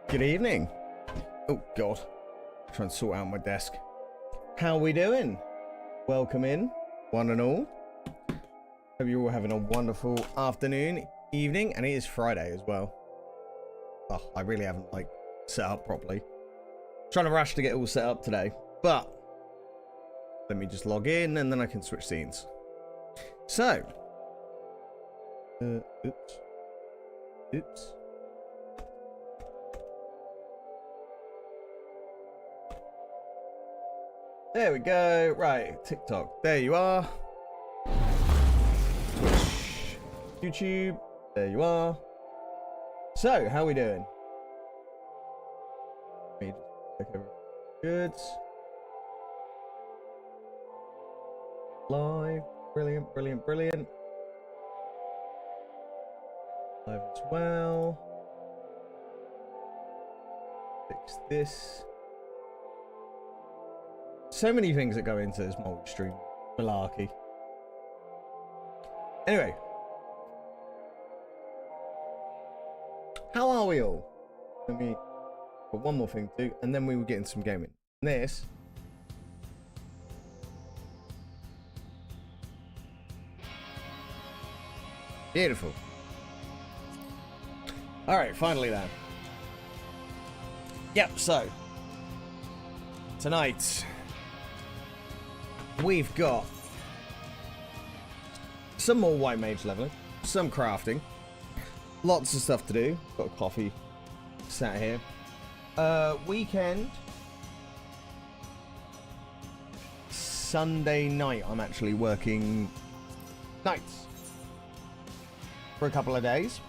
Good evening. Oh, God. Try and sort out my desk. How we doing? Welcome in, one and all. Hope you're all having a wonderful afternoon, evening, and it is Friday as well. Oh, I really haven't, set up properly. Trying to rush to get it all set up today, but let me just log in and then I can switch scenes. So, oops. There we go. Right, TikTok. There you are. Twitch, YouTube. There you are. So, how we doing? Let me just check over. Good. Live. Brilliant, brilliant, brilliant. Live as well. Fix this. So many things that go into this multi-stream malarkey. Anyway. How are we all? Let me put one more thing to do, and then we will get into some gaming. This. Beautiful. Alright, finally then. Yep, so. Tonight. We've got some more white mage leveling, some crafting, lots of stuff to do. Got a coffee sat here. Weekend, Sunday night, I'm actually working nights for a couple of days.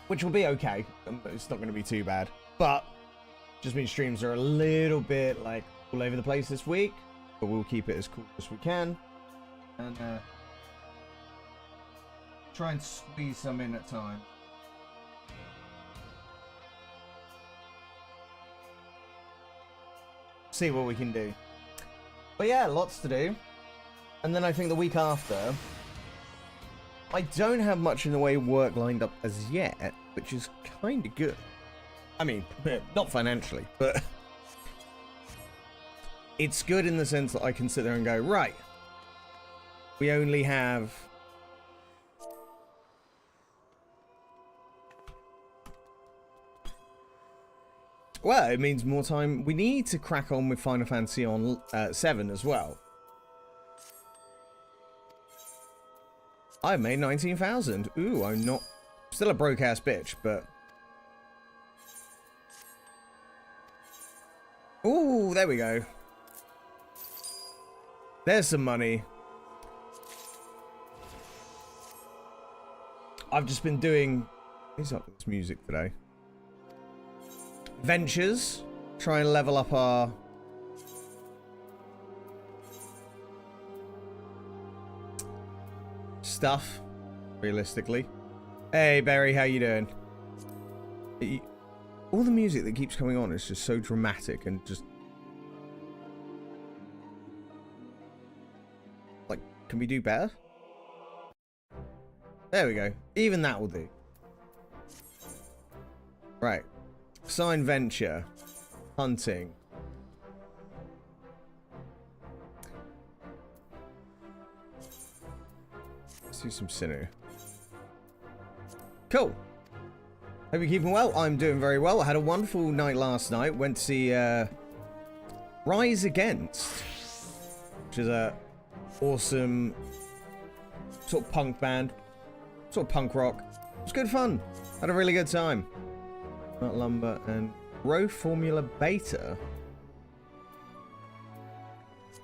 Which will be okay. It's not going to be too bad. But just means streams are a little bit all over the place this week. But we'll keep it as cool as we can. And try and squeeze some in at time. See what we can do. But yeah, lots to do. And then I think the week after, I don't have much in the way of work lined up as yet, which is kind of good. I mean, not financially, but it's good in the sense that I can sit there and go, right, we only have well, it means more time. We need to crack on with Final Fantasy on 7 as well. I've made 19,000. Ooh, I'm not... Still a broke-ass bitch, but... Ooh, there we go. There's some money. I've just been doing... Who's up with this music today? Ventures. Try and level up our... stuff, realistically. Hey Barry, how you doing? All the music that keeps coming on is just so dramatic and just can we do better? There we go. Even that will do. Right. Sign venture. Hunting. Let's do some Sinnoh. Cool. Hope you're keeping well. I'm doing very well. I had a wonderful night last night. Went to see Rise Against, which is a awesome sort of punk band, sort of punk rock. It was good fun. Had a really good time. Not Lumber and Row Formula Beta.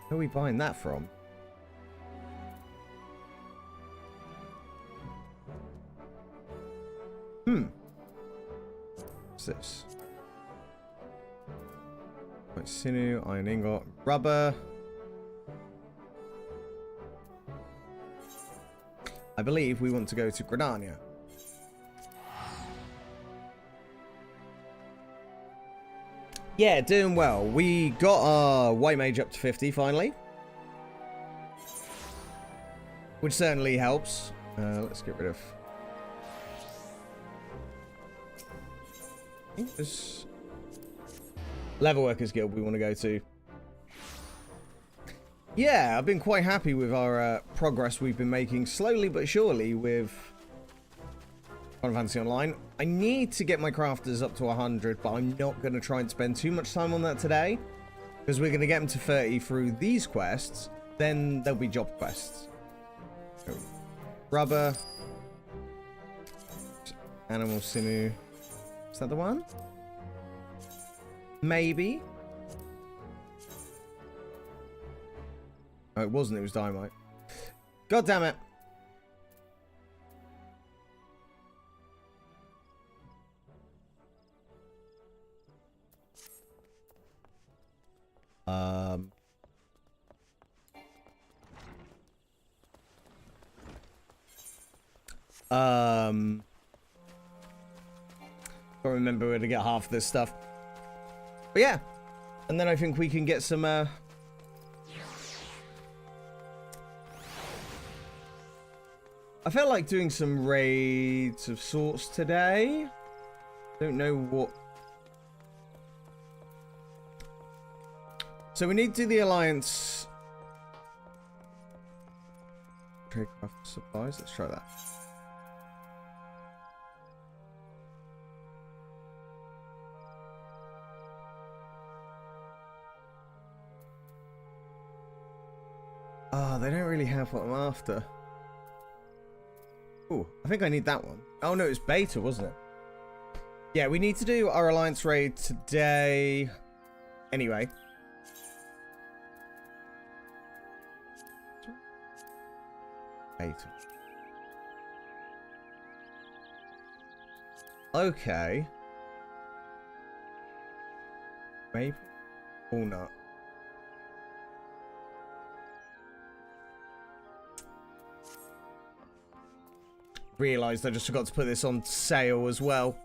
Where are we buying that from? What's this? Right, Sinnoh, Iron Ingot, Rubber. I believe we want to go to Gridania. Yeah, doing well. We got our White Mage up to 50 finally. which certainly helps. Let's get rid of... I think this Level Workers Guild we want to go to. Yeah, I've been quite happy with our progress we've been making slowly but surely with Final Fantasy Online. I need to get my crafters up to 100, but I'm not going to try and spend too much time on that today, because we're going to get them to 30 through these quests, then there'll be job quests. So, rubber. Animal sinew. Is that the one? Maybe. Oh, it wasn't. It was dynamite. God damn it. Can't remember where to get half this stuff. But yeah. And then I think we can get some, I felt like doing some raids of sorts today. Don't know what. So we need to do the Alliance. Tradecraft supplies. Let's try that. Oh, they don't really have what I'm after. Oh, I think I need that one. Oh no, it's beta, wasn't it? Yeah, we need to do our Alliance raid today. Anyway. Beta. Okay. Maybe or not. Realised I just forgot to put this on sale as well.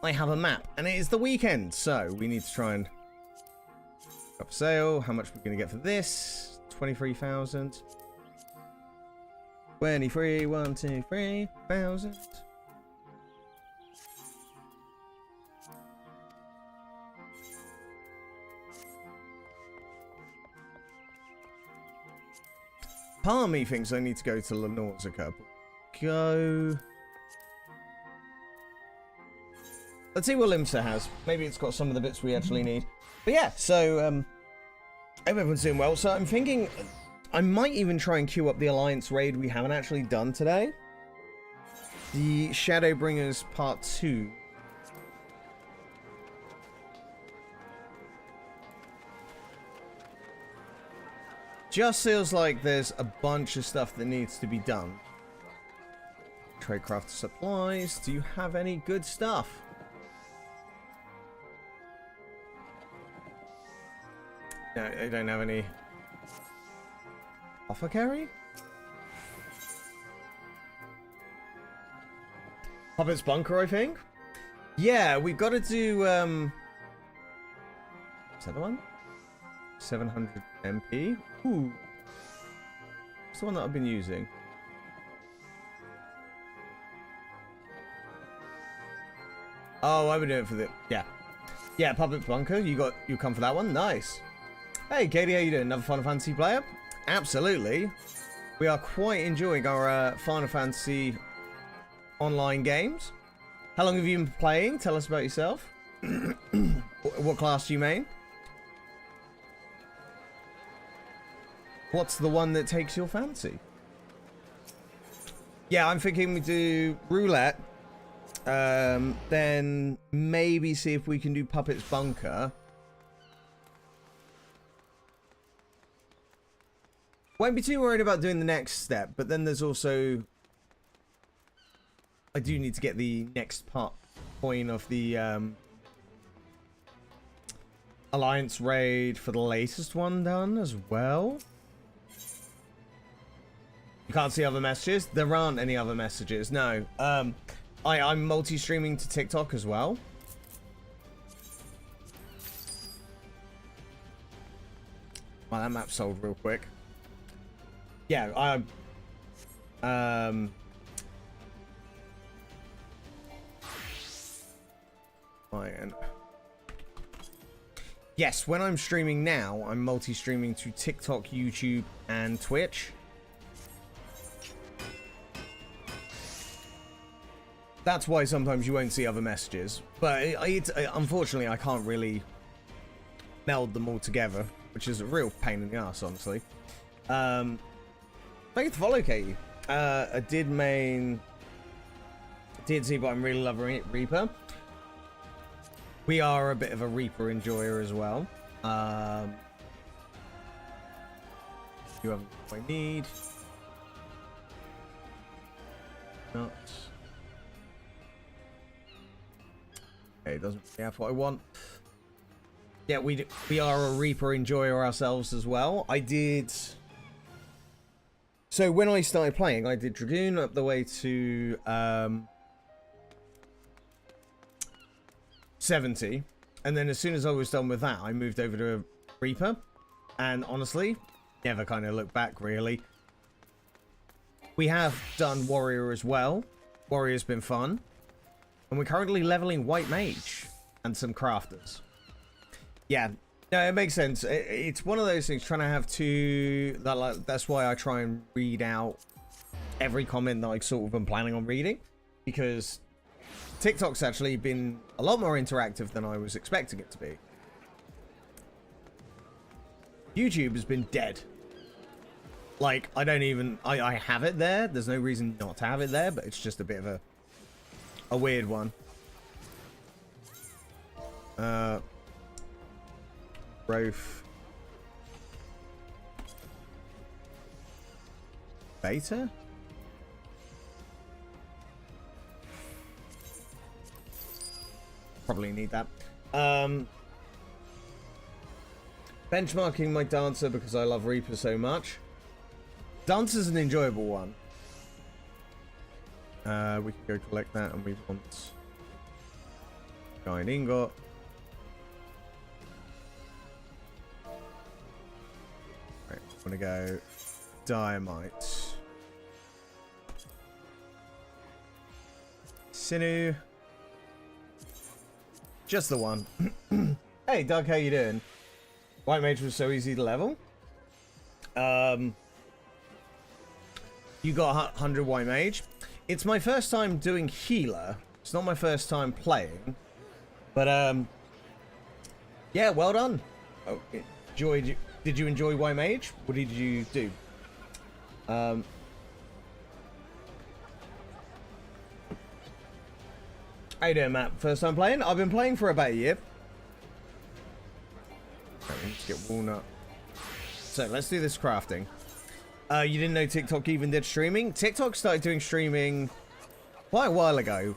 I have a map, and it is the weekend, so we need to try and up sale. How much we're going to get for this? 23,000. 23, 1, 2, 3,000. Part of me thinks I need to go to La Nausicaa. Go. Let's see what Limsa has. Maybe it's got some of the bits we actually need. But yeah, so I hope everyone's doing well. So I'm thinking I might even try and queue up the Alliance raid we haven't actually done today. The Shadowbringers Part 2. Just feels like there's a bunch of stuff that needs to be done. Tradecraft supplies. Do you have any good stuff? No, I don't have any. Offer carry? Puppet's Bunker, I think? Yeah, we've got to do, is that the one? 700 MP? Ooh. What's the one that I've been using? Oh, I've been doing it for the... Yeah. Yeah, Puppet Bunker. You come for that one? Nice. Hey, Katie, how you doing? Another Final Fantasy player? Absolutely. We are quite enjoying our Final Fantasy online games. How long have you been playing? Tell us about yourself. What class do you main? What's the one that takes your fancy? Yeah, I'm thinking we do roulette. Then maybe see if we can do Puppet's Bunker. Won't be too worried about doing the next step, but then there's also... I do need to get the next point of the Alliance raid for the latest one done as well. You can't see other messages? There aren't any other messages, no. I'm multi-streaming to TikTok as well. Wow, that map sold real quick. yeah, and yes, when I'm streaming now, I'm multi-streaming to TikTok, YouTube, and Twitch. That's why sometimes you won't see other messages. But unfortunately, I can't really meld them all together, which is a real pain in the ass, honestly. Thank you for follow, Katie. I did main DNC, but I'm really loving it. Reaper. We are a bit of a Reaper enjoyer as well. You have what I need. Nuts. Okay, it doesn't really have what I want. Yeah, we are a Reaper enjoyer ourselves as well. I did. So when I started playing, I did Dragoon up the way to 70, and then as soon as I was done with that, I moved over to Reaper, and honestly, never kind of looked back really. We have done Warrior as well. Warrior's been fun, and we're currently leveling White Mage and some crafters. Yeah, no, it makes sense. It's one of those things, trying to have two. That's why I try and read out every comment that I sort of am planning on reading, because TikTok's actually been a lot more interactive than I was expecting it to be. YouTube has been dead. Like, I don't even... I have it there. There's no reason not to have it there, but it's just a bit of a weird one. Growth. Beta? Probably need that. Benchmarking my Dancer because I love Reaper so much. Dancer's an enjoyable one. We can go collect that, and we want Giant Ingot. Right, I'm gonna go Diamite. Sinew. Just the one. Hey, Doug, how you doing? White Mage was so easy to level. You got 100 White Mage. It's my first time doing healer. It's not my first time playing. But, yeah, well done. Oh, did you enjoy White Mage? What did you do? How you doing, Matt? First time playing? I've been playing for about a year. Okay, let's get walnut. So let's do this crafting. You didn't know TikTok even did streaming? TikTok started doing streaming quite a while ago.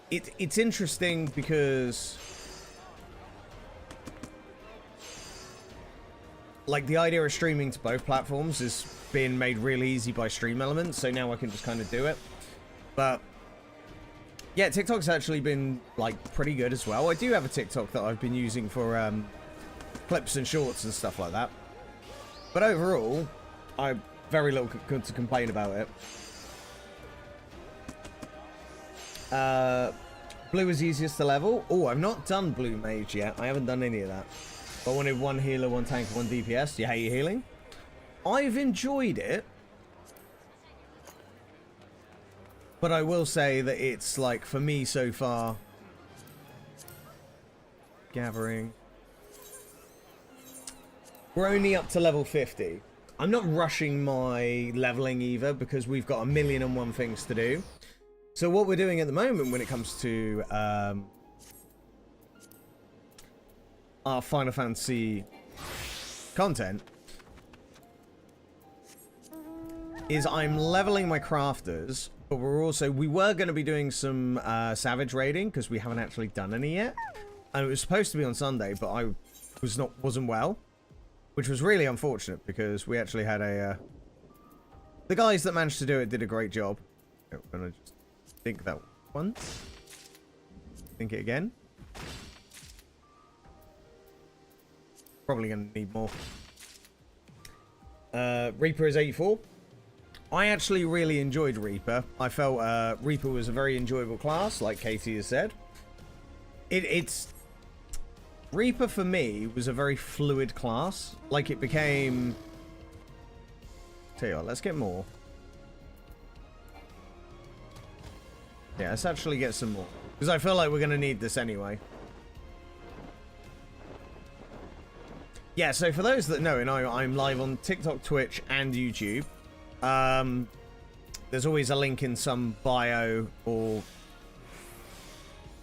It's interesting because, like, the idea of streaming to both platforms has been made really easy by Stream Elements, so now I can just kind of do it. But yeah, TikTok's actually been, like, pretty good as well. I do have a TikTok that I've been using for clips and shorts and stuff like that. But overall, I very little good to complain about it. Blue is easiest to level. Oh, I've not done Blue Mage yet. I haven't done any of that. But I wanted one healer, one tank, one DPS. Do you hate your healing? I've enjoyed it. But I will say that it's, like, for me so far... Gathering. We're only up to level 50. I'm not rushing my leveling either, because we've got 1,000,001 things to do. So what we're doing at the moment when it comes to our Final Fantasy content is I'm leveling my crafters, but we were going to be doing some Savage raiding because we haven't actually done any yet. And it was supposed to be on Sunday, but I wasn't well, which was really unfortunate because we actually had the guys that managed to do it did a great job. I'm gonna just think that once. Think it again. Probably gonna need more. Reaper is 84. I actually really enjoyed Reaper. I felt Reaper was a very enjoyable class, like Katie has said. It's Reaper for me was a very fluid class. Like it became. Tell you what, let's get more. Yeah, let's actually get some more because I feel like we're gonna need this anyway. Yeah, so for those that know, I'm live on TikTok, Twitch, and YouTube. There's always a link in some bio or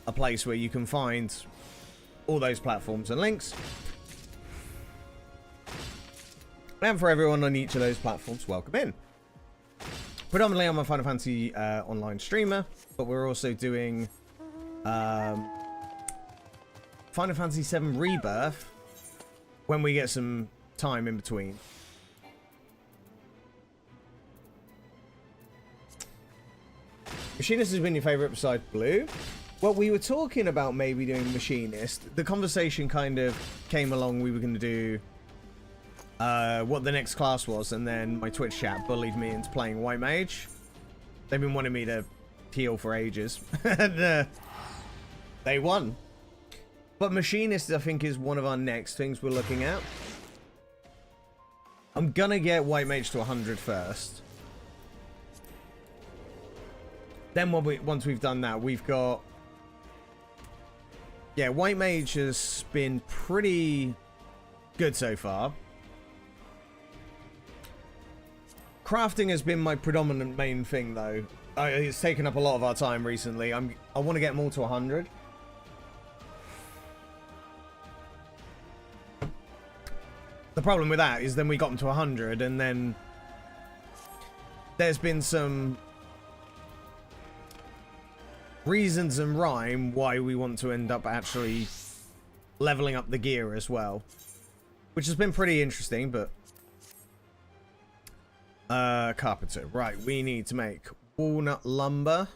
a place where you can find all those platforms and links. And for everyone on each of those platforms, welcome in. Predominantly, I'm a Final Fantasy online streamer, but we're also doing Final Fantasy VII Rebirth when we get some time in between. Machinist has been your favorite besides Blue? Well, we were talking about maybe doing Machinist. The conversation kind of came along. We were going to do what the next class was, and then my Twitch chat bullied me into playing White Mage. They've been wanting me to heal for ages. And they won. But Machinist, I think, is one of our next things we're looking at. I'm going to get White Mage to 100 first. Then once we've done that, we've got... Yeah, White Mage has been pretty good so far. Crafting has been my predominant main thing, though. It's taken up a lot of our time recently. I want to get them all to 100. The problem with that is then we got them to 100, and then there's been some reasons and rhyme why we want to end up actually leveling up the gear as well, which has been pretty interesting. But carpenter, right, we need to make walnut lumber.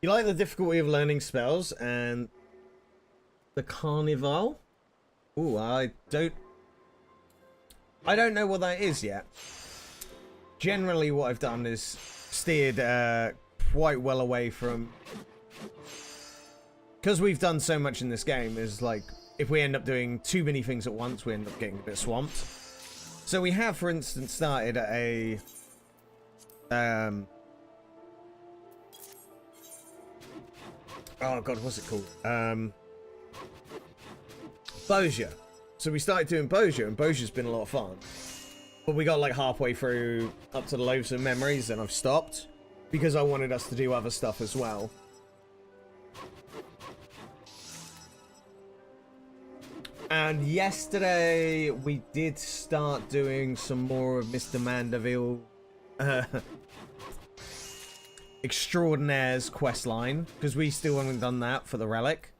You like the difficulty of learning spells and the carnival? Ooh, I don't know what that is yet. Generally, what I've done is steered quite well away from... Because we've done so much in this game, is like, if we end up doing too many things at once, we end up getting a bit swamped. So we have, for instance, started at a... oh god, what's it called? Bozia. So we started doing Bozia, and Bozia's been a lot of fun. But we got like halfway through up to the Loathsome Memories, and I've stopped. Because I wanted us to do other stuff as well. And yesterday, we did start doing some more of Mr. Mandeville Extraordinaire's questline, because we still haven't done that for the Relic.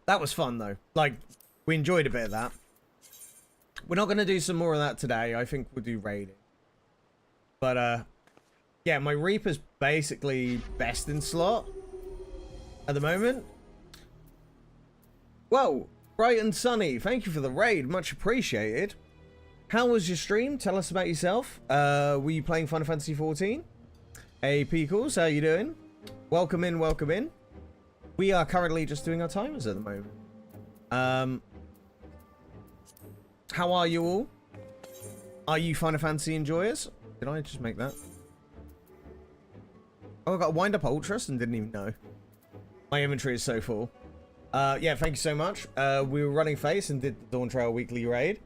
That was fun, though. Like, we enjoyed a bit of that. We're not going to do some more of that today. I think we'll do raiding. But, yeah, my Reaper's basically best in slot at the moment. Whoa, bright and sunny. Thank you for the raid. Much appreciated. How was your stream? Tell us about yourself. Were you playing Final Fantasy 14? Hey, Pickles, how you doing? Welcome in, welcome in. We are currently just doing our timers at the moment. How are you all? Are you Final Fantasy enjoyers? Did I just make that? Oh, I got a wind up Ultras and didn't even know. My inventory is so full. Yeah, thank you so much. We were running face and did the Dawn Trail weekly raid.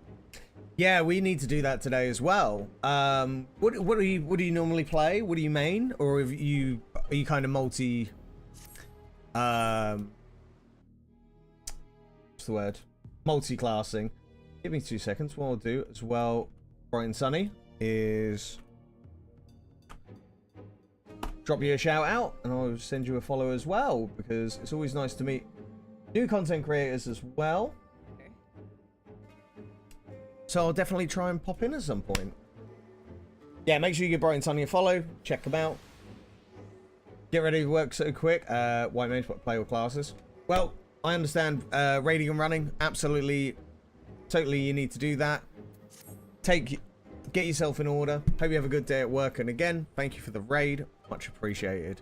Yeah, we need to do that today as well. What do you normally play? What do you main? Or are you kind of multi... what's the word? Multi-classing. Give me 2 seconds. What I'll do as well, bright and sunny, is drop you a shout out, and I'll send you a follow as well, because it's always nice to meet new content creators as well. So I'll definitely try and pop in at some point. Yeah, make sure you give Bright and Sunny a follow. Check them out. Get ready to work so quick. White Mage, but play all classes. Well, I understand raiding and running. Absolutely, totally you need to do that. Get yourself in order. Hope you have a good day at work. And again, thank you for the raid. Much appreciated.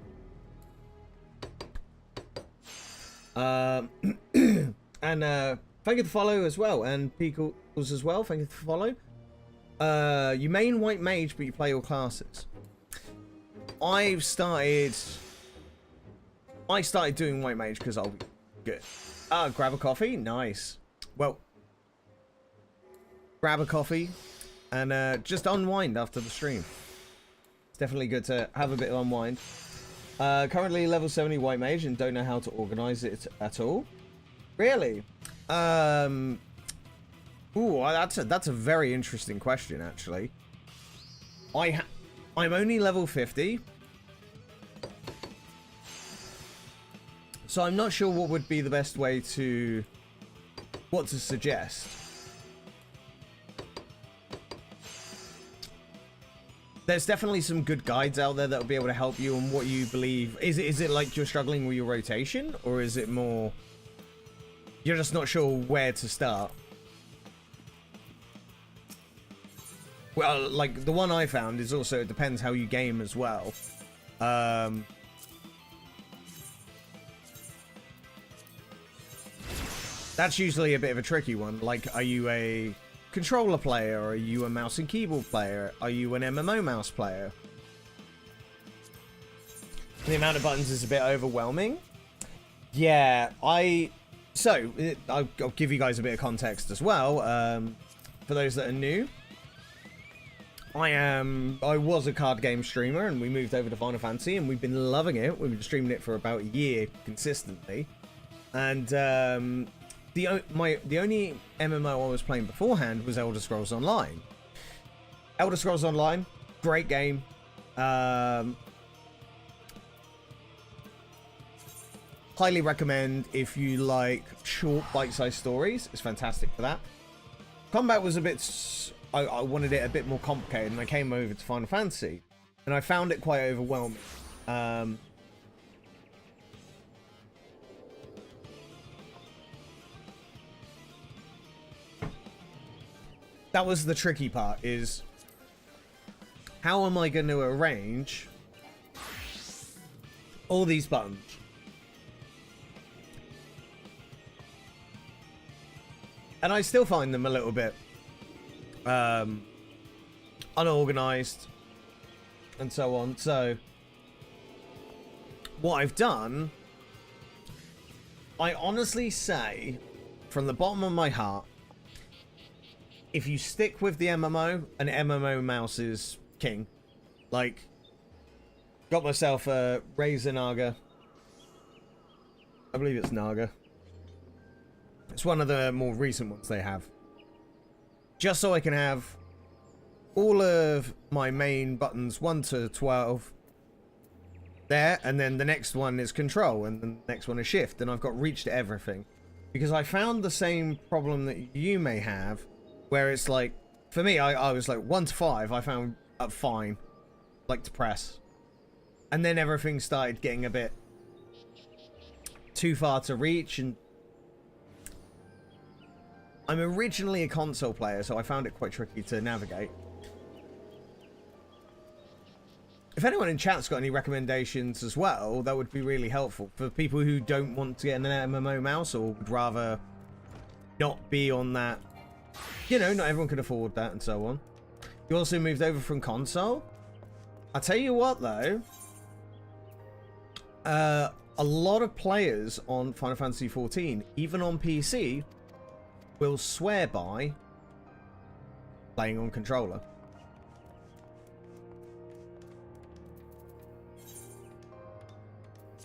And thank you for follow as well. And Peekles as well. Thank you for follow. You main White Mage, but you play all classes. I started doing White Mage because I'll be good. Grab a coffee. Nice. Well, grab a coffee and just unwind after the stream. It's definitely good to have a bit of unwind. Currently level 70 White Mage and don't know how to organize it at all. Really? Ooh, that's a very interesting question, actually. I'm only level 50. So I'm not sure what would be the best way to... what to suggest. There's definitely some good guides out there that will be able to help you on what you believe. Is it like you're struggling with your rotation? Or is it more... you're just not sure where to start? Well, like, the one I found is also, it depends how you game as well. That's usually a bit of a tricky one. Like, are you a controller player? Are you a mouse and keyboard player? Are you an MMO mouse player? The amount of buttons is a bit overwhelming. Yeah, I'll give you guys a bit of context as well. For those that are new, I was a card game streamer and we moved over to Final Fantasy and we've been loving it. We've been streaming it for about a year consistently. And the only MMO I was playing beforehand was Elder Scrolls Online. Elder Scrolls Online, great game. Highly recommend if you like short bite-sized stories. It's fantastic for that. Combat was a bit... I wanted it a bit more complicated, and I came over to Final Fantasy, and I found it quite overwhelming. That was the tricky part, is how am I going to arrange all these buttons? And I still find them a little bit unorganized and so on. So what I've done, I honestly say from the bottom of my heart, if you stick with the MMO, an MMO mouse is king. Like, got myself a Razer Naga. I believe it's Naga. It's one of the more recent ones they have. Just so I can have all of my main buttons 1 to 12 there, and then the next one is control, and the next one is shift, and I've got reach to everything. Because I found the same problem that you may have, where it's like, for me, I was like 1 to 5, I found fine, like to press. And then everything started getting a bit too far to reach, and I'm originally a console player, so I found it quite tricky to navigate. If anyone in chat's got any recommendations as well, that would be really helpful for people who don't want to get an MMO mouse or would rather not be on that. You know, not everyone can afford that and so on. You also moved over from console. I'll tell you what, though. A lot of players on Final Fantasy XIV, even on PC, will swear by playing on controller.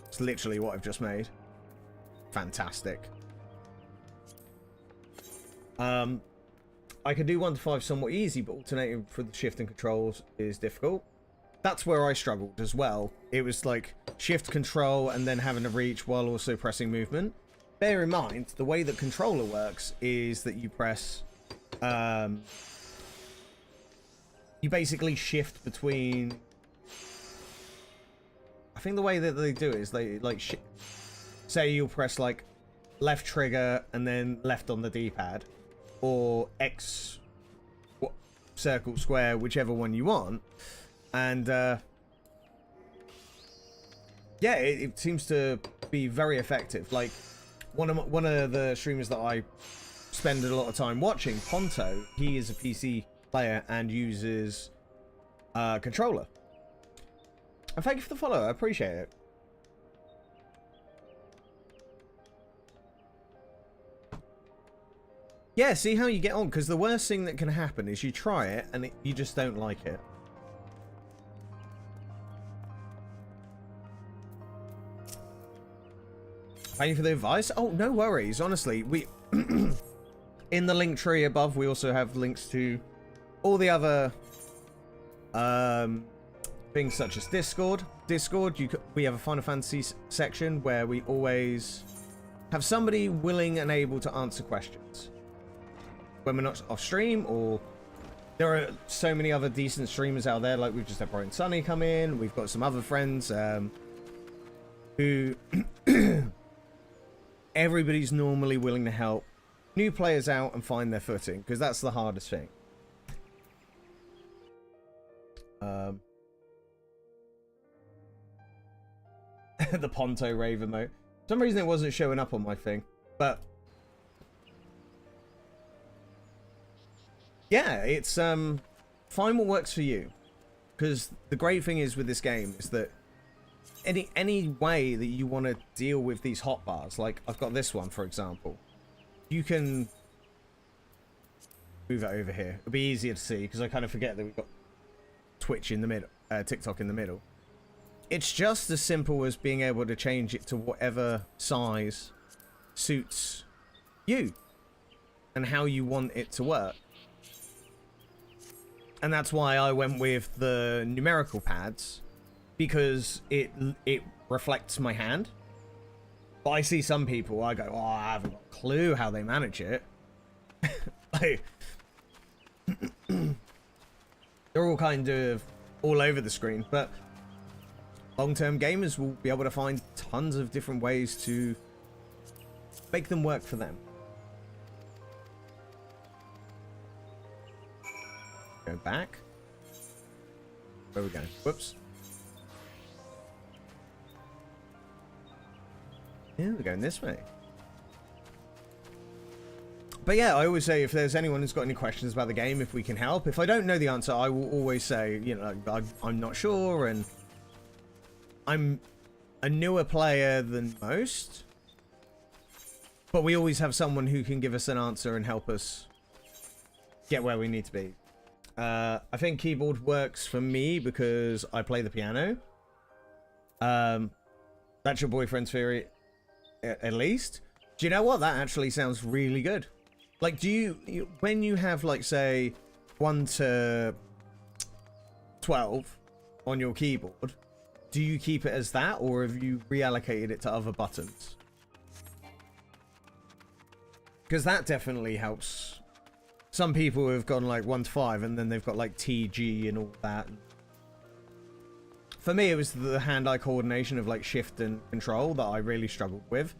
It's literally what I've just made. Fantastic. I could do 1 to 5 somewhat easy, but alternating for the shift and controls is difficult. That's where I struggled as well. It was like shift, control, and then having to reach while also pressing movement. Bear in mind, the way that controller works is that you press... you basically shift between... I think the way that they do it is they like say you'll press like left trigger and then left on the D-pad, or X, circle, square, whichever one you want, and yeah, it seems to be very effective. Like one of the streamers that I spend a lot of time watching, Ponto, he is a PC player and uses controller. And thank you for the follow, I appreciate it. Yeah, see how you get on, because the worst thing that can happen is you try it and you just don't like it. Thank you for the advice. Oh, no worries. Honestly, we in the link tree above, we also have links to all the other things such as Discord. We have a Final Fantasy section where we always have somebody willing and able to answer questions when we're not off stream, or there are so many other decent streamers out there. Like we've just had Brian Sunny come in. We've got some other friends who everybody's normally willing to help new players out and find their footing, because that's the hardest thing. The Ponto rave emote. For some reason it wasn't showing up on my thing, but yeah, it's find what works for you, because the great thing is with this game is that any way that you want to deal with these hotbars, like I've got this one for example, you can move it over here. It'll be easier to see because I kind of forget that we've got Twitch in the middle, TikTok in the middle. It's just as simple as being able to change it to whatever size suits you and how you want it to work. And that's why I went with the numerical pads, because it reflects my hand. But I see some people, I go, oh, I haven't got a clue how they manage it. Like, they're all kind of all over the screen, but long-term gamers will be able to find tons of different ways to make them work for them. Go back. Where are we going? Whoops. Yeah, we're going this way. But yeah, I always say if there's anyone who's got any questions about the game, if we can help. If I don't know the answer, I will always say, you know, I'm not sure, and I'm a newer player than most. But we always have someone who can give us an answer and help us get where we need to be. I think keyboard works for me because I play the piano. That's your boyfriend's theory, at least. Do you know what? That actually sounds really good. Like, do you when you have, like, say, 1 to 12 on your keyboard, do you keep it as that, or have you reallocated it to other buttons? Because that definitely helps. Some people have gone like 1 to 5 and then they've got like T, G and all that. For me, it was the hand-eye coordination of like shift and control that I really struggled with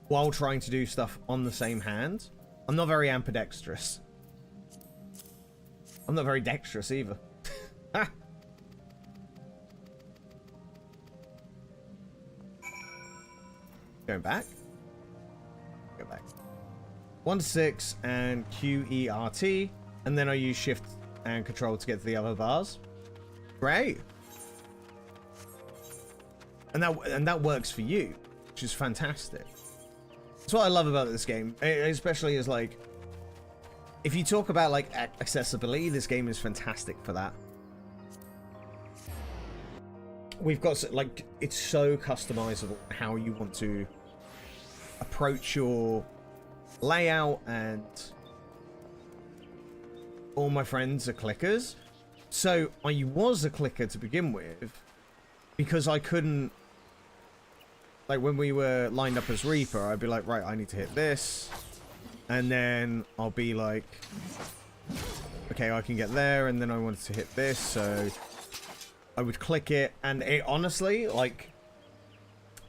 while trying to do stuff on the same hand. I'm not very ambidextrous. I'm not very dexterous either. Going back. Go back. 1 to 6 and QERT, and then I use shift and control to get to the other bars. Great. And that works for you, which is fantastic. That's what I love about this game, especially as like, if you talk about like accessibility, this game is fantastic for that. We've got like, it's so customizable how you want to approach your layout, and all my friends are clickers, so I was a clicker to begin with because I couldn't, like, when we were lined up as Reaper, I'd be like, right, I need to hit this, and then I'll be like, okay, I can get there, and then I wanted to hit this, so I would click it, and it honestly, like,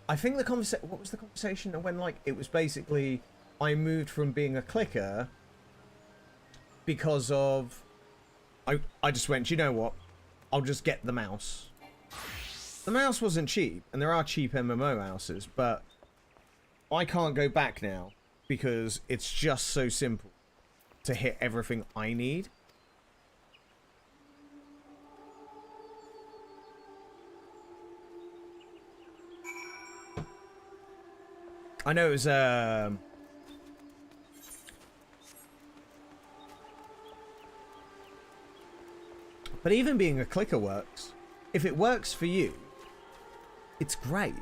I think the conversation, what was the conversation when, like, it was basically, I moved from being a clicker because of, I just went, you know what, I'll just get the mouse. The mouse wasn't cheap, and there are cheap MMO mouses, but I can't go back now because it's just so simple to hit everything I need. I know it was, but even being a clicker works. If it works for you, it's great.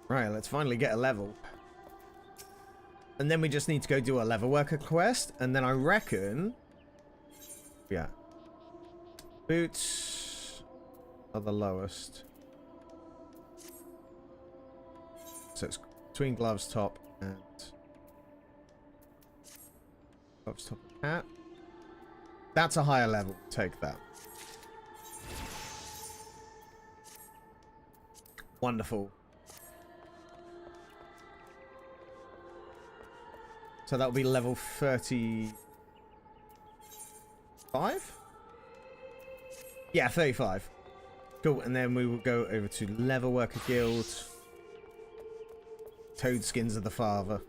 Right, let's finally get a level. And then we just need to go do a level worker quest, and then I reckon, yeah, boots are the lowest. So it's between gloves top and gloves top and hat. That's a higher level. Take that. Wonderful. So that'll be level 35? Yeah, 35. Cool, and then we will go over to Level Worker Guild. Toad Skins of the Father.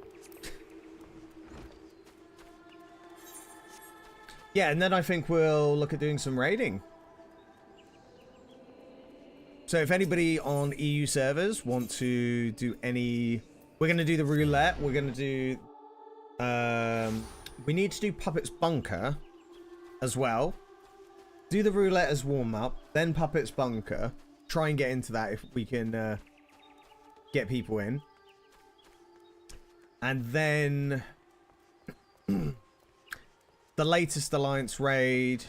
Yeah, and then I think we'll look at doing some raiding. So if anybody on EU servers want to do any... We're going to do the roulette. We're going to do... we need to do Puppet's Bunker as well. Do the roulette as warm-up, then Puppet's Bunker. Try and get into that if we can get people in. And then... the latest Alliance raid.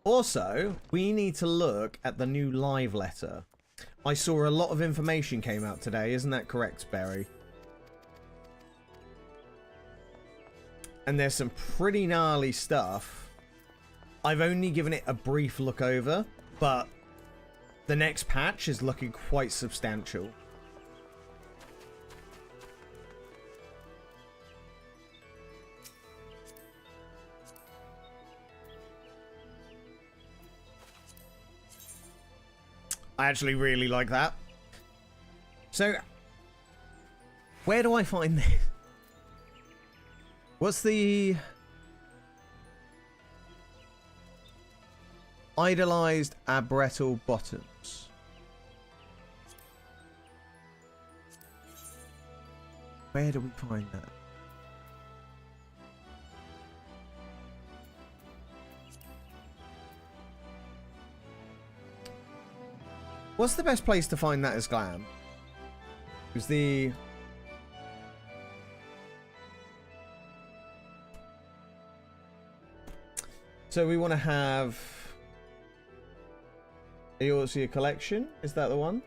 Also, we need to look at the new live letter. I saw a lot of information came out today. Isn't that correct, Barry? And there's some pretty gnarly stuff. I've only given it a brief look over, but the next patch is looking quite substantial. I actually really like that. So, where do I find this? What's the... Idolized Abrettal Bottoms? Where do we find that? What's the best place to find that as glam? Because the... So we want to have... Eorzea collection? Is that the one?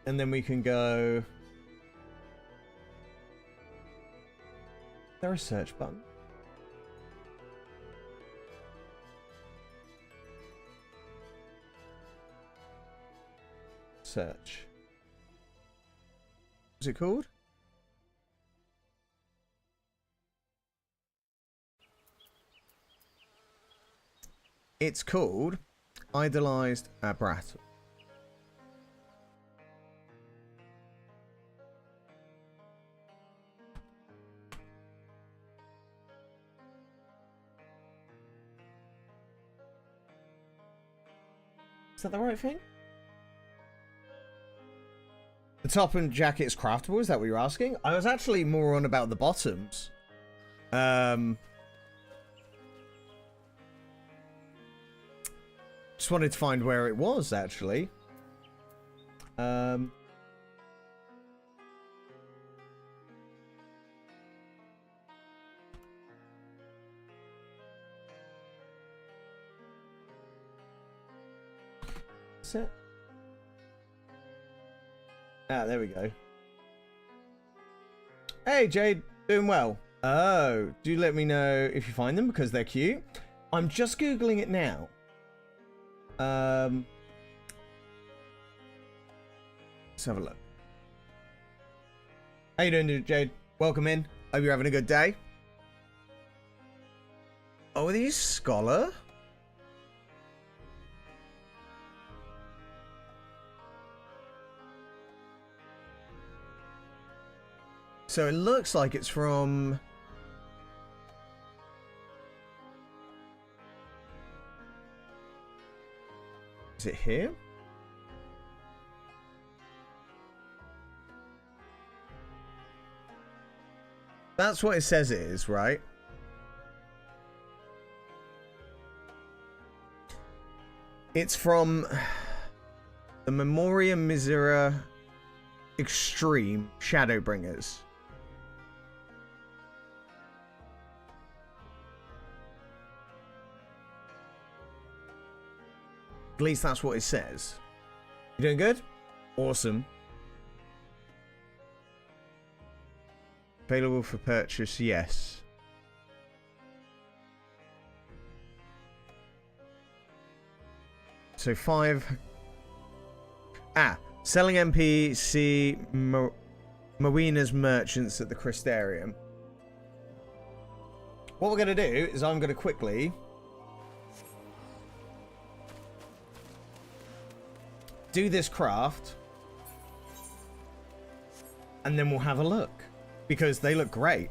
And then we can go... Is there a search button? Search. What's it called? It's called Idolized Abrettal. Is that the right thing? The top and jacket is craftable, is that what you're asking? I was actually more on about the bottoms. Just wanted to find where it was, actually. That's it. Ah, there we go. Hey, Jade. Doing well. Oh, do let me know if you find them because they're cute. I'm just Googling it now. Let's have a look. How you doing, Jade? Welcome in. Hope you're having a good day. Oh, are these Scholar? So it looks like it's from... Is it here? That's what it says it is, right? It's from the Memoria Misera Extreme Shadowbringers. At least that's what it says. You doing good? Awesome. Available for purchase, yes. So 5. Selling NPC Marina's merchants at the Crystarium. What we're going to do is I'm going to quickly do this craft and then we'll have a look because they look great.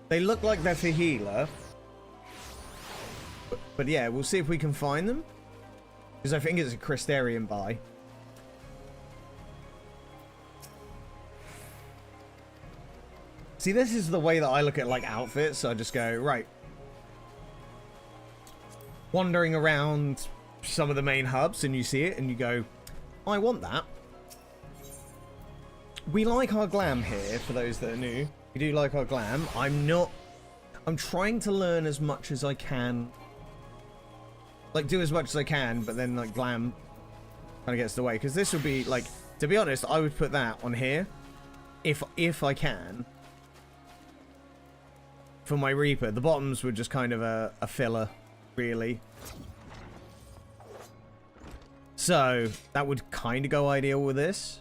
They look like they're for healer, but yeah, we'll see if we can find them because I think it's a Crystarium buy. See, this is the way that I look at like outfits. So I just go right, wandering around some of the main hubs and you see it and you go, I want that. We like our glam here, for those that are new. We do like our glam. I'm trying to learn as much as I can. Like, do as much as I can, but then, like, glam kind of gets in the way. Because this would be, like, to be honest, I would put that on here. If I can. For my Reaper. The bottoms were just kind of a filler, really. So, that would kind of go ideal with this.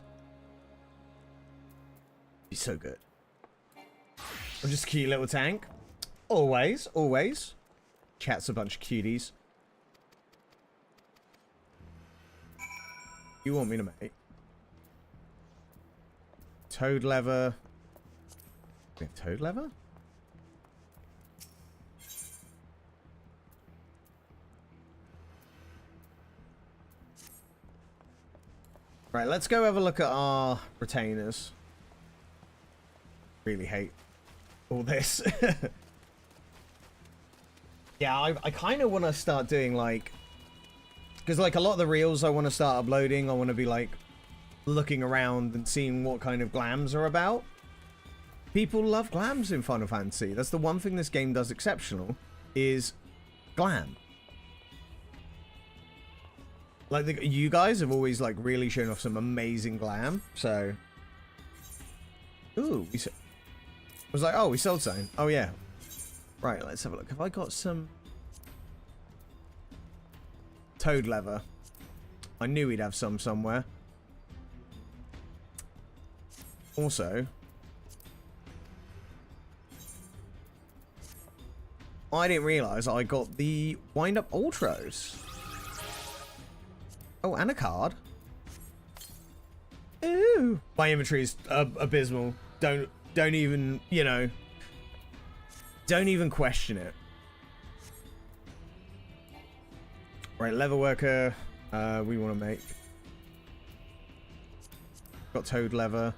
Be so good. I'm just a cute little tank. Always, always. Chat's a bunch of cuties. You want me to make? Toad leather. We have toad leather? Right, let's go have a look at our retainers. Really hate all this. Yeah, I kind of want to start doing like... Because like a lot of the reels I want to start uploading, I want to be like looking around and seeing what kind of glams are about. People love glams in Final Fantasy. That's the one thing this game does exceptional, is glam. Like, you guys have always, like, really shown off some amazing glam, so... Ooh, I was like, oh, we sold something. Oh, yeah. Right, let's have a look. Have I got some... Toad leather? I knew we'd have some somewhere. Also... I didn't realise I got the wind-up ultras. Oh, and a card. Ooh. My inventory's abysmal. Don't even, you know. Don't even question it. Right, leather worker. We want to make. Got toad leather.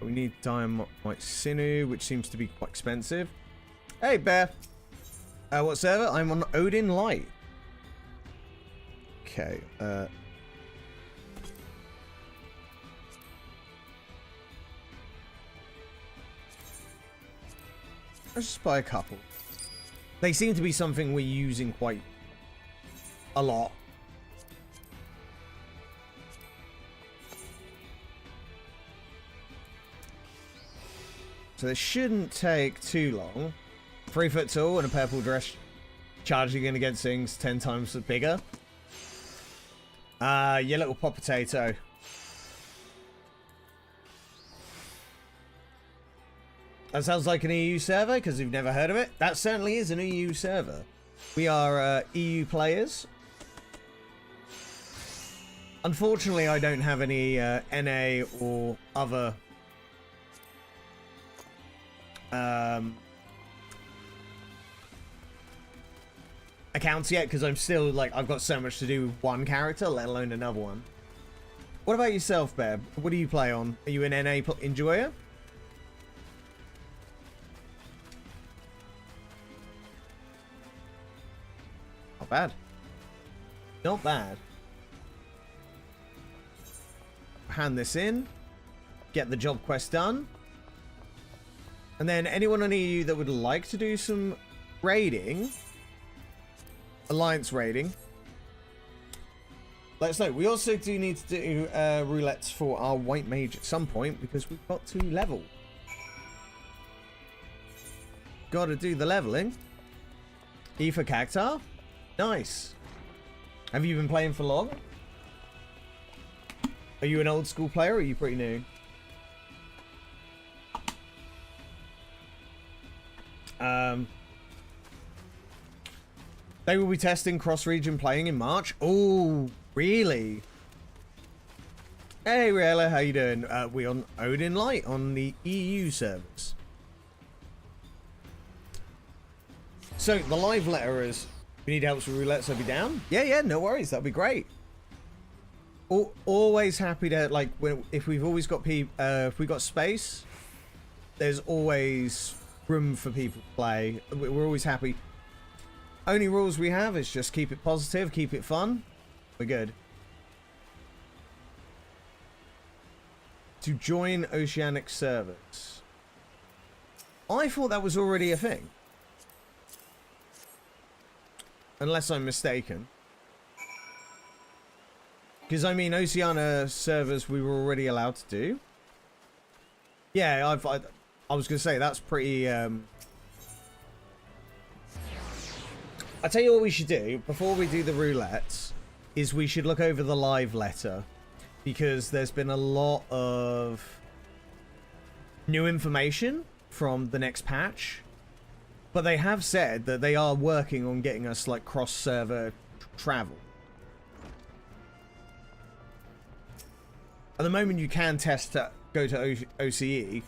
We need dynamite sinew, which seems to be quite expensive. Hey, Bear. What server? I'm on ODIN Light. Okay. Let's just buy a couple. They seem to be something we're using quite a lot. So this shouldn't take too long. 3 foot tall and a purple dress charging in against things 10 times bigger. Your little pot potato. That sounds like an EU server because you've never heard of it. That certainly is an EU server. We are EU players. Unfortunately, I don't have any NA or other accounts yet because I'm still like I've got so much to do with one character, let alone another one. What about yourself, Beb? What do you play on? Are you an NA enjoyer? Not bad. Not bad. Hand this in. Get the job quest done. And then anyone on EU that would like to do some raiding, alliance raiding, let us know. We also do need to do roulettes for our white mage at some point because we've got to level. Got to do the leveling. E for Cactar. Nice. Have you been playing for long? Are you an old school player or are you pretty new? They will be testing cross-region playing in March. Oh, really? Hey, Riella, how you doing? We on ODIN Lite on the EU servers. So the live letter is, we need help with roulettes, I'll be down. Yeah, no worries. That'll be great. Always happy to, like, if we've always got if we got space, there's always room for people to play. We're always happy. Only rules we have is just keep it positive, keep it fun. We're good. To join Oceanic servers. I thought that was already a thing. Unless I'm mistaken. Because, I mean, Oceania servers we were already allowed to do. Yeah, I was going to say, that's pretty... I'll tell you what we should do, before we do the roulettes, is we should look over the live letter. Because there's been a lot of new information from the next patch. But they have said that they are working on getting us, like, cross-server travel. At the moment, you can test to go to OCE.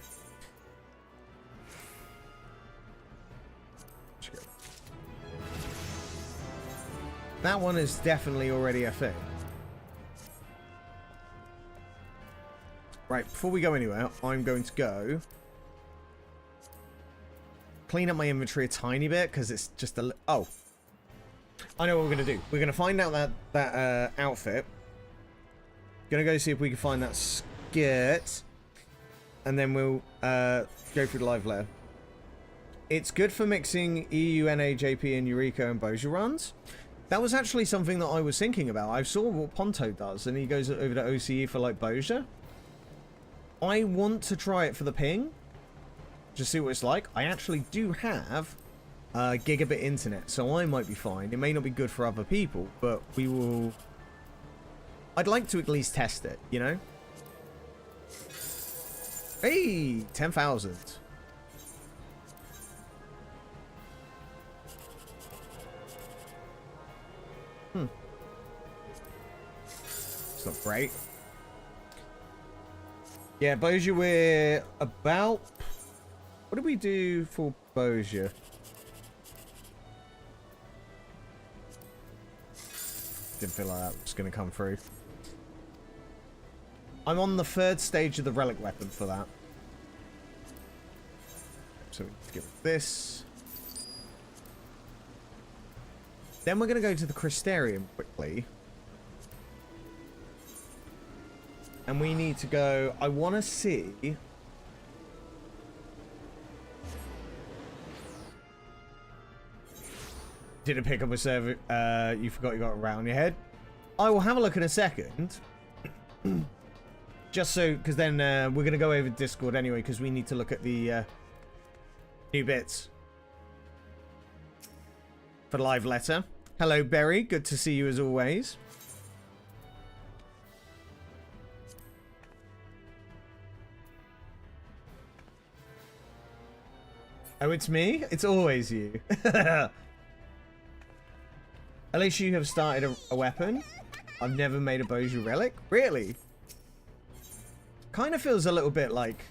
That one is definitely already a thing. Right, before we go anywhere, I'm going to go clean up my inventory a tiny bit because it's just a... Oh. I know what we're going to do. We're going to find out that outfit. Gonna go see if we can find that skirt. And then we'll go through the live layer. It's good for mixing EU, NA, JP, and Eureka and Boja runs. That was actually something that I was thinking about. I saw what Ponto does, and he goes over to OCE for, like, Boja. I want to try it for the ping. Just see what it's like. I actually do have gigabit internet, so I might be fine. It may not be good for other people, but we will... I'd like to at least test it, you know? Hey! 10,000. It's not great. Yeah, Boja, we're about... What did we do for Boja? Didn't feel like that was going to come through. I'm on the 3rd stage of the relic weapon for that. So we get this. Then we're going to go to the Crystarium quickly. And we need to go... I want to see... Didn't pick up a server. You forgot you got it around your head. I will have a look in a second. Just so, because then we're going to go over Discord anyway, because we need to look at the new bits for live letter. Hello, Berry. Good to see you as always. Oh, it's me? It's always you. At least you have started a weapon. I've never made a Boju relic. Really? Kind of feels a little bit like...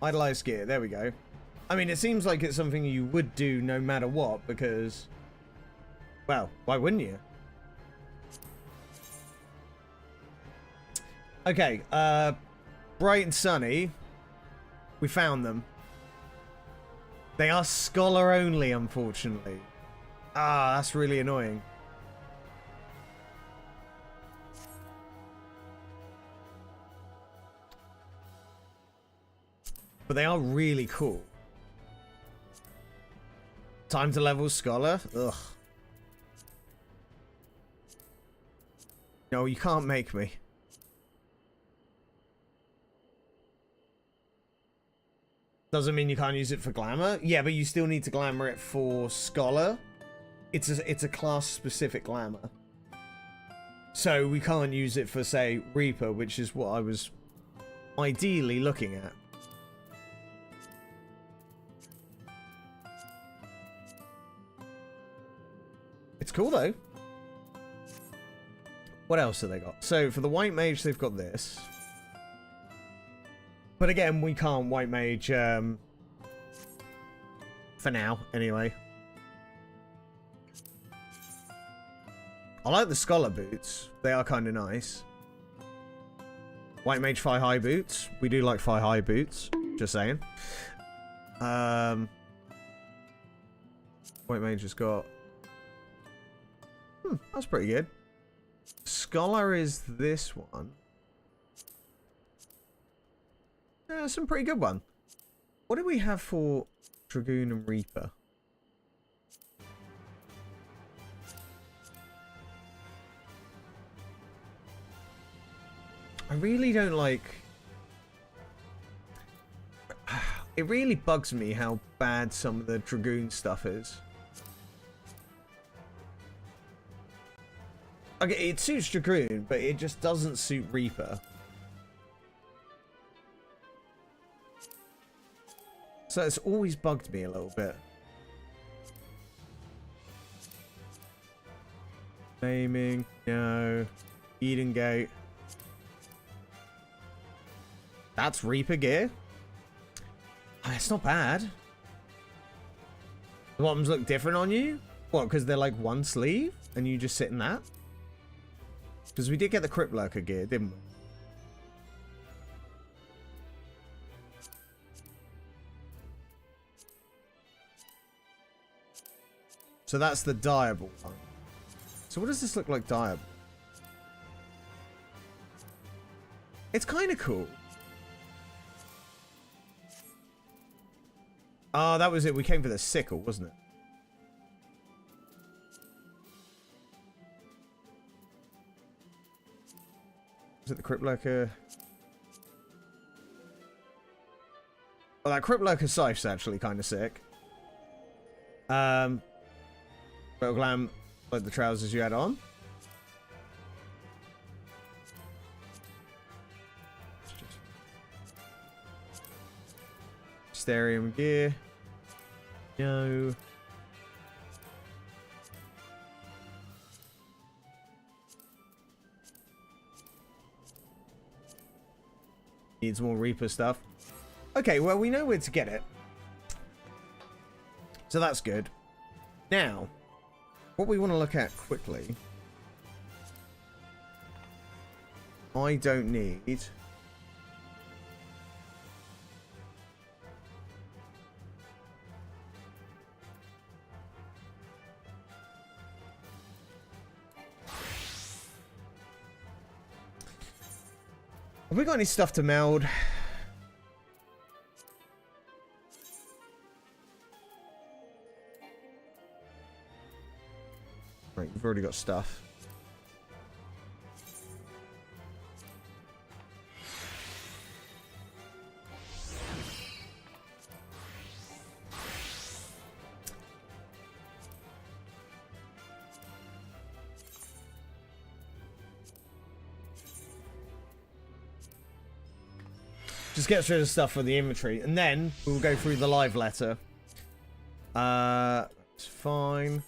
Idolized gear. There we go. I mean, it seems like it's something you would do no matter what, because... Well, why wouldn't you? Okay, Bright and Sunny. We found them. They are scholar only, unfortunately. Ah, that's really annoying. But they are really cool. Time to level scholar? Ugh. No, you can't make me. Doesn't mean you can't use it for glamour. Yeah, but you still need to glamour it for scholar. It's a class specific glamour. So we can't use it for, say, Reaper, which is what I was ideally looking at. It's cool though. What else have they got? So for the White Mage, they've got this. But again, we can't White Mage, for now, anyway. I like the Scholar boots. They are kind of nice. White Mage Phi High boots. We do like Phi High boots. Just saying. White Mage has got... that's pretty good. Scholar is this one. Some pretty good one. What do we have for Dragoon and Reaper? I really don't like... It really bugs me how bad some of the Dragoon stuff is. Okay, it suits Dragoon, but it just doesn't suit Reaper. So it's always bugged me a little bit. Naming, no. Eden Gate. That's Reaper gear. Oh, it's not bad. The bottoms look different on you? What, because they're like one sleeve? And you just sit in that? Because we did get the Crypt Lurker gear, didn't we? So that's the Diable one. So what does this look like, Diable? It's kind of cool. Oh, that was it. We came for the sickle, wasn't it? Was it the Crypt Lurker? Oh, that Crypt Lurker scythe's actually kind of sick. Battle Glam, like the trousers you had on. Mysterium gear. No. Needs more Reaper stuff. Okay, well, we know where to get it. So that's good. Now, what we want to look at quickly. I don't need... Have we got any stuff to meld? Right, we've already got stuff. Just gets rid of stuff for the inventory. And then we'll go through the live letter. It's fine.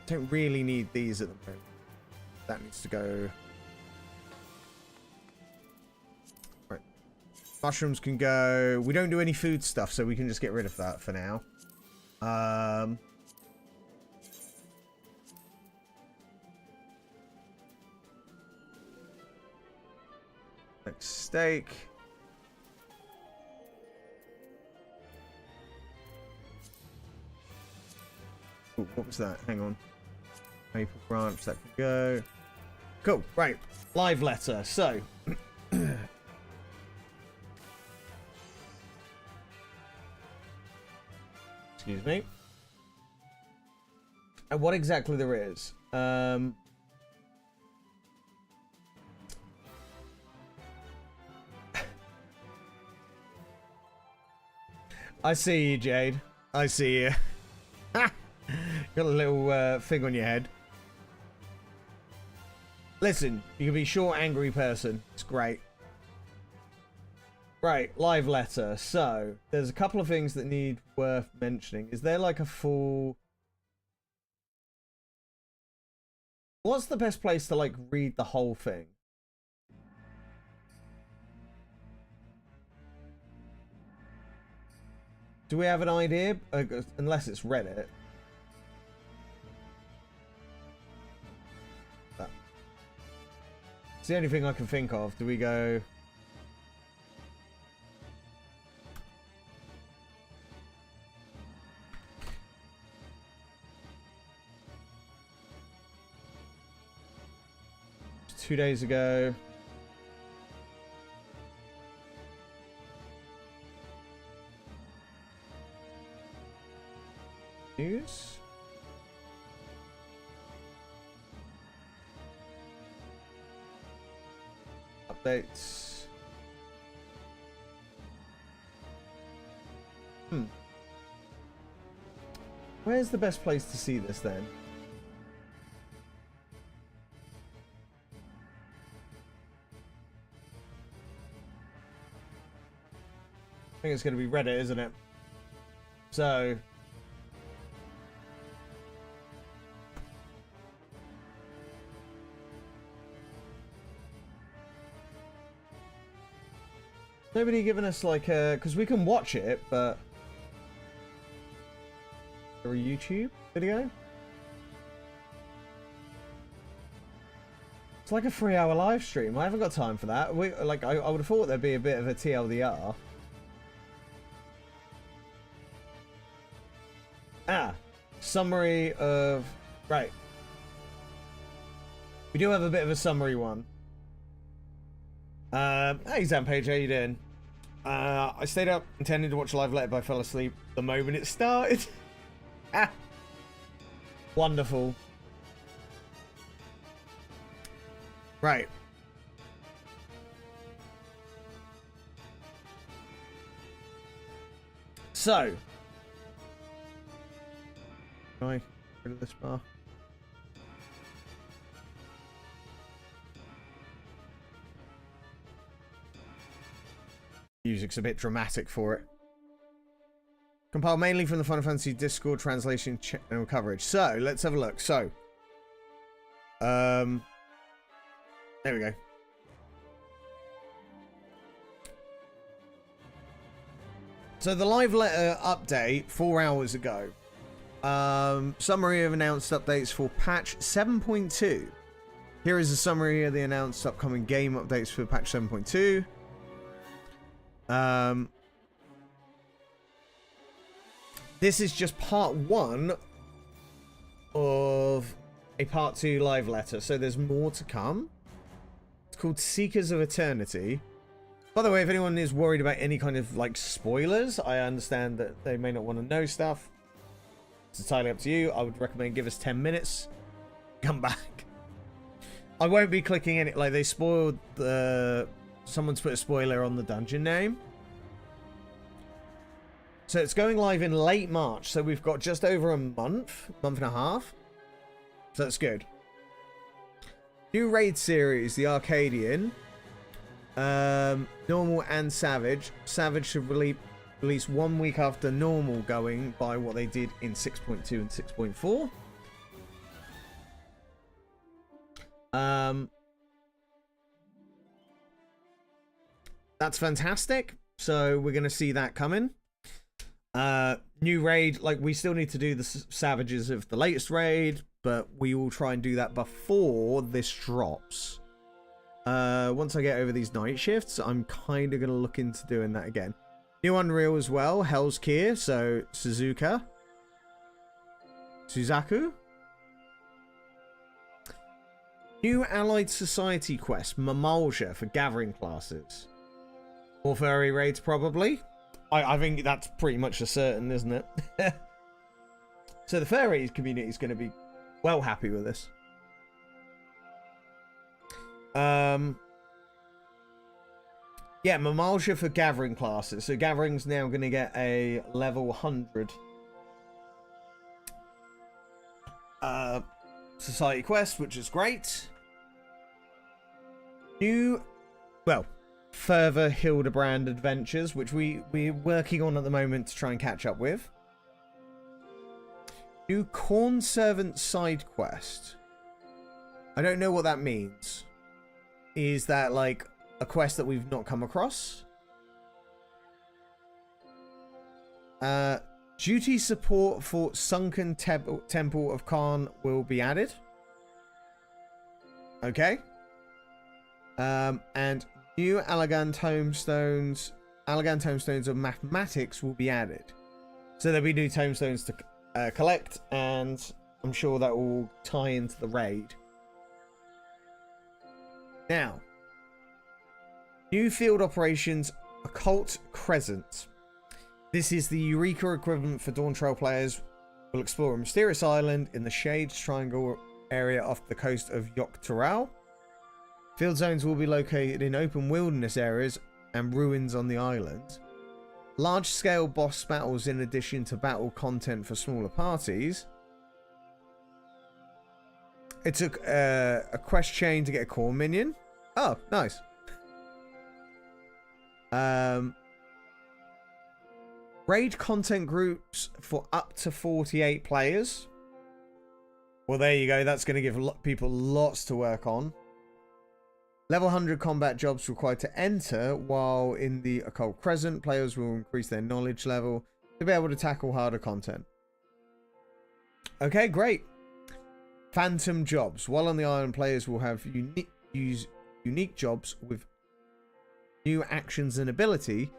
Don't really need these at the moment. That needs to go. Right. Mushrooms can go. We don't do any food stuff, so we can just get rid of that for now. Next steak. Ooh, what was that? Hang on. Maple branch, that can go. Cool, right. Live letter. So. Excuse me. And what exactly there is. I see you, Jade. I see you. Got a little thing on your head. Listen, you can be short, angry person. It's great. Right, live letter. So, there's a couple of things that need worth mentioning. Is there like a full... What's the best place to like read the whole thing? Do we have an idea? Unless it's Reddit. It's the only thing I can think of. Do we go... Just 2 days ago. News? Updates. Where's the best place to see this then? I think it's going to be Reddit, isn't it? So... Nobody giving us like a... Because we can watch it, but... Or a YouTube video? It's like a 3-hour live stream. I haven't got time for that. I would have thought there'd be a bit of a TLDR. Summary of... Right. We do have a bit of a summary one. Hey Zampage, how you doing? I stayed up intending to watch a live letter, but I fell asleep the moment it started. Wonderful. Right. So. Can I get rid of this bar? Music's a bit dramatic for it. Compiled mainly from the Final Fantasy Discord translation channel coverage. So, let's have a look. So, there we go. So, the live letter update 4 hours ago. Summary of announced updates for patch 7.2. Here is a summary of the announced upcoming game updates for patch 7.2. This is just part 1 of a part 2 live letter, so there's more to come. It's called Seekers of Eternity. By the way, if anyone is worried about any kind of like spoilers, I understand that they may not want to know stuff. It's entirely up to you. I would recommend give us 10 minutes. Come back. I won't be clicking any, like they spoiled the... Someone's put a spoiler on the dungeon name. So it's going live in late March. So we've got just over a month and a half. So that's good. New raid series, the Arcadian. Normal and Savage. Savage should release 1 week after normal, going by what they did in 6.2 and 6.4. That's fantastic. So we're going to see that coming. New raid, like we still need to do the Savages of the latest raid, but we will try and do that before this drops. Once I get over these night shifts, I'm kind of going to look into doing that again. New Unreal as well, Hell's Keer, so Suzaku. New Allied Society quest, Mamalja for gathering classes. More furry raids, probably. I think that's pretty much a certain, isn't it? So the furry community is going to be well happy with this. Yeah, Mamalja for gathering classes. So gathering's now going to get a level 100 society quest, which is great. New, well, further Hildebrand adventures, which we're working on at the moment to try and catch up with. New Corn Servant side quest. I don't know what that means. Is that like a quest that we've not come across? Duty support for Sunken Temple of Khan will be added. Okay. And new Allagan Tomestones of Mathematics will be added. So there'll be new tomestones to collect, and I'm sure that will tie into the raid. Now, new field operations, Occult Crescent. This is the Eureka equivalent for Dawn Trail players. Will explore a mysterious island in the Shades Triangle area off the coast of Yogg-Toroil. Field zones will be located in open wilderness areas and ruins on the island. Large-scale boss battles in addition to battle content for smaller parties. It took a quest chain to get a core minion. Oh, nice. Raid content groups for up to 48 players. Well, there you go. That's going to give people lots to work on. Level 100 combat jobs required to enter, while in the Occult Crescent, players will increase their knowledge level to be able to tackle harder content. Okay, great. Phantom jobs. While on the island, players will have unique jobs with new actions and ability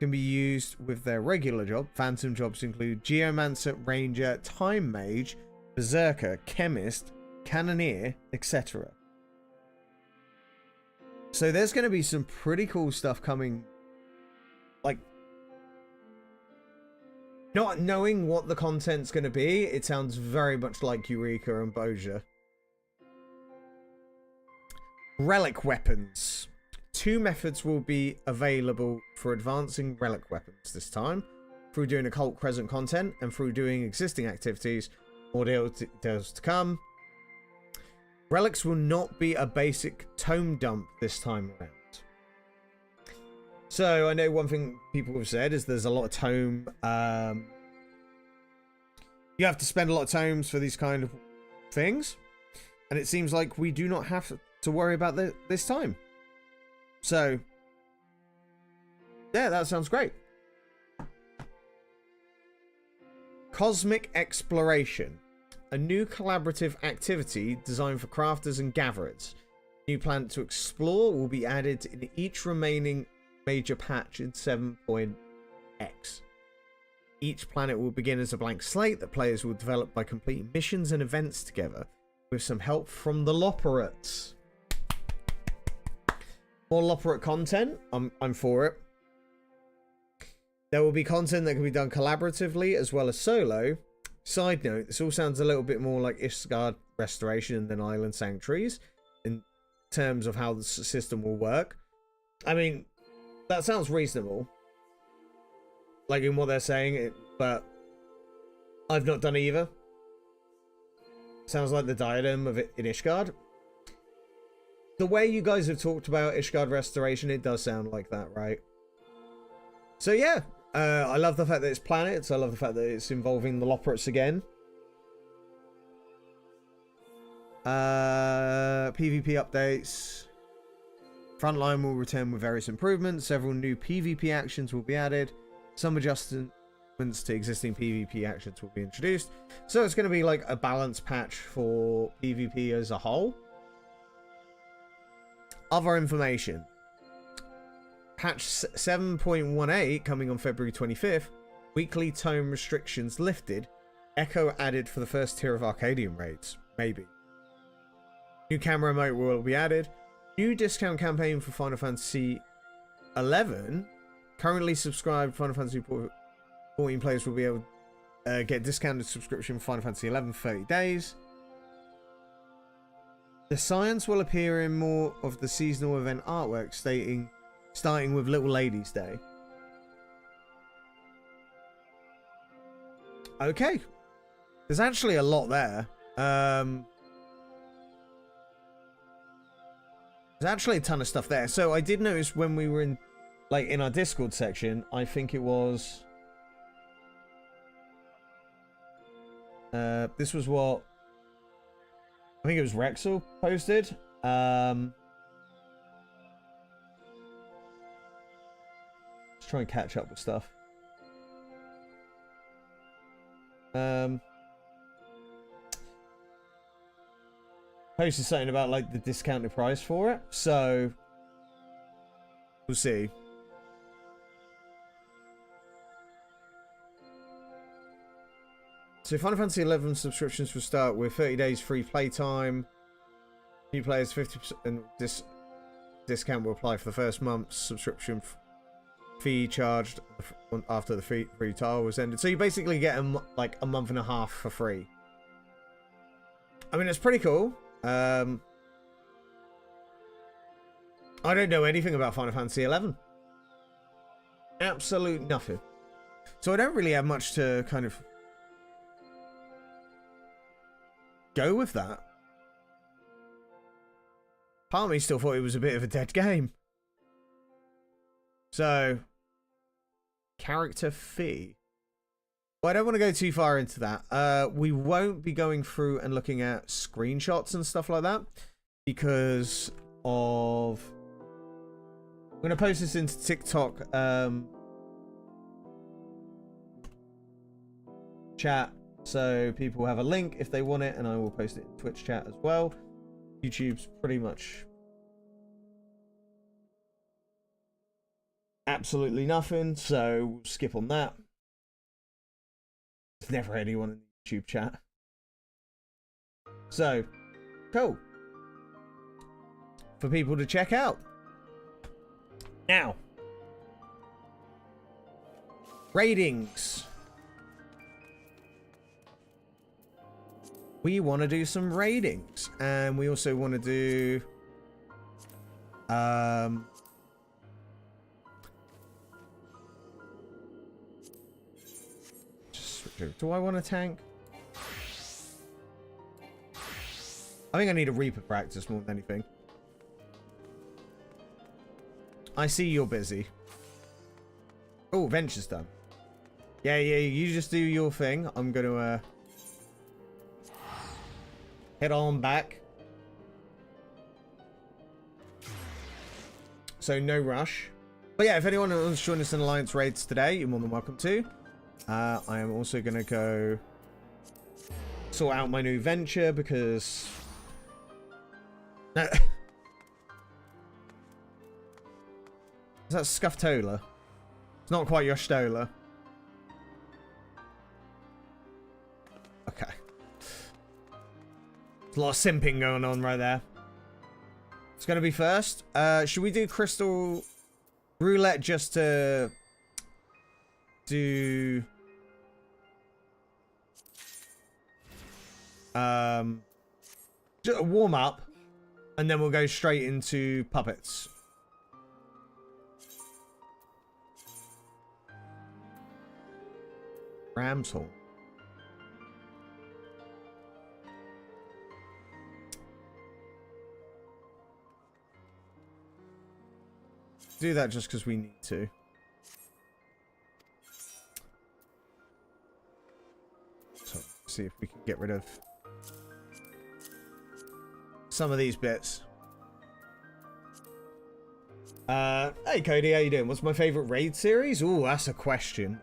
can be used with their regular job. Phantom jobs include Geomancer, Ranger, Time Mage, Berserker, Chemist, Cannoneer, etc. So there's going to be some pretty cool stuff coming. Like, not knowing what the content's going to be, it sounds very much like Eureka and Boja. Relic weapons. 2 methods will be available for advancing relic weapons this time. Through doing Occult Crescent content and through doing existing activities. More details to come. Relics will not be a basic tome dump this time around. So I know one thing people have said is there's a lot of tome. You have to spend a lot of tomes for these kind of things. And it seems like we do not have to worry about this time. So, yeah, that sounds great. Cosmic Exploration. A new collaborative activity designed for crafters and gatherers. New planet to explore will be added in each remaining major patch in 7.x. Each planet will begin as a blank slate that players will develop by completing missions and events together, with some help from the Loperates. More Loperate content, I'm for it. There will be content that can be done collaboratively as well as solo. Side note, this all sounds a little bit more like Ishgard Restoration than Island Sanctuaries in terms of how the system will work. I mean, that sounds reasonable, like in what they're saying, but I've not done either. Sounds like the Diadem of it in Ishgard. the way you guys have talked about Ishgard Restoration, it does sound like that, right? So yeah, I love the fact that it's planets. I love the fact that it's involving the Loporits again. PvP updates. Frontline will return with various improvements. Several new PvP actions will be added. Some adjustments to existing PvP actions will be introduced. So it's going to be like a balanced patch for PvP as a whole. Other information. Patch 7.18 coming on February 25th. Weekly tome restrictions lifted. Echo added for the first tier of Arcadian raids. Maybe. New camera mode will be added. New discount campaign for Final Fantasy 11. Currently subscribed Final Fantasy 14 players will be able to get discounted subscription for Final Fantasy 11 for 30 days. The science will appear in more of the seasonal event artwork, starting with Little Ladies Day. Okay. There's actually a lot there. There's actually a ton of stuff there. So I did notice when we were in our Discord section, I think it was this was what I think it was Rexel posted. Let's try and catch up with stuff. Posted something about like the discounted price for it, so we'll see. So Final Fantasy 11 subscriptions will start with 30 days free playtime. New players 50% discount will apply for the first month's subscription fee charged after the free trial was ended. So you basically get like a month and a half for free. I mean, it's pretty cool. I don't know anything about Final Fantasy 11. Absolute nothing. So I don't really have much to kind of go with that. Part of me still thought it was a bit of a dead game. So, character fee. Well, I don't want to go too far into that. We won't be going through and looking at screenshots and stuff like that because of... I'm going to post this into TikTok chat so people have a link if they want it, and I will post it in Twitch chat as well. YouTube's pretty much absolutely nothing, so we'll skip on that. There's never anyone in the YouTube chat. So, cool. For people to check out. Now. Ratings. We want to do some ratings. And we also want to do... Do I want a tank? I think I need a Reaper practice more than anything. I see you're busy. Oh, Venture's done. Yeah, you just do your thing. I'm going to head on back. So no rush. But yeah, if anyone wants to join us in Alliance raids today, you're more than welcome to. I am also going to go sort out my new venture because... Is that Scufftola? It's not quite Yoshtola. Okay. There's a lot of simping going on right there. It's going to be first. Should we do Crystal Roulette just to do... just a warm up, and then we'll go straight into puppets. Ram's Horn. do that just because we need to. So, see if we can get rid of some of these bits. Hey Cody, how you doing? What's my favorite raid series? Oh, that's a question.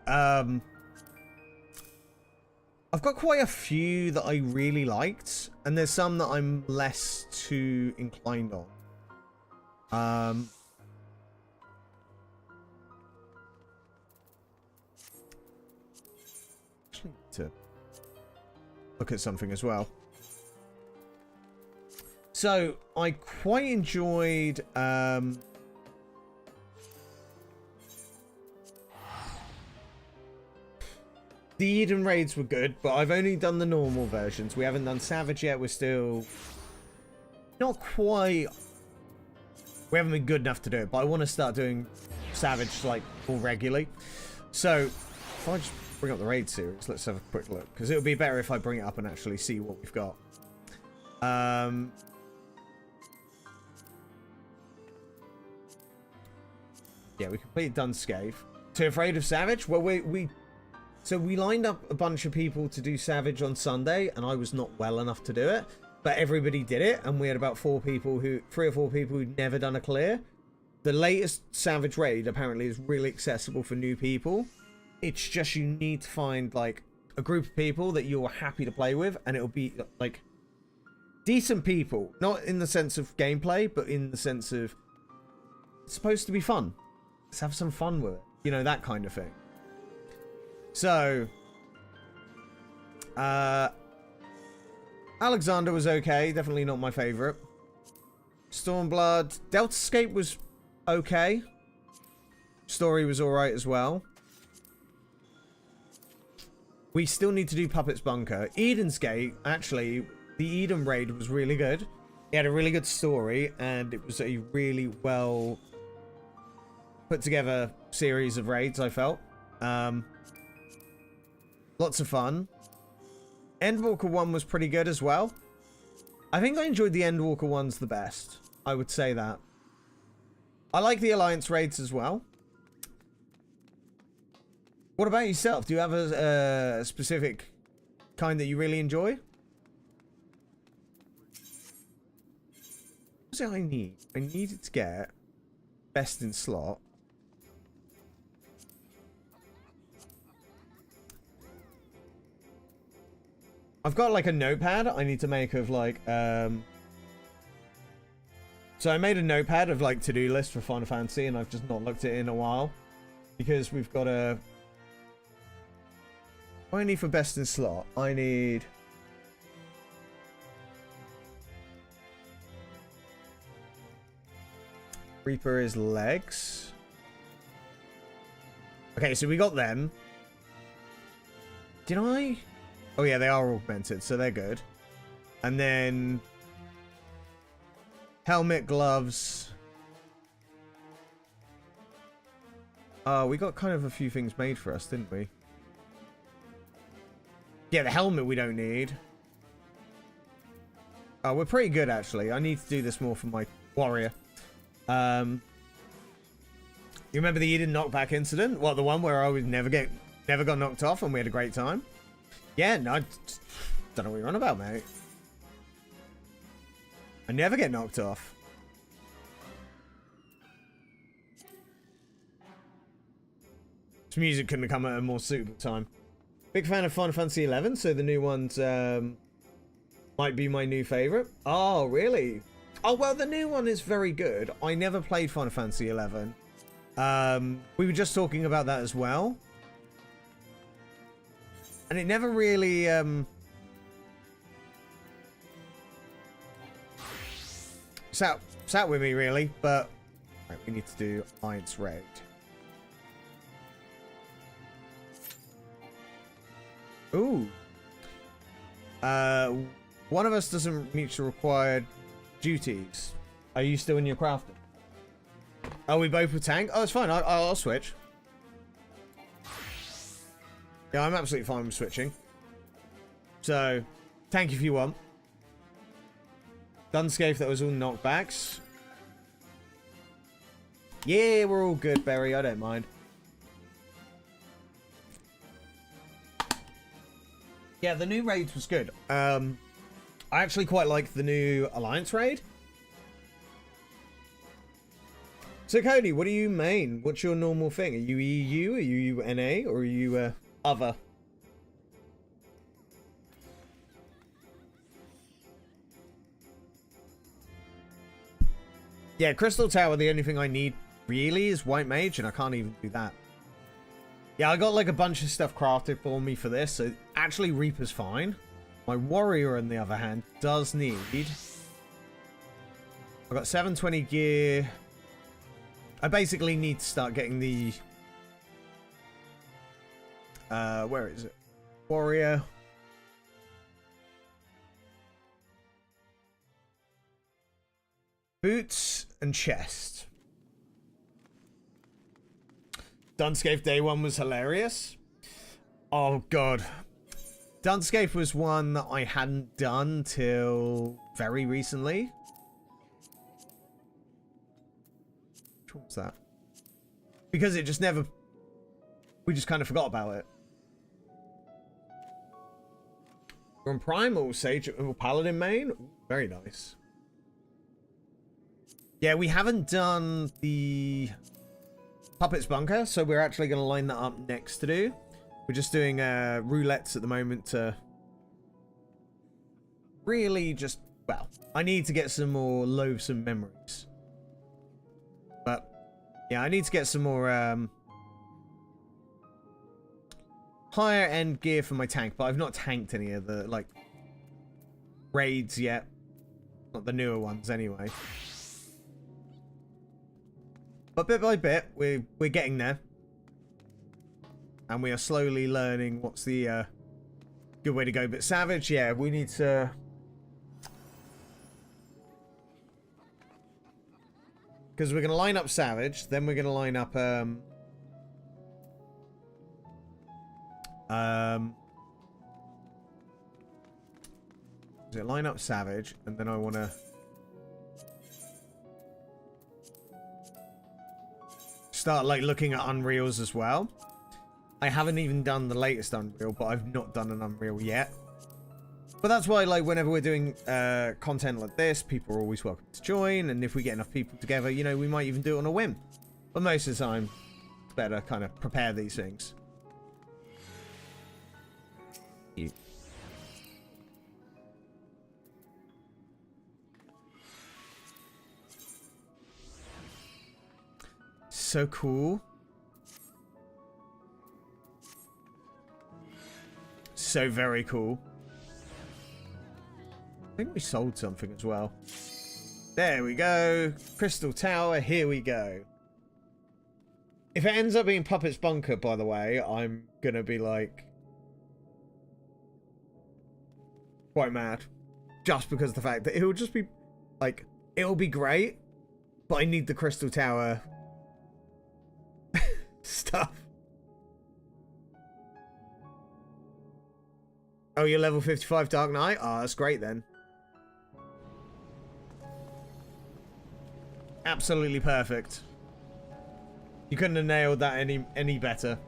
I've got quite a few that I really liked, and there's some that I'm less too inclined on. Actually need to look at something as well. So I quite enjoyed the Eden raids were good, but I've only done the normal versions. We haven't done Savage yet. We're still not quite... We haven't been good enough to do it, but I want to start doing Savage, like, more regularly. So, if I just bring up the raid series, let's have a quick look. Because it would be better if I bring it up and actually see what we've got. Yeah, we completed Dunscathe. Too afraid of Savage? Well, so we lined up a bunch of people to do Savage on Sunday, and I was not well enough to do it. But everybody did it, and we had about 3 or 4 people who'd never done a clear. The latest Savage raid apparently is really accessible for new people. It's just you need to find like a group of people that you're happy to play with, and it'll be like decent people. Not in the sense of gameplay, but in the sense of it's supposed to be fun. Let's have some fun with it. You know, that kind of thing. So, Alexander was okay. Definitely not my favorite. Stormblood. Deltascape was okay. Story was alright as well. We still need to do Puppet's Bunker. Eden's Gate, actually, the Eden raid was really good. It had a really good story, and it was a really well put together series of raids, I felt. Lots of fun. Endwalker 1 was pretty good as well. I think I enjoyed the Endwalker ones the best. I would say that. I like the Alliance raids as well. What about yourself? Do you have a specific kind that you really enjoy? What was it I need? I needed to get best in slot. I've got like a notepad I need to make of like so I made a notepad of like to-do list for Final Fantasy, and I've just not looked at it in a while because we've got a... What do I need for best in slot? I need... Reaper is legs. Okay, so we got them. Did I... Oh yeah, they are augmented, so they're good. And then... Helmet, gloves. We got kind of a few things made for us, didn't we? Yeah, the helmet we don't need. Oh, we're pretty good, actually. I need to do this more for my warrior. You remember the Eden knockback incident? What, the one where I was never got knocked off and we had a great time? Yeah, no, I don't know what you're on about, mate. I never get knocked off. This music couldn't have come at a more suitable time. Big fan of Final Fantasy 11, so the new ones might be my new favorite. Oh, really? Oh, well, the new one is very good. I never played Final Fantasy 11. We were just talking about that as well. And it never really... sat with me, really. But right, we need to do Alliance Raid. Ooh. One of us doesn't reach the required duties. Are you still in your crafting? Are we both with tank? Oh, it's fine. I'll switch. Yeah, I'm absolutely fine with switching. So, tank if you want. Dunscathe, that was all knockbacks. Yeah, we're all good, Berry. I don't mind. Yeah, the new raids was good. I actually quite like the new Alliance raid. So, Cody, what do you main? What's your normal thing? Are you EU? Are you NA? Or are you other? Yeah, Crystal Tower, the only thing I need really is White Mage, and I can't even do that. Yeah, I got like a bunch of stuff crafted for me for this, so actually Reaper's fine. My Warrior, on the other hand, does need... I've got 720 gear. I basically need to start getting the... where is it? Warrior. Boots and chest. Dunscape Day 1 was hilarious. Oh, God. Dunscape was one that I hadn't done till very recently. Which one was that? Because it just never... We just kind of forgot about it. We're on Primal, Sage, or Paladin main. Ooh, very nice. Yeah, we haven't done the Puppets Bunker, so we're actually going to line that up next to do. We're just doing roulettes at the moment to really just, well, I need to get some more loathsome memories. But, yeah, I need to get some more higher end gear for my tank, but I've not tanked any of the, like, raids yet. Not the newer ones, anyway. But bit by bit, we're getting there. And we are slowly learning what's the good way to go. But Savage, yeah, we need to... Because we're going to line up Savage, then we're going to line up... line up Savage, and then I want to... start, like, looking at Unreals as well. I haven't even done the latest Unreal, but I've not done an Unreal yet. But that's why, like, whenever we're doing content like this, people are always welcome to join, and if we get enough people together, you know, we might even do it on a whim. But most of the time, it's better kind of prepare these things. So cool. So very cool. I think we sold something as well. There we go. Crystal Tower, here we go. If it ends up being Puppets Bunker, by the way, I'm gonna be like... quite mad. Just because of the fact that it'll just be... like, it'll be great, but I need the Crystal Tower... stuff. Oh, you're level 55 Dark Knight? Oh, that's great then. Absolutely perfect. You couldn't have nailed that any better.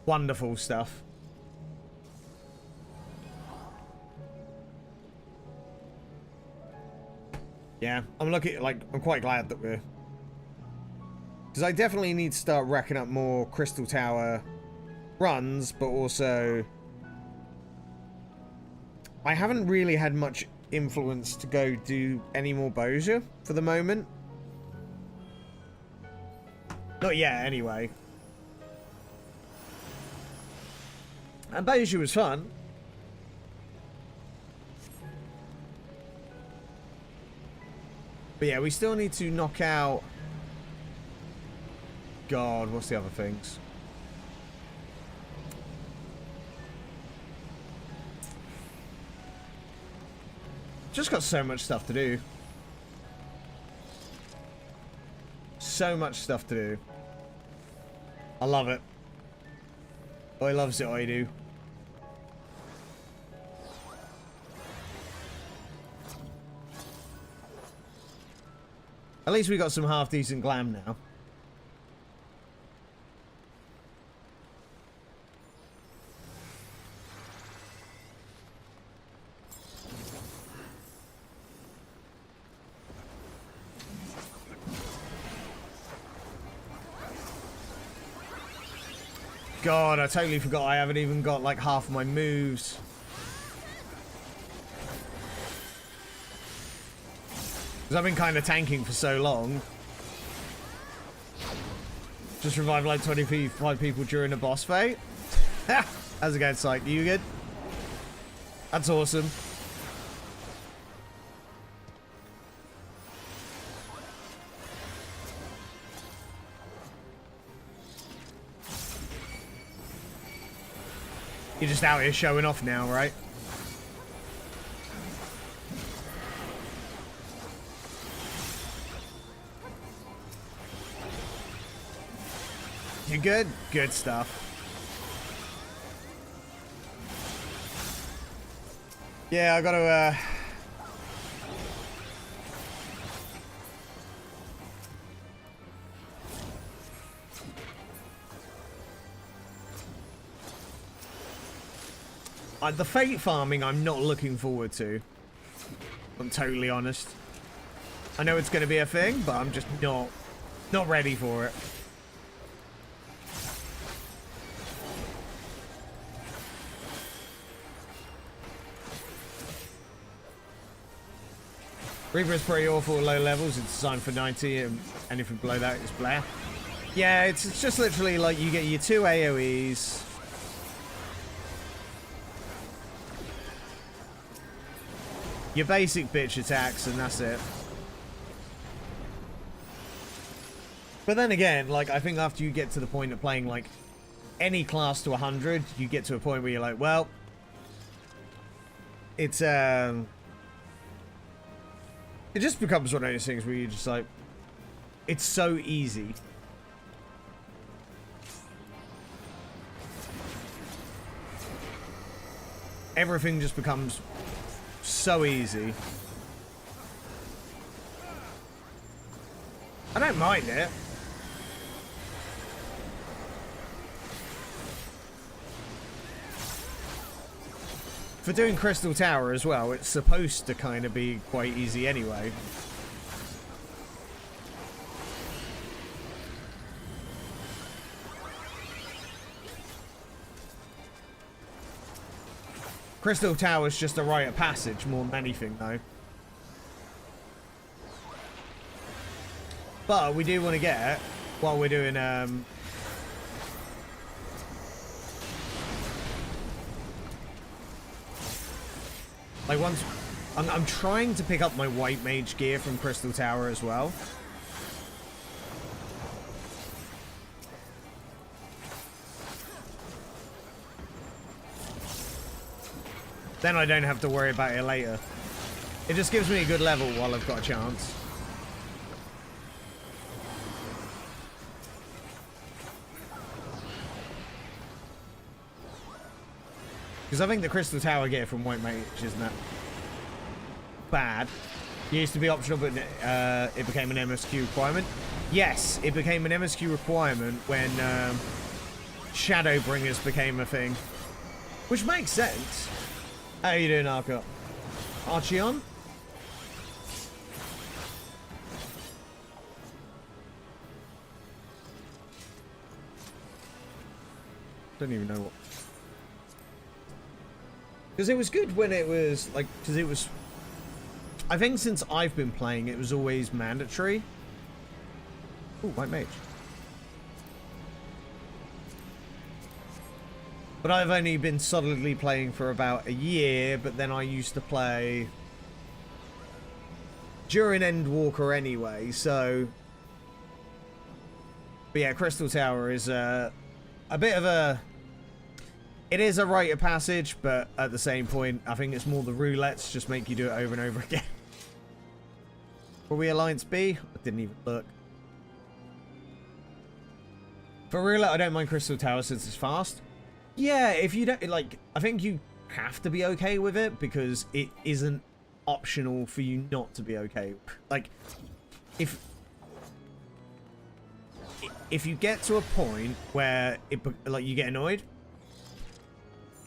Wonderful stuff. Yeah, I'm lucky, like, I'm quite glad that we're... Because I definitely need to start racking up more Crystal Tower runs, but also... I haven't really had much influence to go do any more Boja for the moment. Not yet, anyway. And Boja was fun. But yeah, we still need to knock out... God, what's the other things? Just got so much stuff to do. So much stuff to do. I love it. I loves it, I do. At least we got some half-decent glam now. God, I totally forgot I haven't even got like half of my moves. Because I've been kind of tanking for so long. Just revived like 25 people during a boss fight. How's it going, Psych? You good? That's awesome. You're just out here showing off now, right? You good? Good stuff. Yeah, I gotta, the fate farming I'm not looking forward to. I'm totally honest. I know it's gonna be a thing, but I'm just not ready for it. Reaper is pretty awful at low levels. It's designed for 90, and anything below that is blah. Yeah, it's just literally like you get your 2 AoEs. Your basic bitch attacks, and that's it. But then again, like, I think after you get to the point of playing, like, any class to 100, you get to a point where you're like, well, it's, it just becomes one of those things where you're just like, it's so easy. Everything just becomes so easy. I don't mind it. For doing Crystal Tower as well, it's supposed to kind of be quite easy anyway. Crystal Tower is just a rite of passage more than anything, though. But we do want to get, while we're doing, like once, I'm trying to pick up my white mage gear from Crystal Tower as well. Then I don't have to worry about it later. It just gives me a good level while I've got a chance. Because I think the Crystal Tower gear from White Mage isn't that bad. It used to be optional, but it became an MSQ requirement. Yes, it became an MSQ requirement when Shadowbringers became a thing. Which makes sense. How you doing, Arca? Archeon? Don't even know what. Because it was good when it was, like, because it was... I think since I've been playing, it was always mandatory. Ooh, White Mage. But I've only been solidly playing for about a year, but then I used to play during Endwalker anyway, so... But yeah, Crystal Tower is a bit of a... It is a rite of passage, but at the same point, I think it's more the roulettes just make you do it over and over again. Were we Alliance B? I didn't even look. For roulette, I don't mind Crystal Tower since it's fast. Yeah, if you don't, like, I think you have to be okay with it because it isn't optional for you not to be okay. Like, if if you get to a point where like you get annoyed,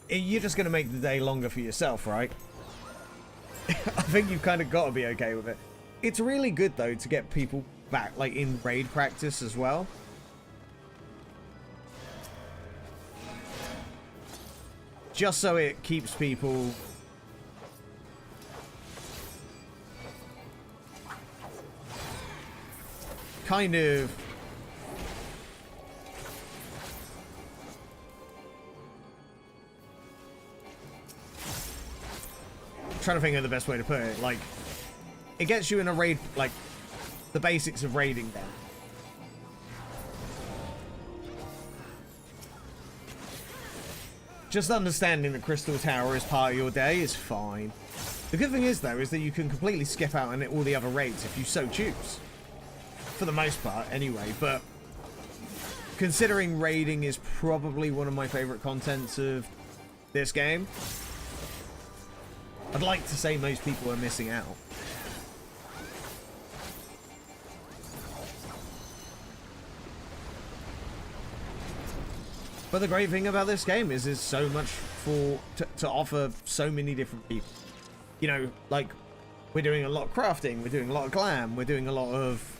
you're just going to make the day longer for yourself, right? I think you've kind of got to be okay with it. It's really good, though, to get people back, like, in raid practice as well. Just so it keeps people... kind of... trying to think of the best way to put it. Like, it gets you in a raid, like, the basics of raiding down. Just understanding that Crystal Tower is part of your day is fine. The good thing is, though, is that you can completely skip out on all the other raids if you so choose. For the most part, anyway. But considering raiding is probably one of my favorite contents of this game, I'd like to say most people are missing out. But the great thing about this game is there's so much to offer so many different people. You know, like, we're doing a lot of crafting, we're doing a lot of glam, we're doing a lot of...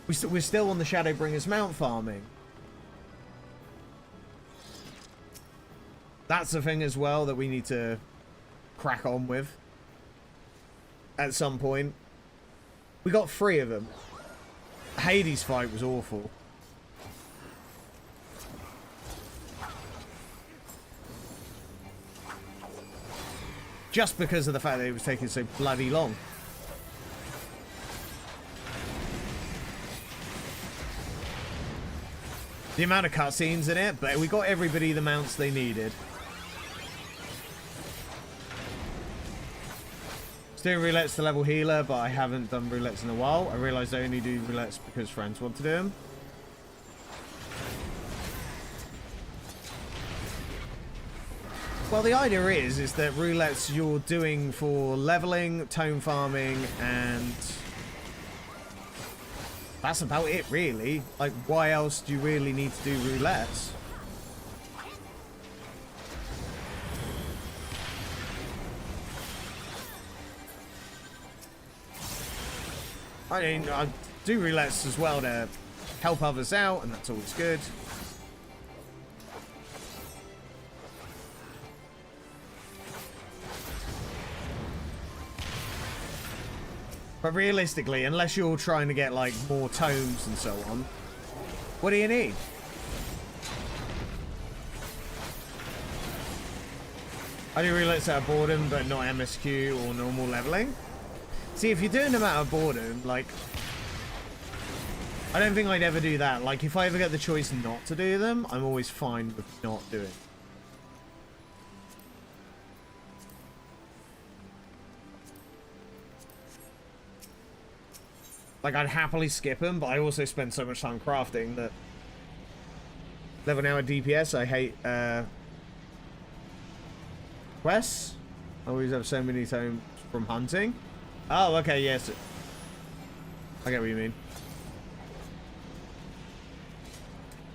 We're still on the Shadowbringers mount farming. That's the thing as well that we need to crack on with at some point. We got 3 of them. Hades fight was awful. Just because of the fact that it was taking so bloody long. The amount of cutscenes in it, but we got everybody the mounts they needed. Doing roulettes to level healer, but I haven't done roulettes in a while. I realized I only do roulettes because friends want to do them. Well, the idea is that roulettes you're doing for leveling, tome farming, and that's about it, really. Like, why else do you really need to do roulettes? I mean, I do roulettes as well to help others out, and that's always good. But realistically, unless you're trying to get, like, more tomes and so on, what do you need? I do roulettes out of boredom, but not MSQ or normal leveling. See, if you're doing them out of boredom, like, I don't think I'd ever do that. Like, if I ever get the choice not to do them, I'm always fine with not doing. Like, I'd happily skip them, but I also spend so much time crafting that... Level now at DPS, I hate, quests. I always have so many tomes from hunting. Oh, okay, yes. I get what you mean.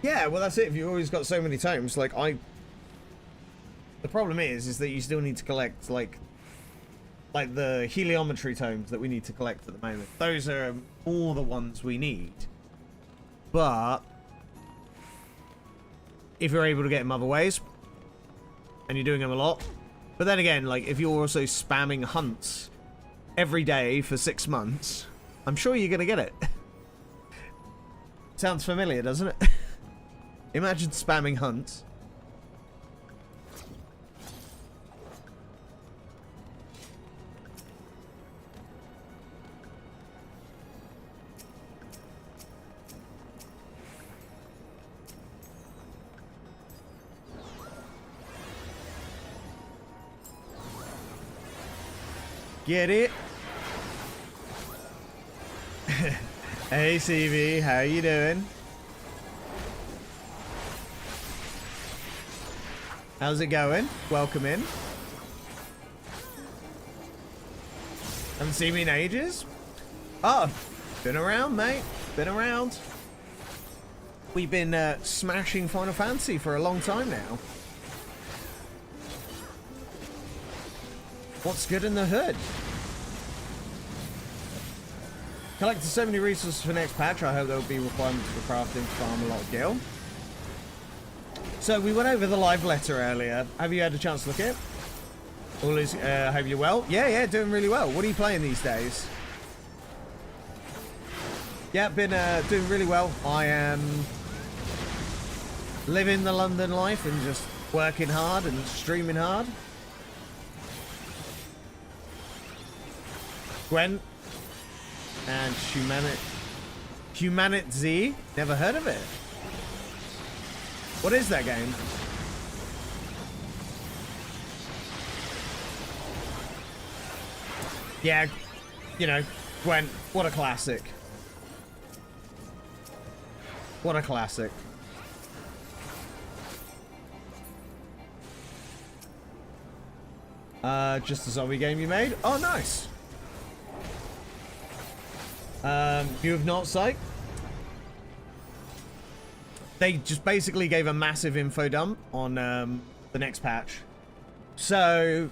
Yeah, well, that's it. If you've always got so many tomes, like, the problem is that you still need to collect, like the heliometry tomes that we need to collect at the moment. Those are all the ones we need. But if you're able to get them other ways, and you're doing them a lot, but then again, like, if you're also spamming hunts every day for 6 months, I'm sure you're gonna get it. Sounds familiar, doesn't it? Imagine spamming hunts. Get it? Hey CV, how you doing? How's it going? Welcome in. Haven't seen me in ages? Oh, been around, mate. Been around. we've been smashing Final Fantasy for a long time now. What's good in the hood? Collected so many resources for next patch. I hope there will be requirements for crafting, farm a lot of gil. So we went over the live letter earlier. Have you had a chance to look at it? All is, hope you're well. Yeah, doing really well. What are you playing these days? Yeah, been doing really well. I am living the London life and just working hard and streaming hard. Gwen and Humanit Z. Never heard of it. What is that game? Yeah, you know, Gwen, what a classic. What a classic. Just a zombie game you made? Oh, nice. You have not, Psych? They just basically gave a massive info dump on the next patch. So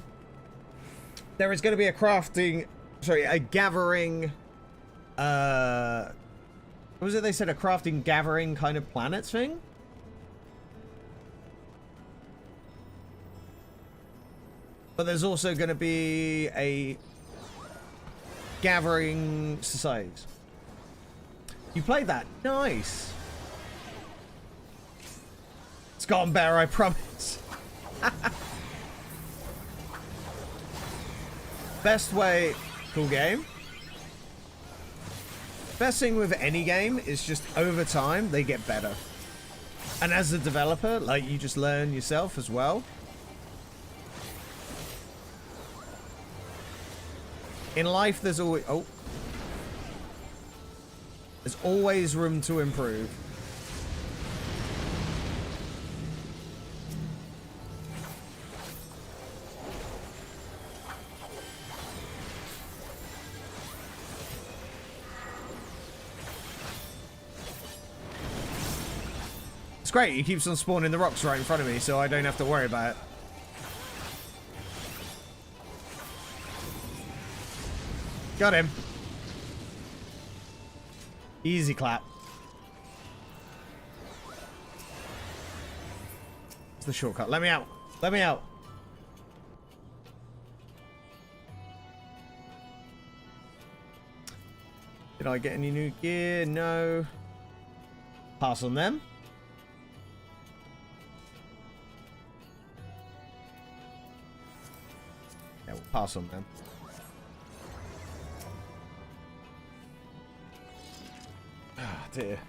there is going to be a gathering. What was it they said? A crafting gathering kind of planets thing? But there's also going to be a gathering societies. You played that? Nice. It's gotten better, I promise. Best way, cool game. Best thing with any game is just over time they get better. And as a developer, like, you just learn yourself as well. In life, there's always there's always room to improve. It's great, he keeps on spawning the rocks right in front of me, so I don't have to worry about it. Got him. Easy clap. It's the shortcut. Let me out. Let me out. Did I get any new gear? No. Pass on them. Yeah, we'll pass on them. Ah, dear.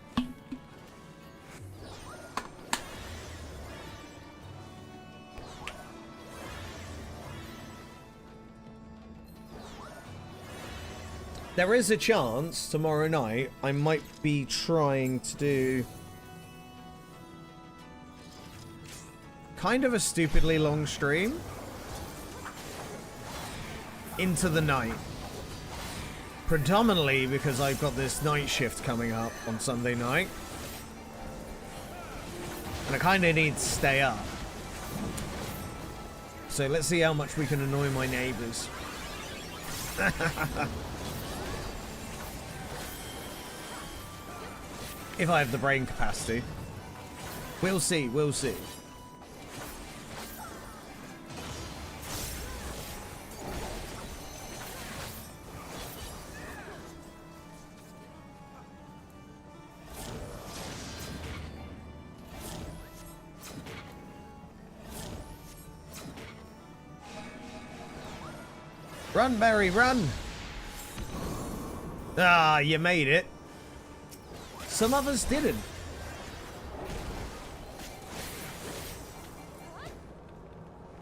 There is a chance tomorrow night I might be trying to do kind of a stupidly long stream into the night. Predominantly because I've got this night shift coming up on Sunday night. And I kind of need to stay up. So let's see how much we can annoy my neighbors. If I have the brain capacity. We'll see, we'll see. Run, Barry, run! Ah, you made it. Some others didn't.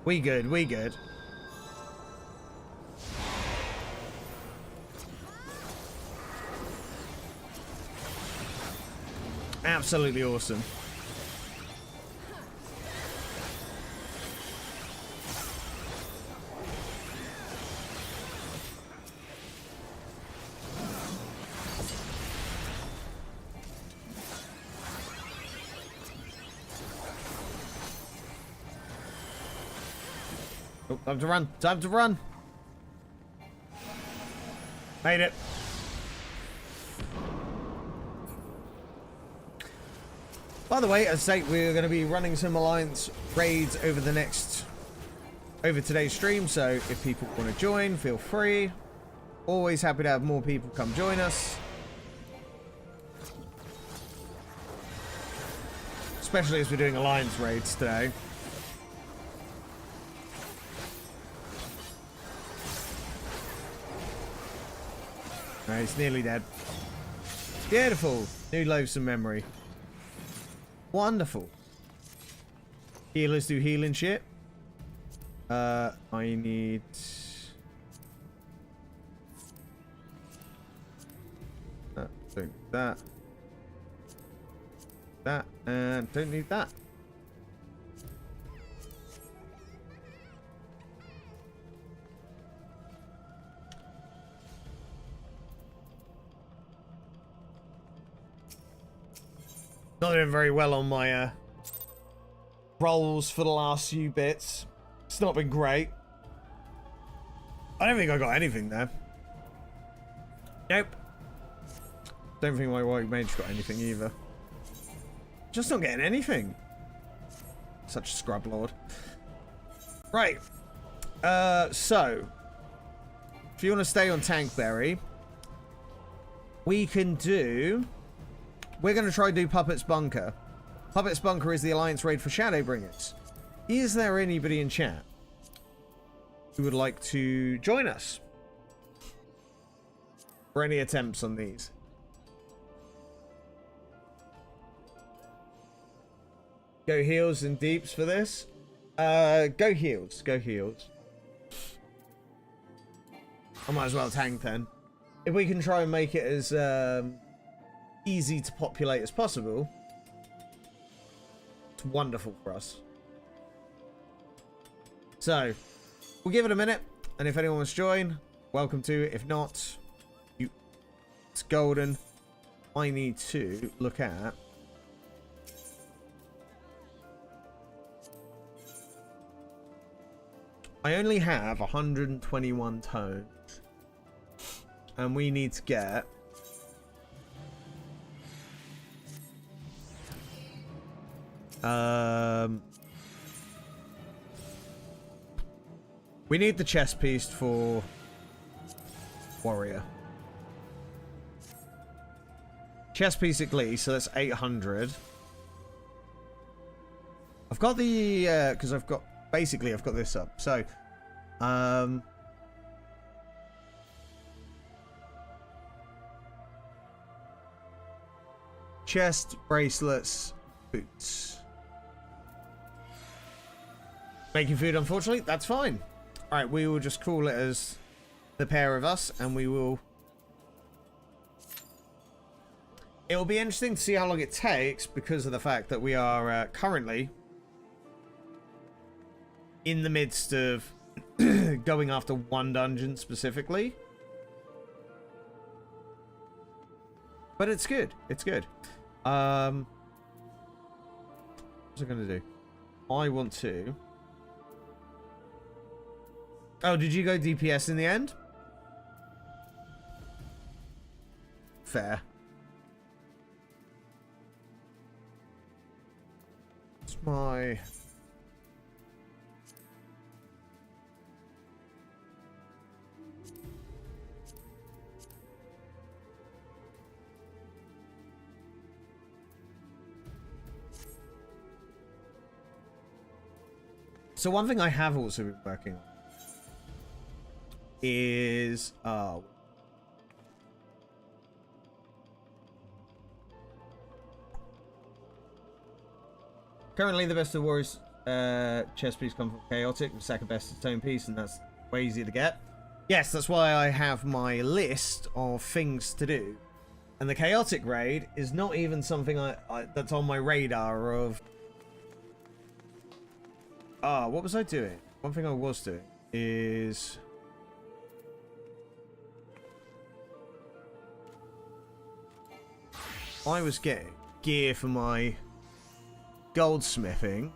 We good, we good. Absolutely awesome. Oh, time to run. Time to run. Made it. By the way, as I say, we're going to be running some Alliance raids over today's stream, so if people want to join, feel free. Always happy to have more people come join us. Especially as we're doing Alliance raids today. Alright, he's nearly dead. Beautiful. New loathsome memory. Wonderful. Healers do healing shit. I need... don't need that. That, and don't need that. Not doing very well on my rolls for the last few bits. It's not been great. I don't think I got anything there. Nope. Don't think my white mage got anything either. Just not getting anything. Such a scrub lord. Right. So if you want to stay on Tankberry, we can do... We're going to try to do Puppet's Bunker. Puppet's Bunker is the Alliance raid for Shadowbringers. Is there anybody in chat who would like to join us for any attempts on these? Go heals and deeps for this. Go heals. Go heals. I might as well tank then. If we can try and make it as easy to populate as possible, it's wonderful for us. So, we'll give it a minute, and if anyone wants to join, welcome to. If not, it's golden. I need to look at... I only have 121 tones, and we need to get... we need the chest piece for warrior. Chest piece at Glee, so that's 800. I've got the because I've got basically I've got this up. So chest, bracelets, boots. Making food, unfortunately, that's fine. Alright, we will just call it as the pair of us, and we will... It will be interesting to see how long it takes, because of the fact that we are currently in the midst of going after one dungeon specifically. But it's good. It's good. What's I going to do? I want to... Oh, did you go DPS in the end? Fair. It's my... So one thing I have also been working on is currently the best of warriors chest piece come from chaotic, the second best is tone piece, and that's way easier to get. Yes, that's why I have my list of things to do, and the chaotic raid is not even something that's on my radar of... what was I doing? One thing I was doing is... I was getting gear for my goldsmithing.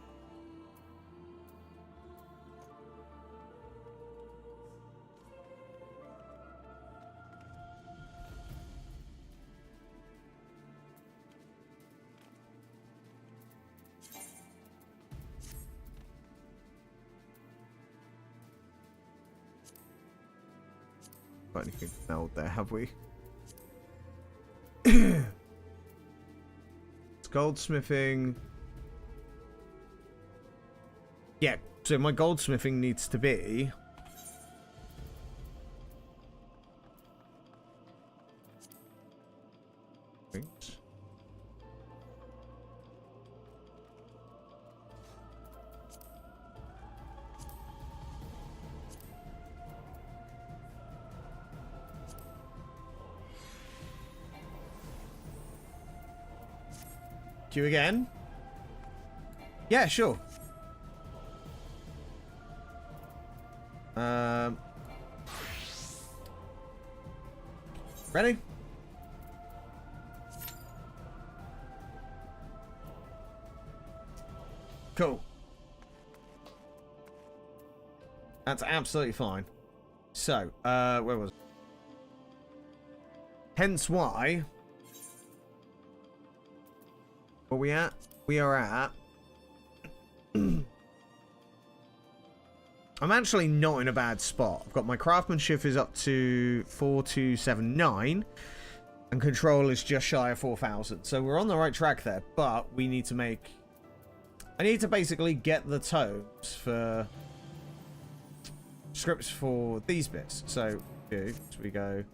got anything meld there, have we? It's goldsmithing. Yeah, so my goldsmithing needs to be... Queue again? Yeah, sure. Ready? Cool. That's absolutely fine. So, where was it? Hence why... Where we at? We are at... I'm actually not in a bad spot. I've got my craftsmanship is up to 4279 and control is just shy of 4000. So we're on the right track there, but we need to make... I need to basically get the tomes for scripts for these bits. So we go...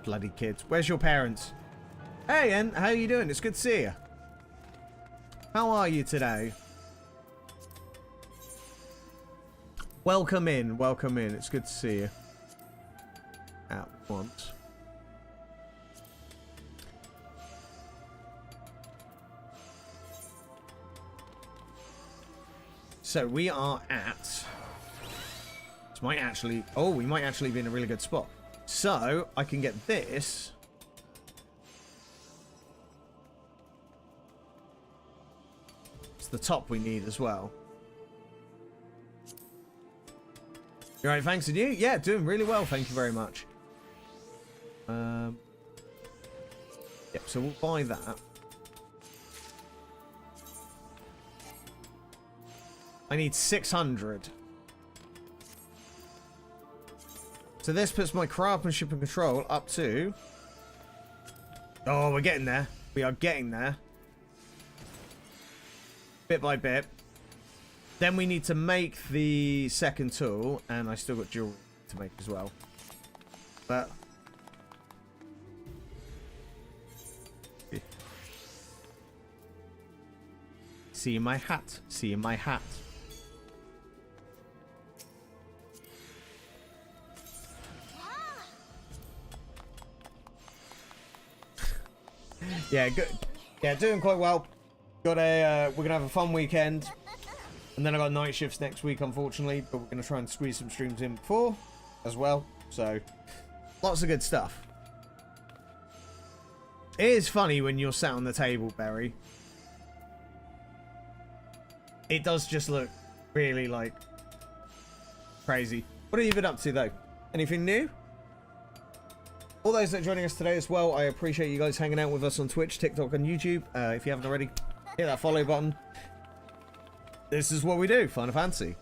Bloody kids. Where's your parents? Hey, En, how you doing? It's good to see you. How are you today? Welcome in, welcome in. It's good to see you. At once. So we are at... This might actually... Oh, we might actually be in a really good spot. So, I can get this. It's the top we need as well. You alright, thanks, and you? Yeah, doing really well, thank you very much. Yep, so we'll buy that. I need 600. So this puts my craftsmanship and control up to... Oh, we're getting there. We are getting there. Bit by bit. Then we need to make the second tool. And I still got jewelry to make as well. But... See my hat. See my hat. Yeah, good. Yeah, doing quite well. Got a we're gonna have a fun weekend, and then I got night shifts next week, unfortunately. But we're gonna try and squeeze some streams in before, as well. So, lots of good stuff. It is funny when you're sat on the table, Barry. It does just look really like crazy. What have you been up to though? Anything new? All those that are joining us today as well, I appreciate you guys hanging out with us on Twitch, TikTok, and YouTube. If you haven't already, hit that follow button. This is what we do, Final Fantasy.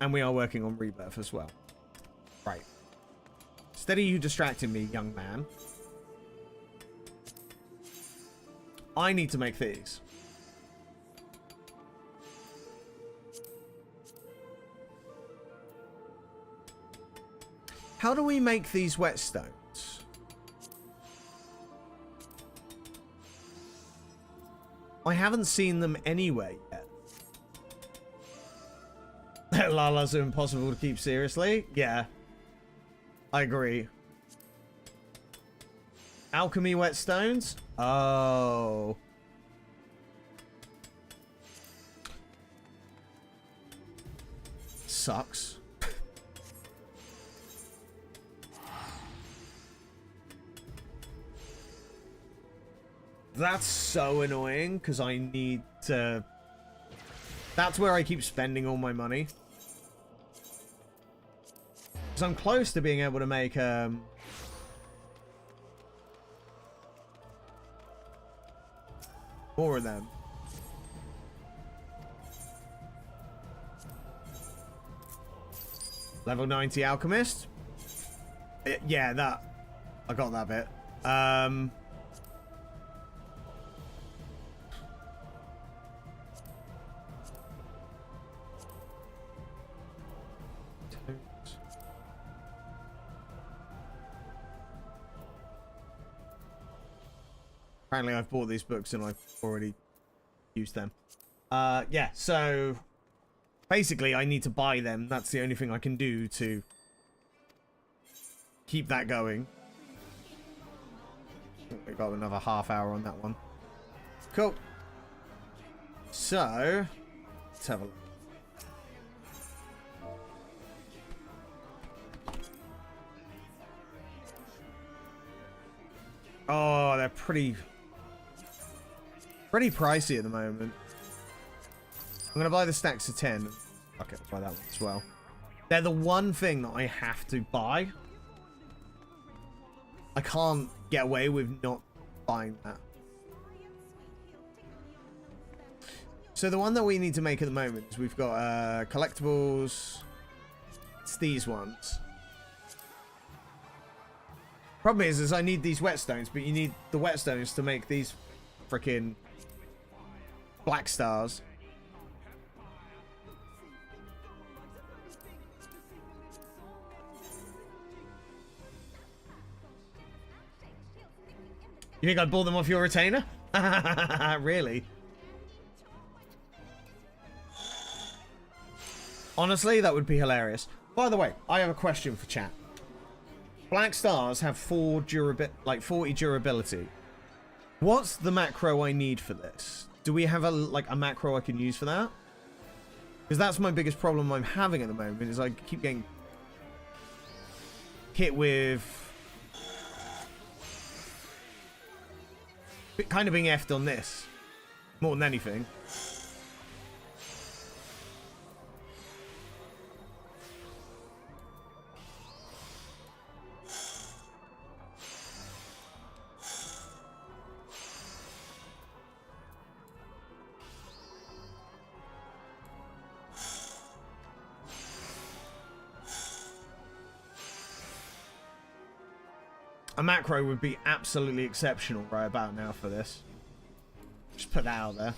And we are working on Rebirth as well. Right. Steady you distracting me, young man. I need to make these. How do we make these whetstones? I haven't seen them anywhere yet. Lalas are impossible to keep seriously. Yeah. I agree. Alchemy whetstones? Oh. Sucks. That's so annoying, because I need to... That's where I keep spending all my money. Because I'm close to being able to make, more of them. Level 90 Alchemist. Yeah, that. I got that bit. Apparently I've bought these books and I've already used them. Yeah, so basically I need to buy them. That's the only thing I can do to keep that going. We've got another half hour on that one. Cool. So, let's have a look. Oh, they're pretty pricey at the moment. I'm going to buy the stacks of 10. Okay, I'll buy that one as well. They're the one thing that I have to buy. I can't get away with not buying that. So the one that we need to make at the moment is we've got collectibles. It's these ones. Problem is I need these whetstones, but you need the whetstones to make these freaking black stars. You think I bought them off your retainer? Really? Honestly, that would be hilarious. By the way, I have a question for chat. Black stars have 40 durability. What's the macro I need for this? Do we have a macro I can use for that? Because that's my biggest problem I'm having at the moment, is I keep getting hit with kind of being effed on this more than anything. A macro would be absolutely exceptional right about now for this. Just put that out there.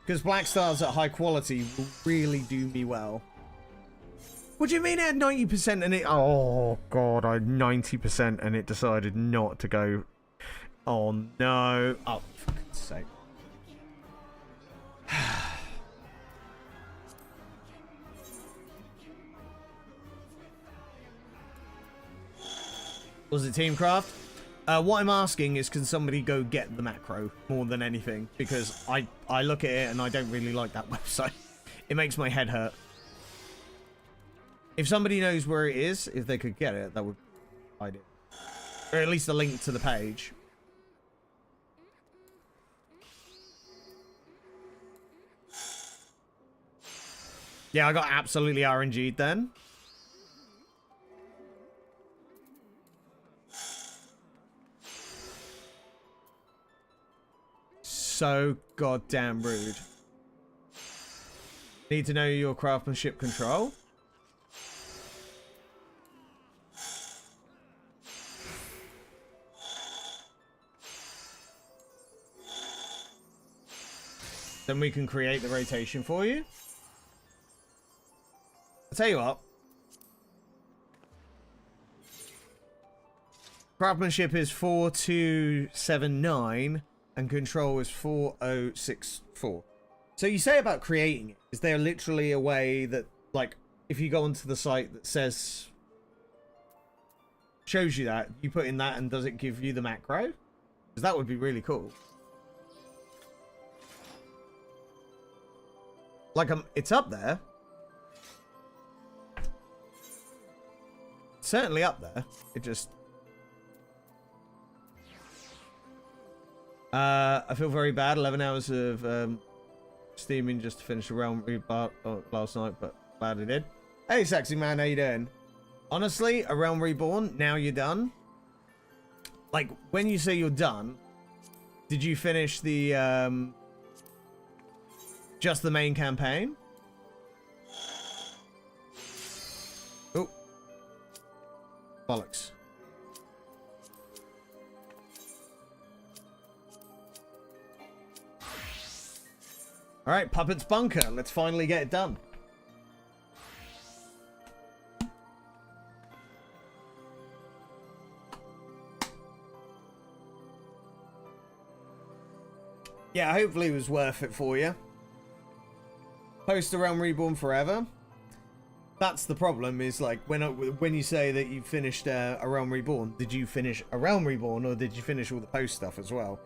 Because black stars at high quality will really do me well. What do you mean it had 90% and it... Oh, God, I had 90% and it decided not to go... Oh, no. Oh, for goodness sake. Was it Teamcraft? What I'm asking is, can somebody go get the macro more than anything? Because I look at it and I don't really like that website. It makes my head hurt. If somebody knows where it is, if they could get it, that would be ideal. Or at least a link to the page. Yeah, I got absolutely RNG'd then. So goddamn rude. Need to know your craftsmanship control. Then we can create the rotation for you. I'll tell you what. Craftsmanship is 4279 and control is 4064. So you say about creating it. Is there literally a way that, like, if you go onto the site that says, shows you that, you put in that and does it give you the macro? Because that would be really cool. Like, it's up there. It's certainly up there. It just... I feel very bad. 11 hours of steaming just to finish a Realm Reborn last night, but glad I did. Hey, sexy man, how you doing? Honestly, a Realm Reborn, now you're done. Like, when you say you're done, did you finish the, just the main campaign? Oh. Bollocks. Alright, Puppet's Bunker. Let's finally get it done. Yeah, hopefully it was worth it for you. Post a Realm Reborn forever. That's the problem, is like when you say that you finished a Realm Reborn, did you finish a Realm Reborn or did you finish all the post stuff as well?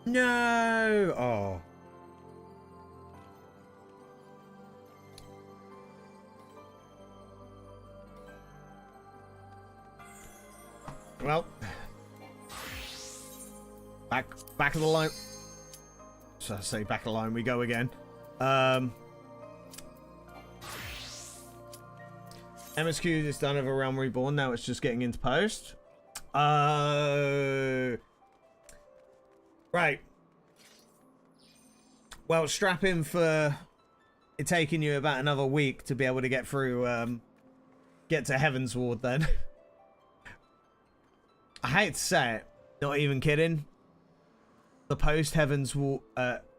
No! Oh. Well. Back of the line. So I say back of the line we go again. MSQ is done over Realm Reborn, now it's just getting into post. Right. Well, strap in for it taking you about another week to be able to get through, get to Heaven's Ward then. I hate to say it, not even kidding. The post Heaven's Ward,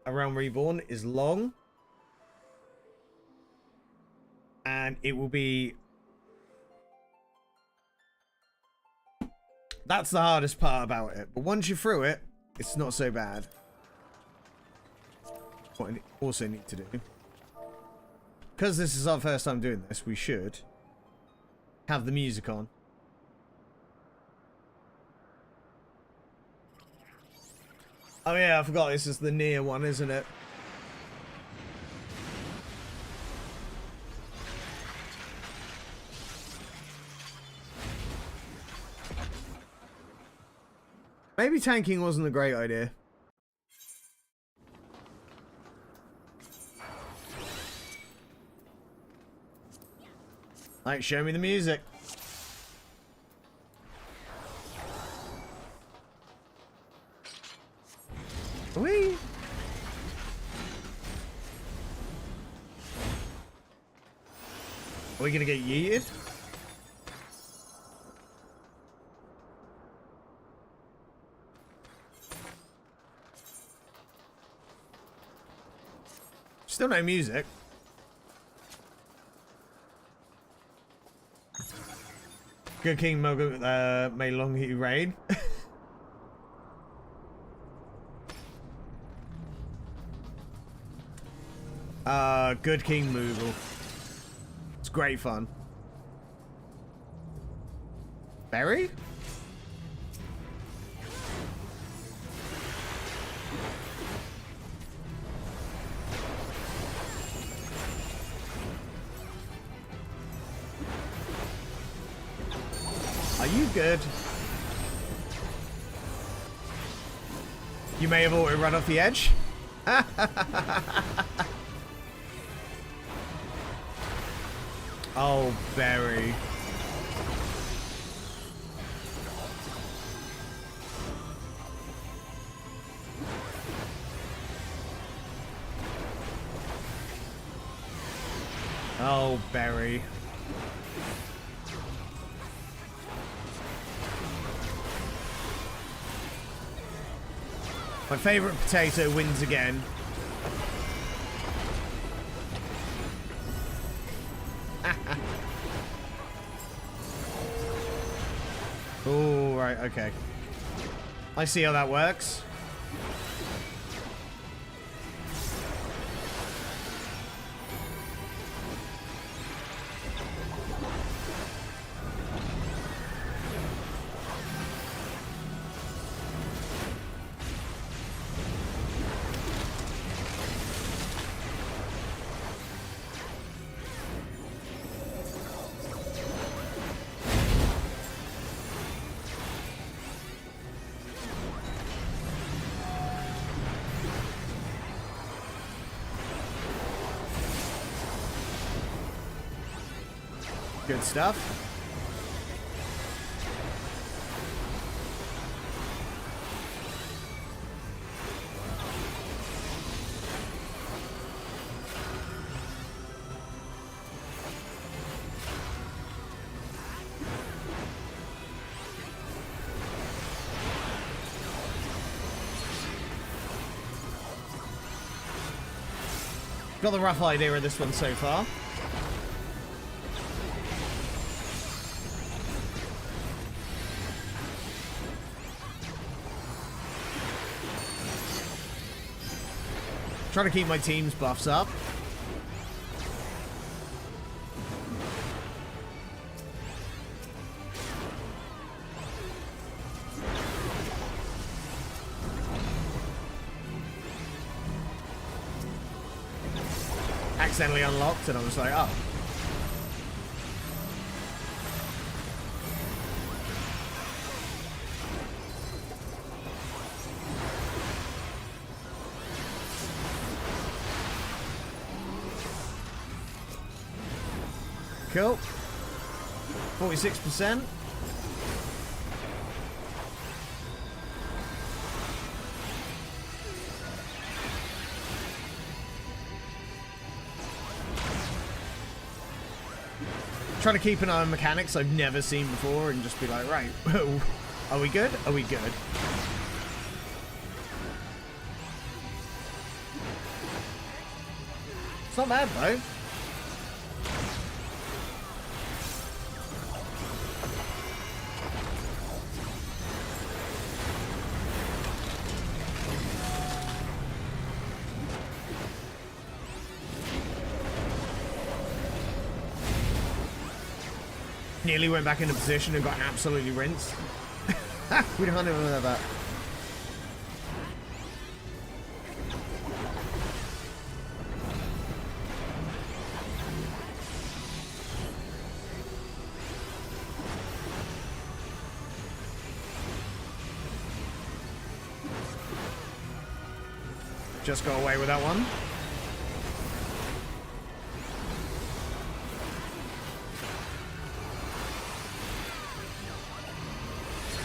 Realm Reborn is long. And it will be... That's the hardest part about it. But once you're through it, it's not so bad. What I also need to do, because this is our first time doing this, we should have the music on. Oh yeah, I forgot this is the near one, isn't it? Maybe tanking wasn't a great idea. Like, show me the music. Whee! Are we gonna get yeeted? Still no music. Good King Mogo may long he reign. Good King Moogle. It's great fun. Berry? Are you good? You may have already run off the edge. Oh, Berry. Oh, Berry. My favorite potato wins again. Oh, right, okay. I see how that works. Good stuff. Got the rough idea of this one so far. Trying to keep my team's buffs up. Accidentally unlocked and I was like, oh. Cool. 46%. Trying to keep an eye on mechanics I've never seen before and just be like, right, are we good? Are we good? It's not bad though. Nearly went back into position and got absolutely rinsed. We don't know that. Just got away with that one.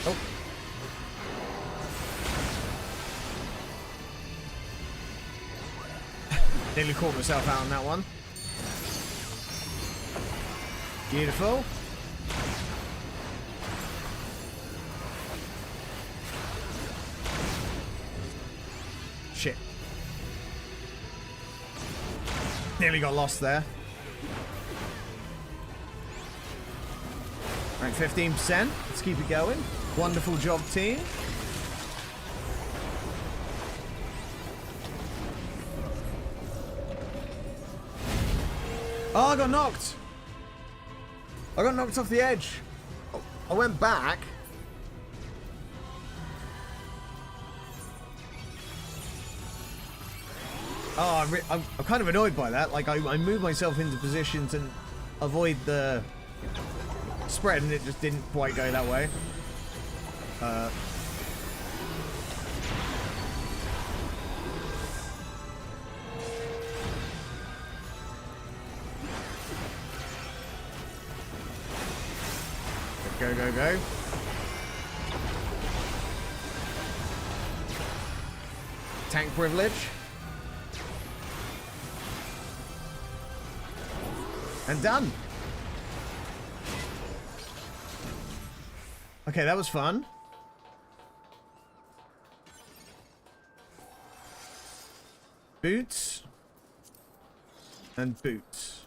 Oh. Nearly caught myself out on that one. Beautiful. Shit. Nearly got lost there. Right, 15%. Let's keep it going. Wonderful job, team. Oh, I got knocked. I got knocked off the edge. I went back. Oh, I'm kind of annoyed by that. Like, I moved myself into position to avoid the spread, and it just didn't quite go that way. Go, go, go. Tank privilege. And done. Okay, that was fun. Boots. And boots.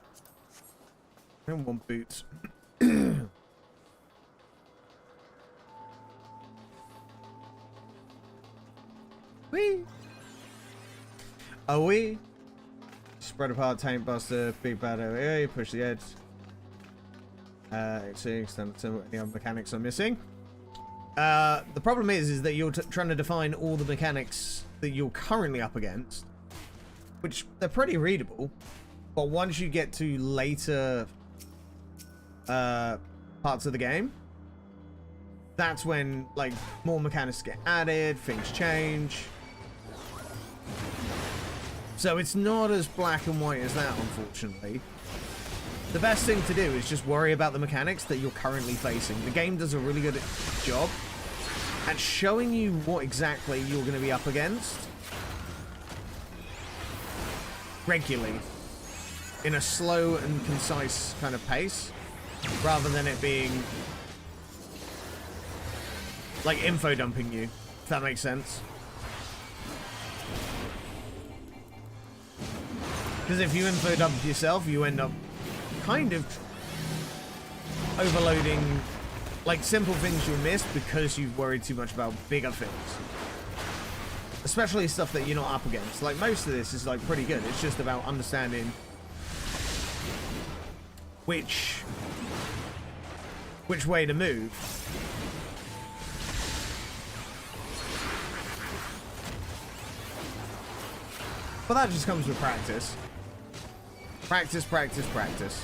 I don't want boots. Whee! Oh, we spread apart, tank buster, big bad area, push the edge. Extend any other mechanics I'm missing. The problem is that you're trying to define all the mechanics that you're currently up against, which they're pretty readable, but once you get to later parts of the game, that's when like more mechanics get added, things change. So it's not as black and white as that, unfortunately. the best thing to do is just worry about the mechanics that you're currently facing. The game does a really good job at showing you what exactly you're going to be up against regularly in a slow and concise kind of pace, rather than it being like info dumping you, if that makes sense. Because if you info dump yourself, you end up kind of overloading like simple things you'll miss because you've worried too much about bigger things. Especially stuff that you're not up against. Like, most of this is like pretty good. It's just about understanding which way to move. But that just comes with practice. Practice, practice, practice.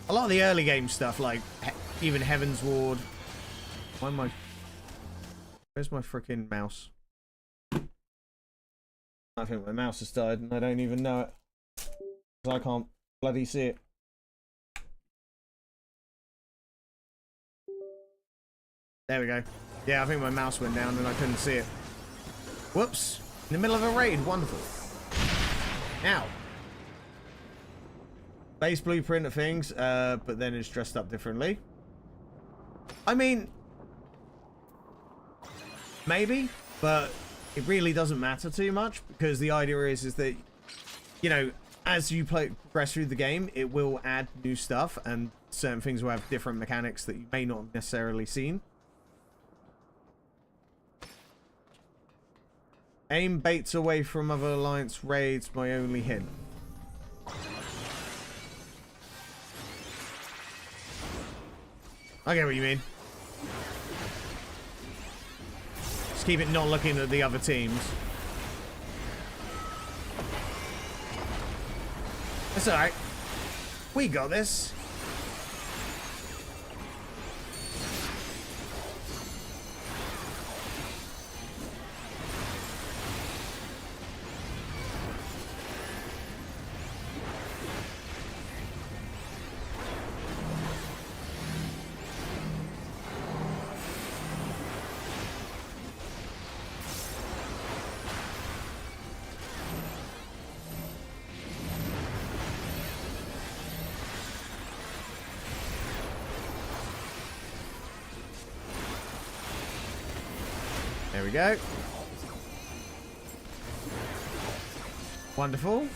A lot of the early game stuff, like even Heaven's Ward. Why am I... Where's my freaking mouse? I think my mouse has died and I don't even know it. Because I can't bloody see it. There we go. Yeah, I think my mouse went down and I couldn't see it. Whoops. In the middle of a raid. Wonderful. Now. Base blueprint of things, but then it's dressed up differently. I mean, maybe, but it really doesn't matter too much, because the idea is that, you know, as you progress through the game, it will add new stuff, and certain things will have different mechanics that you may not have necessarily seen. Aim baits away from other alliance raids, my only hint. I get what you mean. Just keep it not looking at the other teams. That's alright. We got this. There we go. Wonderful.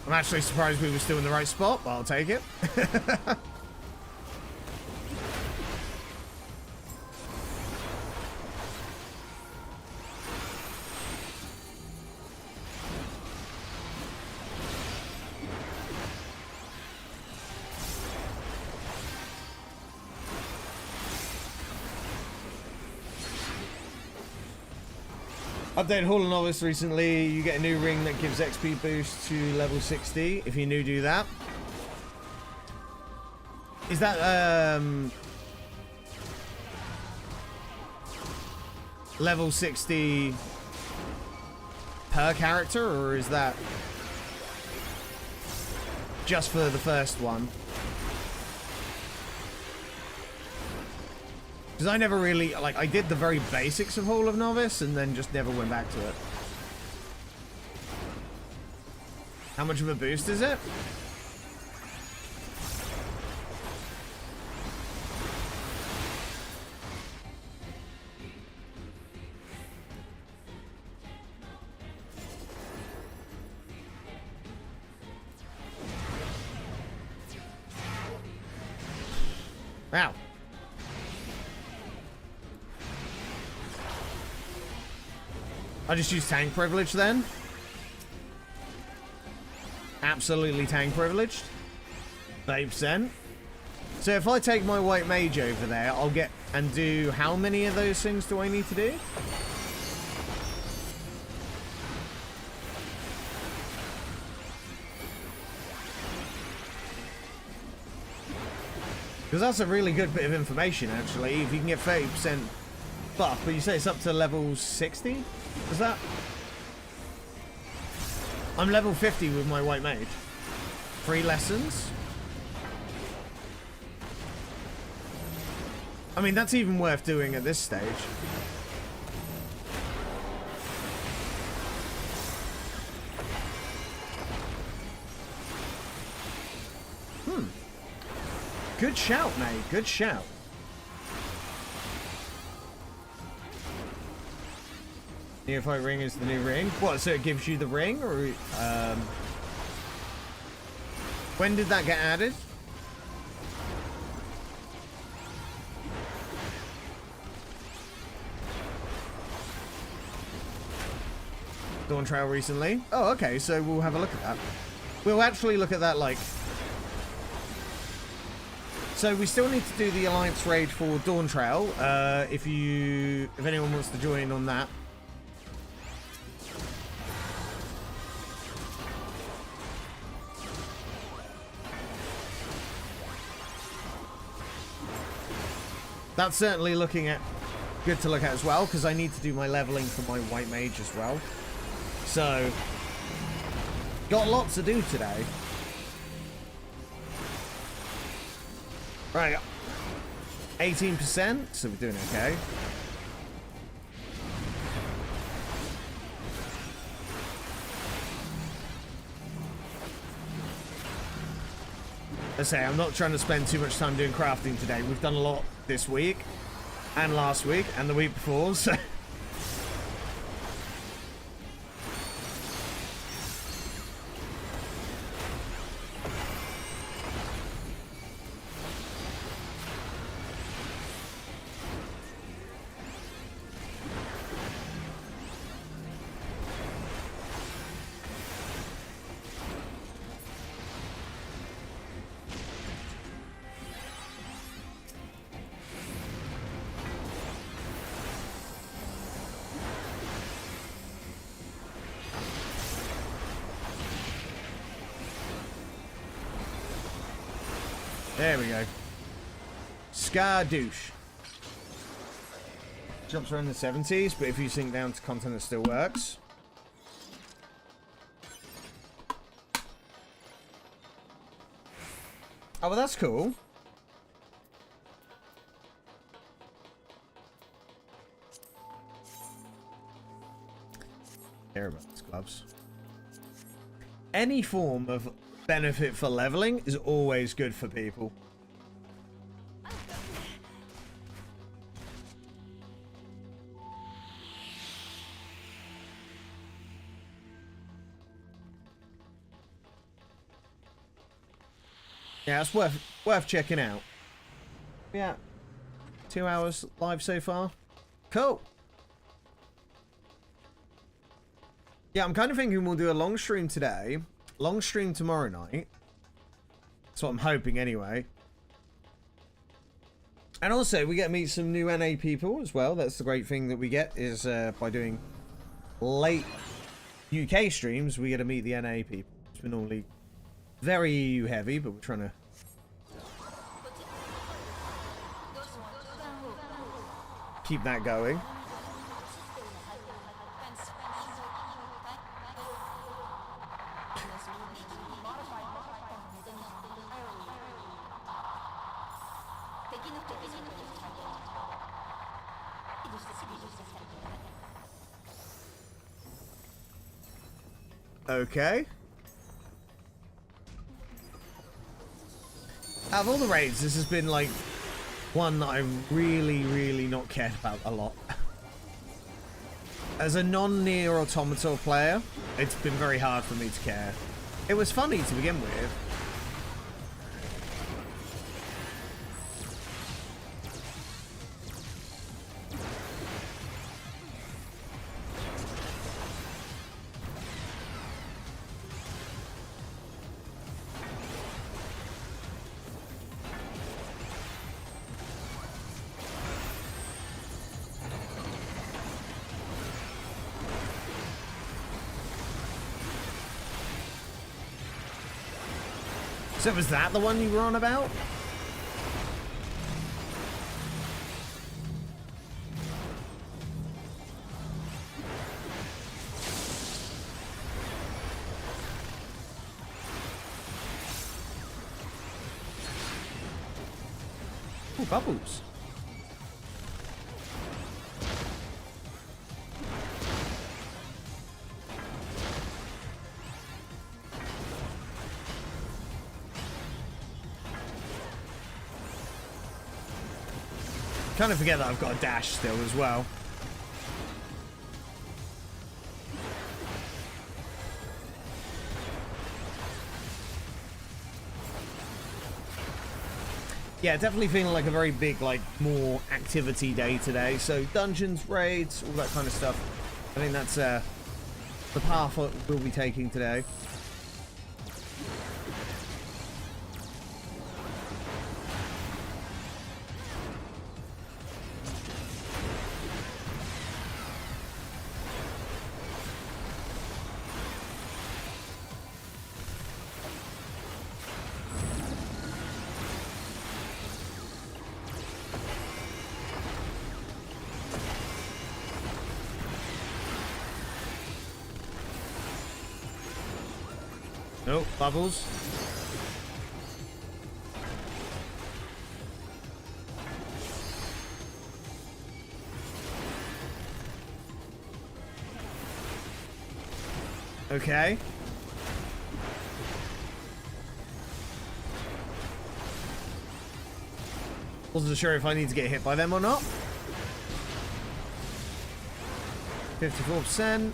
I'm actually surprised we were still in the right spot, but I'll take it. Update Hall of Novice recently. You get a new ring that gives XP boost to level 60. If you're new, do that. Is that level 60 per character, or is that just for the first one? Because I never really, like, I did the very basics of Hall of Novice and then just never went back to it. How much of a boost is it? Wow. I just use tank privilege then. Absolutely tank privileged. 30%. So if I take my white mage over there, I'll get and do how many of those things do I need to do? Because that's a really good bit of information, actually. If you can get 30% buff, but you say it's up to level 60? Is that? I'm level 50 with my white mage. 3 lessons? I mean, that's even worth doing at this stage. Good shout, mate. Good shout. Neophyte ring is the new ring. What, so it gives you the ring? Or when did that get added? Dawn Trail recently. Oh, okay, so we'll have a look at that. We'll actually look at that, like... So we still need to do the Alliance raid for Dawn Trail, if anyone wants to join on that. That's certainly good to look at as well, because I need to do my leveling for my white mage as well. So, got lots to do today. Right, 18%, so we're doing okay. I say, I'm not trying to spend too much time doing crafting today. We've done a lot this week, and last week, and the week before, so... There we go. Skadoosh. Jumps around the 70s, but if you sink down to content, it still works. Oh, well, that's cool. Care about these gloves. Any form of benefit for leveling is always good for people. Yeah, it's worth checking out. Yeah, 2 hours live so far. Cool. Yeah, I'm kind of thinking we'll do a long stream today. Long stream tomorrow night. That's what I'm hoping anyway. And also, we get to meet some new NA people as well. That's the great thing that we get is by doing late UK streams, we get to meet the NA people. It's been normally very EU heavy, but we're trying to keep that going. Okay. Out of all the raids, this has been like one that I've really not cared about a lot. As a non-Nier Automata player, it's been very hard for me to care. It was funny to begin with. So was that the one you were on about? Ooh, bubbles. Kind of forget that I've got a dash still as well. Yeah, definitely feeling like a very big, like, more activity day today. So dungeons, raids, all that kind of stuff. I think that's the path we'll be taking today. Oh, bubbles. Okay. Wasn't sure if I need to get hit by them or not. 54%.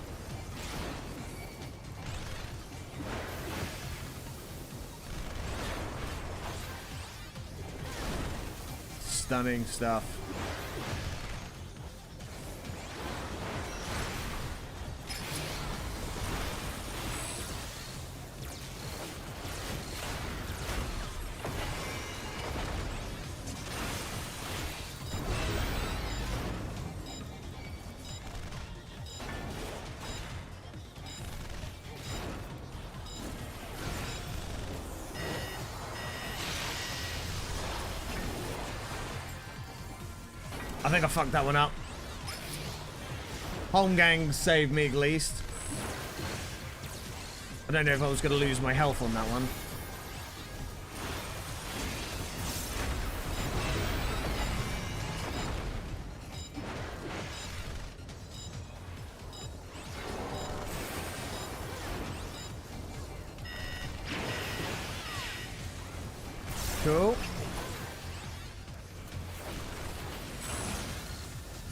Stunning stuff. I think I fucked that one up. Home gang saved me at least. I don't know if I was going to lose my health on that one. Cool.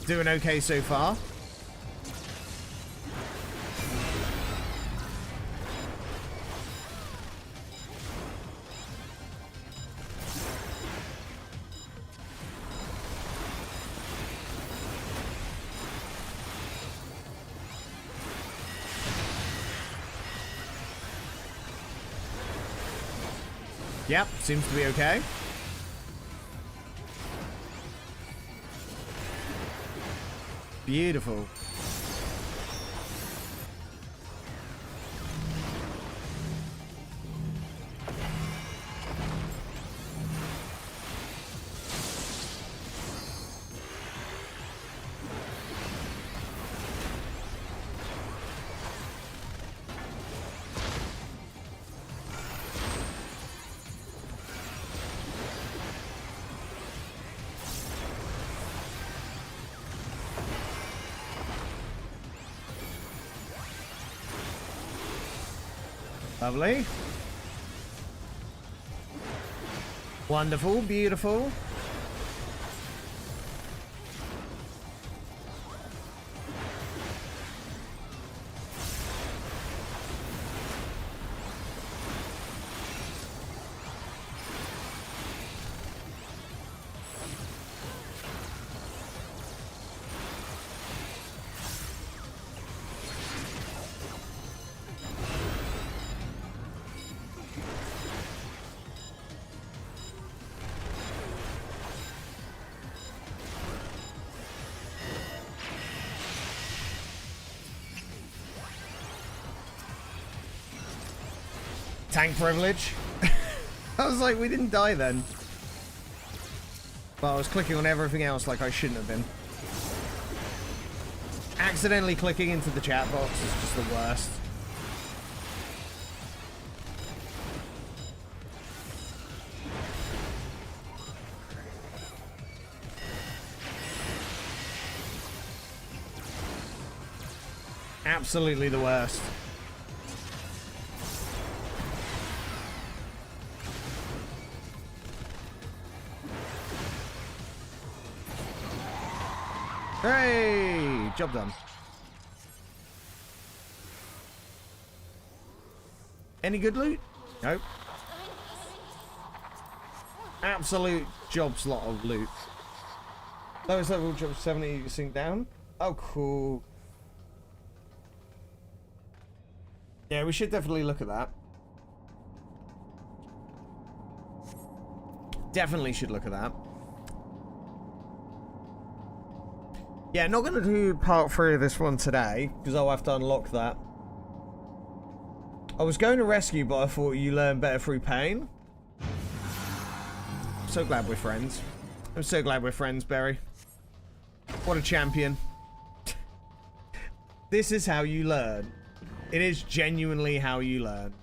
Doing okay so far. Yep, seems to be okay. Beautiful. Lovely. Wonderful, beautiful. Tank privilege. I was like, we didn't die then. But I was clicking on everything else like I shouldn't have been. Accidentally clicking into the chat box is just the worst. Absolutely the worst. Hey, job done. Any good loot? Nope. Absolute job slot of loot. Lowest level job 70, you sink down. Oh, cool. Yeah, we should definitely look at that. Definitely should look at that. Yeah, not going to do part 3 of this one today, because I'll have to unlock that. I was going to rescue, but I thought you learn better through pain. I'm so glad we're friends. I'm so glad we're friends, Berry. What a champion. This is how you learn. It is genuinely how you learn.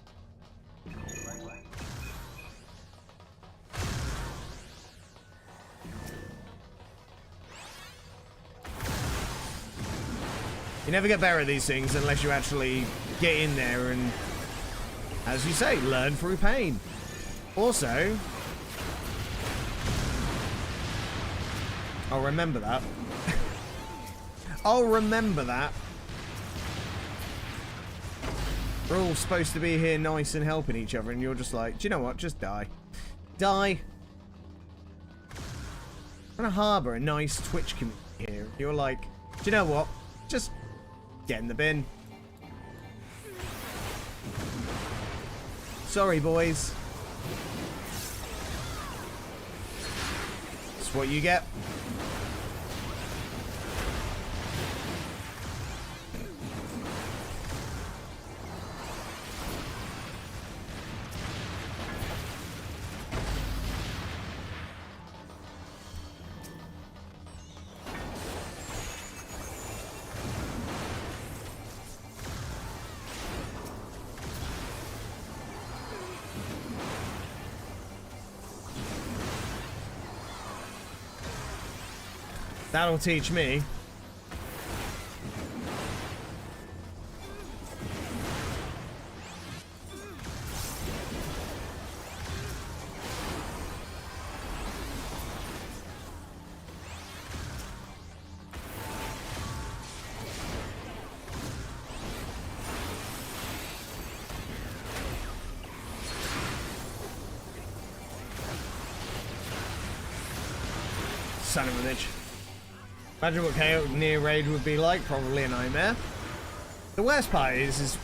You never get better at these things unless you actually get in there and, as you say, learn through pain. Also, I'll remember that. I'll remember that. We're all supposed to be here nice and helping each other, and you're just like, do you know what? Just die. Die. I'm gonna harbour a nice Twitch community here. You're like, do you know what? Just get in the bin. Sorry, boys. That's what you get. That'll teach me. Son of a bitch. Imagine what KO near raid would be like. Probably a nightmare. The worst part is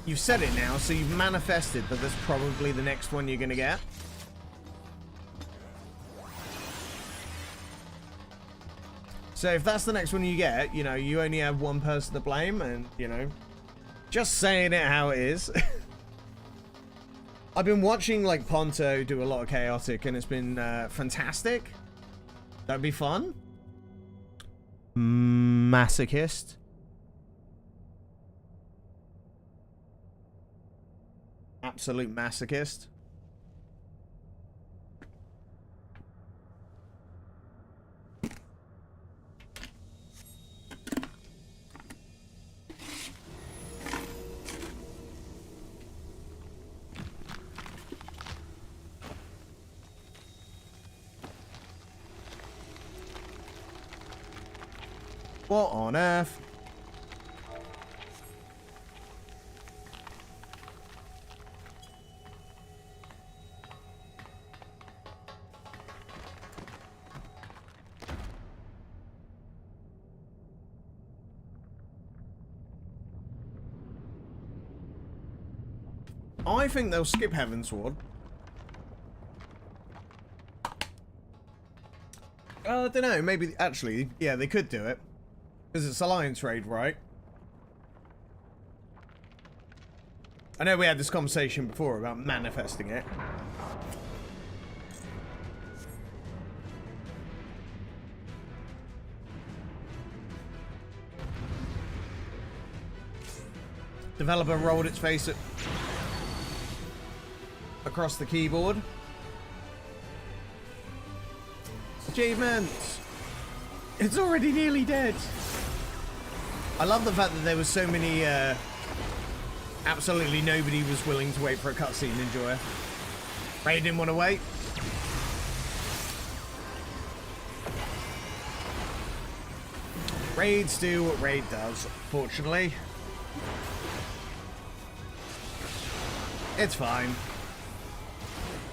you've said it now, so you've manifested that that's probably the next one you're gonna get. So if that's the next one you get, you know, you only have one person to blame, and, you know, just saying it how it is. I've been watching, like, Ponto do a lot of chaotic, and it's been fantastic. That'd be fun. Masochist. Absolute masochist. What on earth? I think they'll skip Heavensward. I don't know, maybe, actually, yeah, they could do it. Because it's Alliance raid, right? I know we had this conversation before about manifesting it. Developer rolled its face across the keyboard. Achievements! It's already nearly dead. I love the fact that there was so many, absolutely nobody was willing to wait for a cutscene, enjoyer. Raid didn't want to wait. Raids do what Raid does, fortunately. It's fine.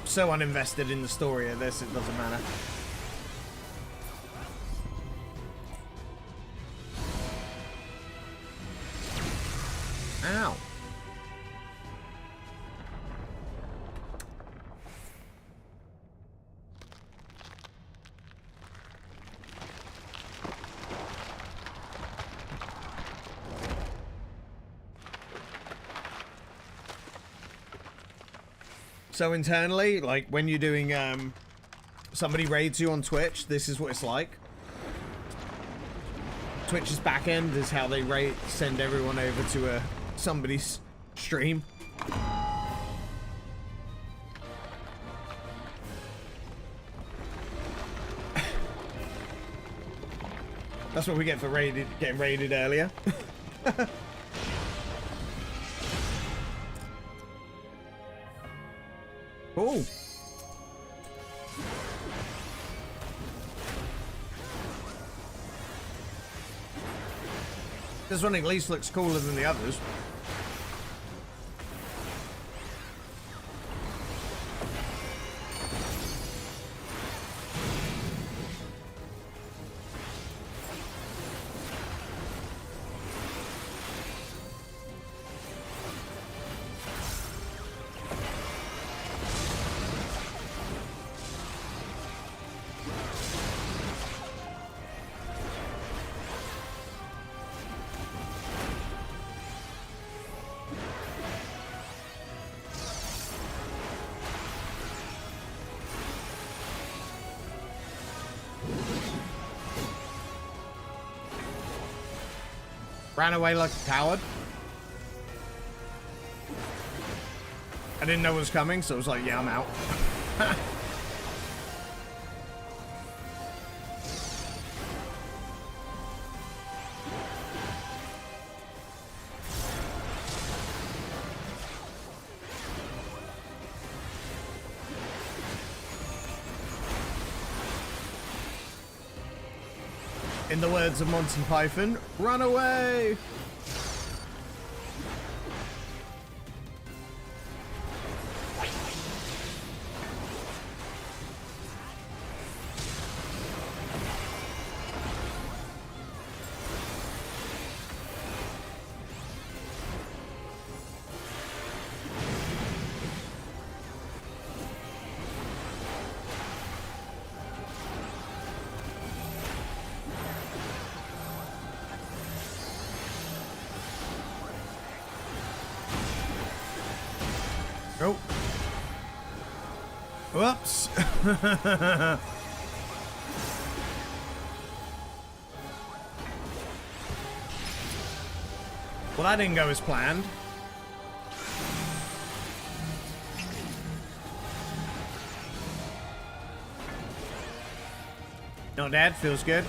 So uninvested in the story of this, it doesn't matter. Ow. So internally, like when you're doing, somebody raids you on Twitch, this is what it's like. Twitch's backend is how they send everyone over to somebody's stream. That's what we get for getting raided earlier. Oh. This one at least looks cooler than the others. Ran away like a coward. I didn't know it was coming, so I was like, yeah, I'm out. In the words of Monty Python, run away! Oh. Whoops. Well, that didn't go as planned. Not dead, feels good.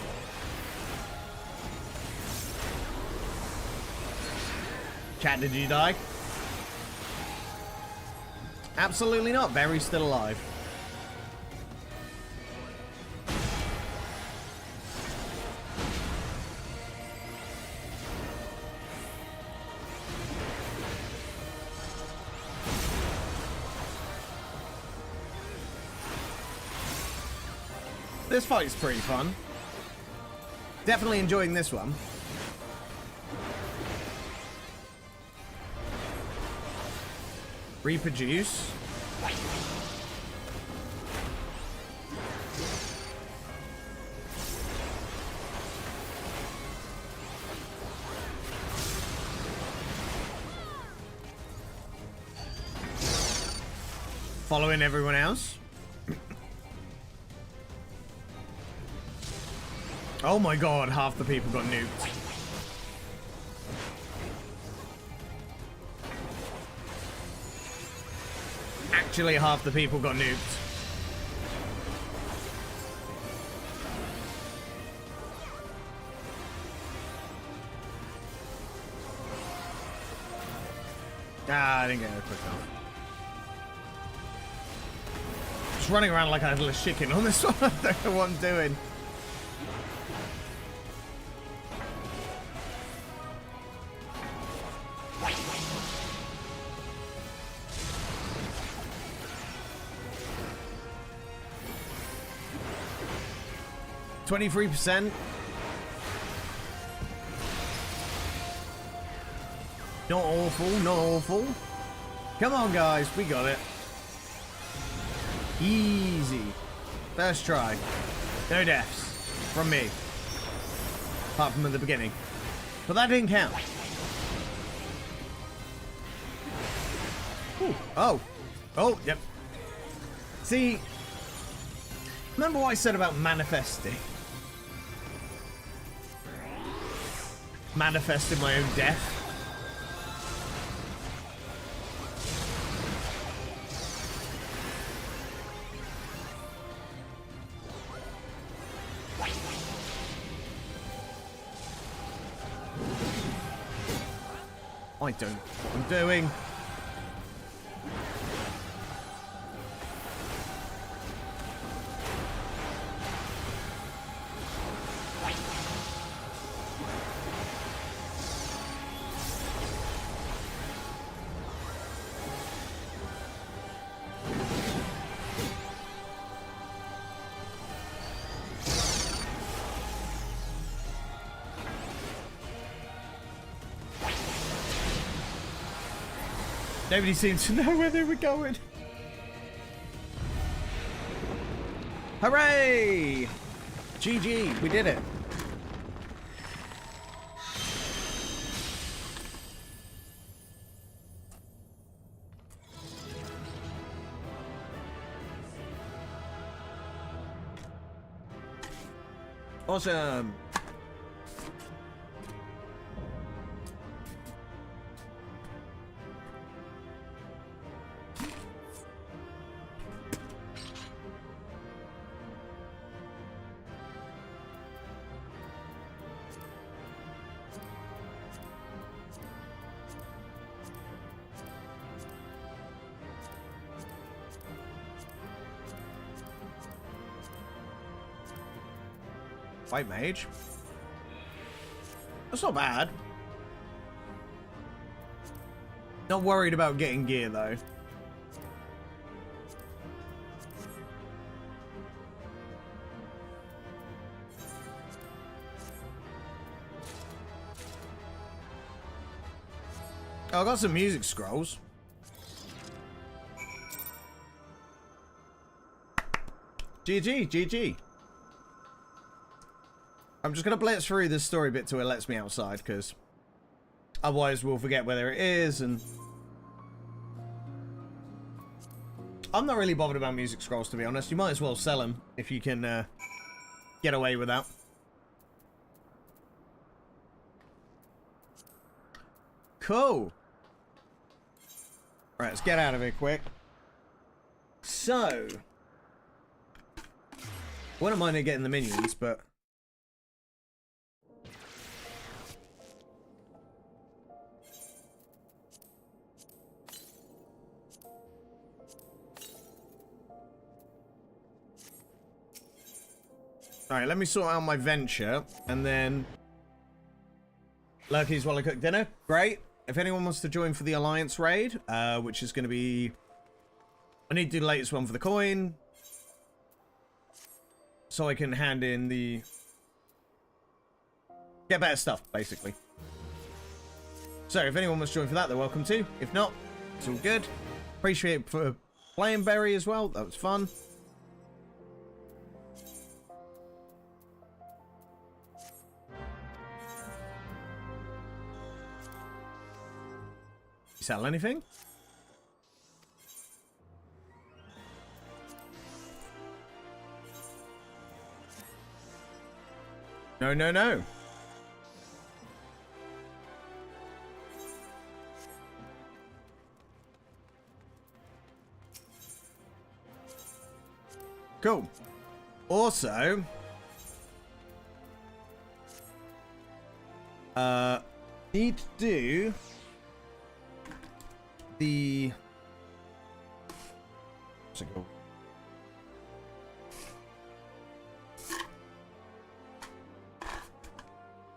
Chat, did you die? Absolutely not. Barry's still alive. This fight's pretty fun. Definitely enjoying this one. Reproduce. Following everyone else. Oh my god, half the people got nuked. Actually, half the people got nuked. Ah, I didn't get it quick enough. Just running around like a headless chicken on this one. I don't know what I'm doing. %. Not awful, not awful. Come on, guys, we got it. Easy. First try. No deaths. From me. Apart from at the beginning. But that didn't count. Ooh. Oh. Oh, yep. See, remember what I said about manifesting? Manifesting my own death. I don't know what I'm doing. Nobody seems to know where they were going. Hooray! GG, we did it. Awesome. Fight Mage. That's not bad. Not worried about getting gear though. Oh, I got some music scrolls. GG, GG. I'm just going to blitz through this story bit till it lets me outside, because otherwise we'll forget whether it is, and I'm not really bothered about music scrolls, to be honest. You might as well sell them if you can get away with that. Cool. Right, let's get out of here quick. So, wouldn't mind getting the minions, but alright, let me sort out my venture, and then Lurkies while I cook dinner. Great. If anyone wants to join for the Alliance raid, which is going to be... I need to do the latest one for the coin, so I can hand in the... get better stuff, basically. So, if anyone wants to join for that, they're welcome to. If not, it's all good. Appreciate it for playing Berry as well. That was fun. Sell anything? No, no, no. Cool. Also, need to do the what's it called?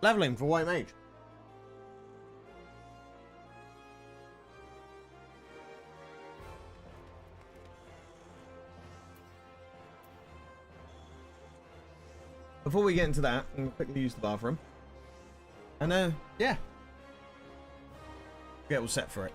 Leveling for White Mage. Before we get into that, I'm going to quickly use the bathroom. And, yeah. Get all set for it.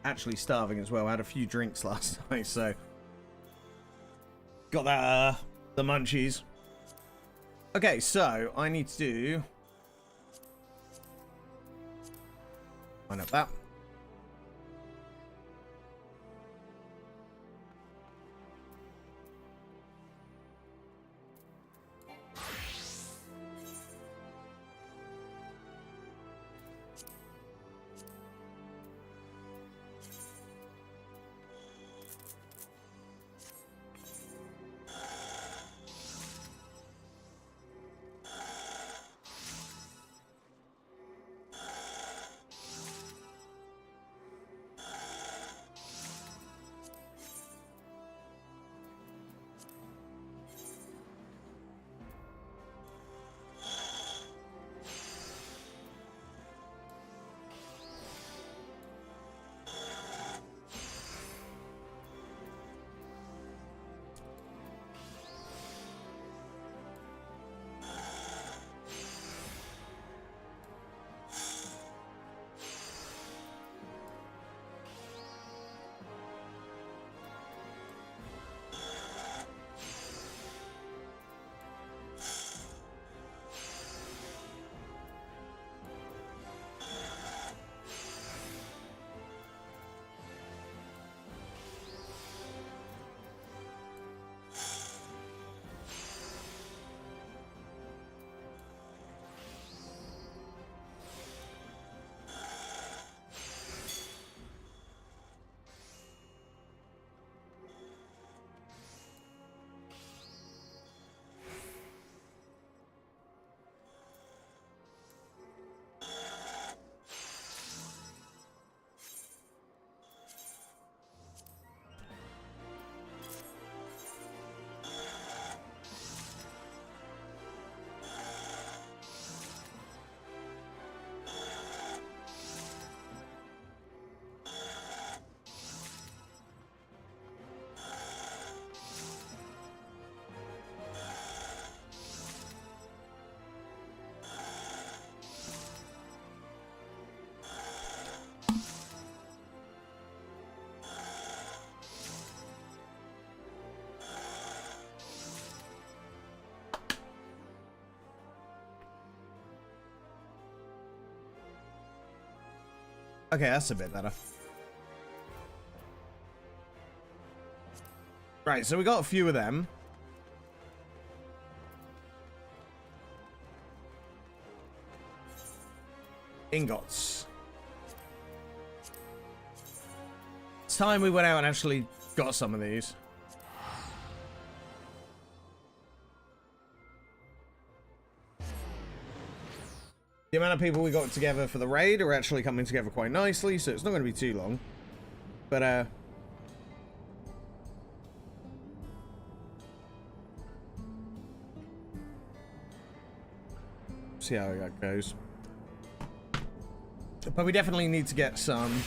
Actually starving as well. I had a few drinks last night, so got that the munchies. Okay, so I need to do line up that. Okay, that's a bit better. Right, so we got a few of them. Ingots. It's time we went out and actually got some of these. The amount of people we got together for the raid are actually coming together quite nicely, so it's not going to be too long. But, see how that goes. But we definitely need to get some...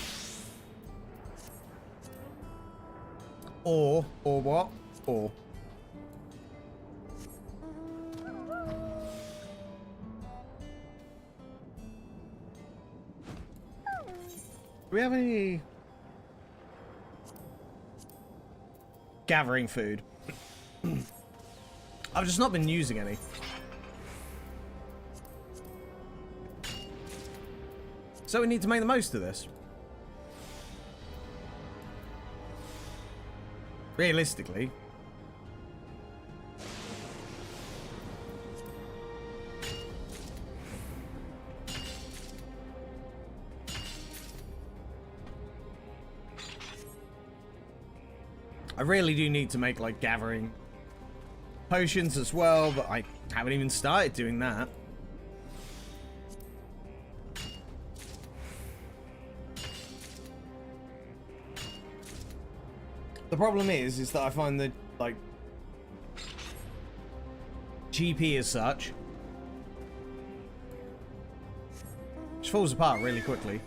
Or what? Or... Do we have any gathering food? I've just not been using any. So we need to make the most of this. Realistically. I really do need to make, like, gathering potions as well, but I haven't even started doing that. The problem is that I find that, like, GP as such just falls apart really quickly.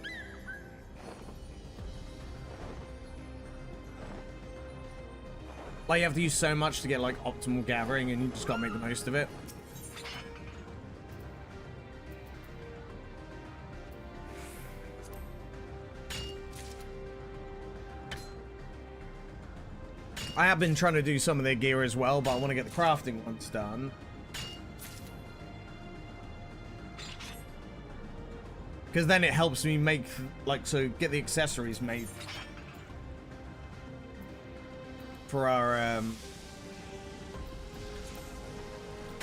Like, you have to use so much to get, like, optimal gathering, and you just gotta make the most of it. I have been trying to do some of their gear as well, but I want to get the crafting ones done. Because then it helps me make, like, so get the accessories made for our,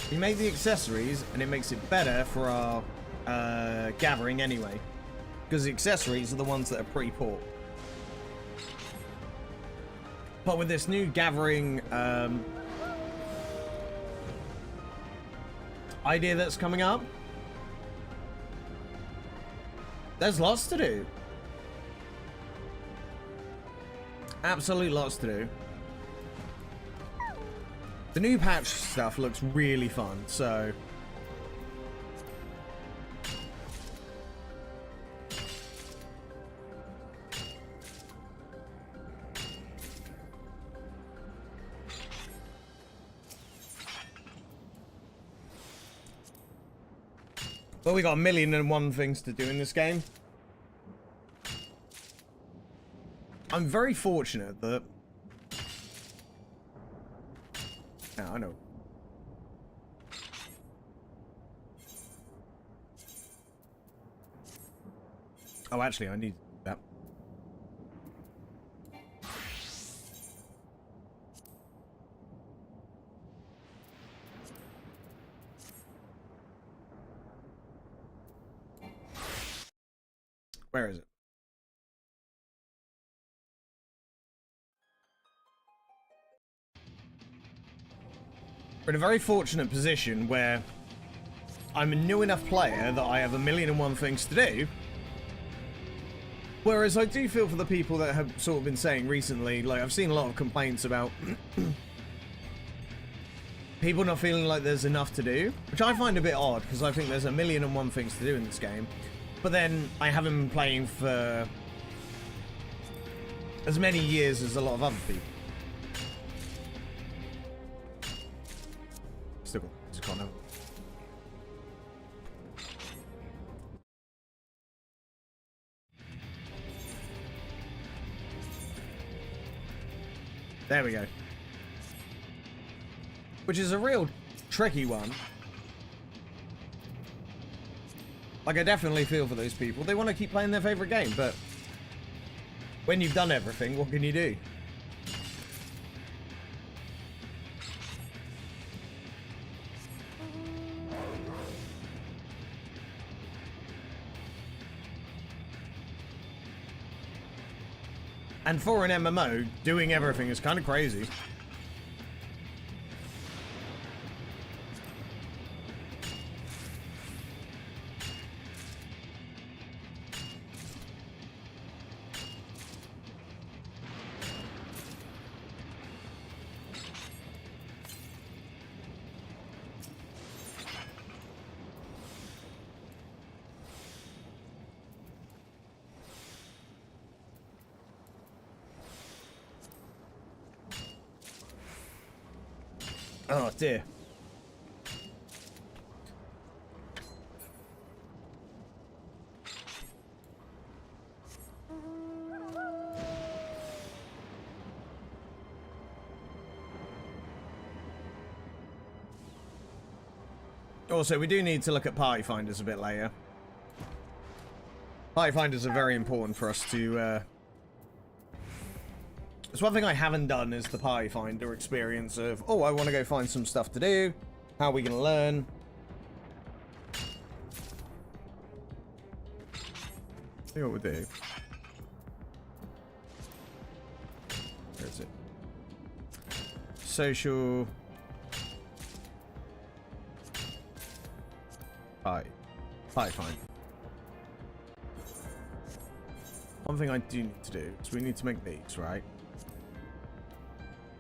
we make the accessories, and it makes it better for our, gathering anyway. Because the accessories are the ones that are pre-port. But with this new gathering, idea that's coming up, there's lots to do. Absolute lots to do. The new patch stuff looks really fun, so... But we got 1,000,001 things to do in this game. I'm very fortunate that... Yeah, I know. Oh, actually, I need that. Where is it? We're in a very fortunate position where I'm a new enough player that I have 1,000,001 things to do. Whereas I do feel for the people that have sort of been saying recently, like, I've seen a lot of complaints about people not feeling like there's enough to do, which I find a bit odd, because I think there's 1,000,001 things to do in this game. But then I haven't been playing for as many years as a lot of other people. Still got this corner. There we go. Which is a real tricky one. Like, I definitely feel for those people. They want to keep playing their favorite game, but when you've done everything, what can you do? And for an MMO, doing everything is kind of crazy. Oh dear. Also, we do need to look at party finders a bit later. Party finders are very important for us to It's one thing I haven't done is the party finder experience of, oh, I want to go find some stuff to do. How are we going to learn? See what we'll do. Where is it? Social. Party finder. One thing I do need to do is we need to make these, right?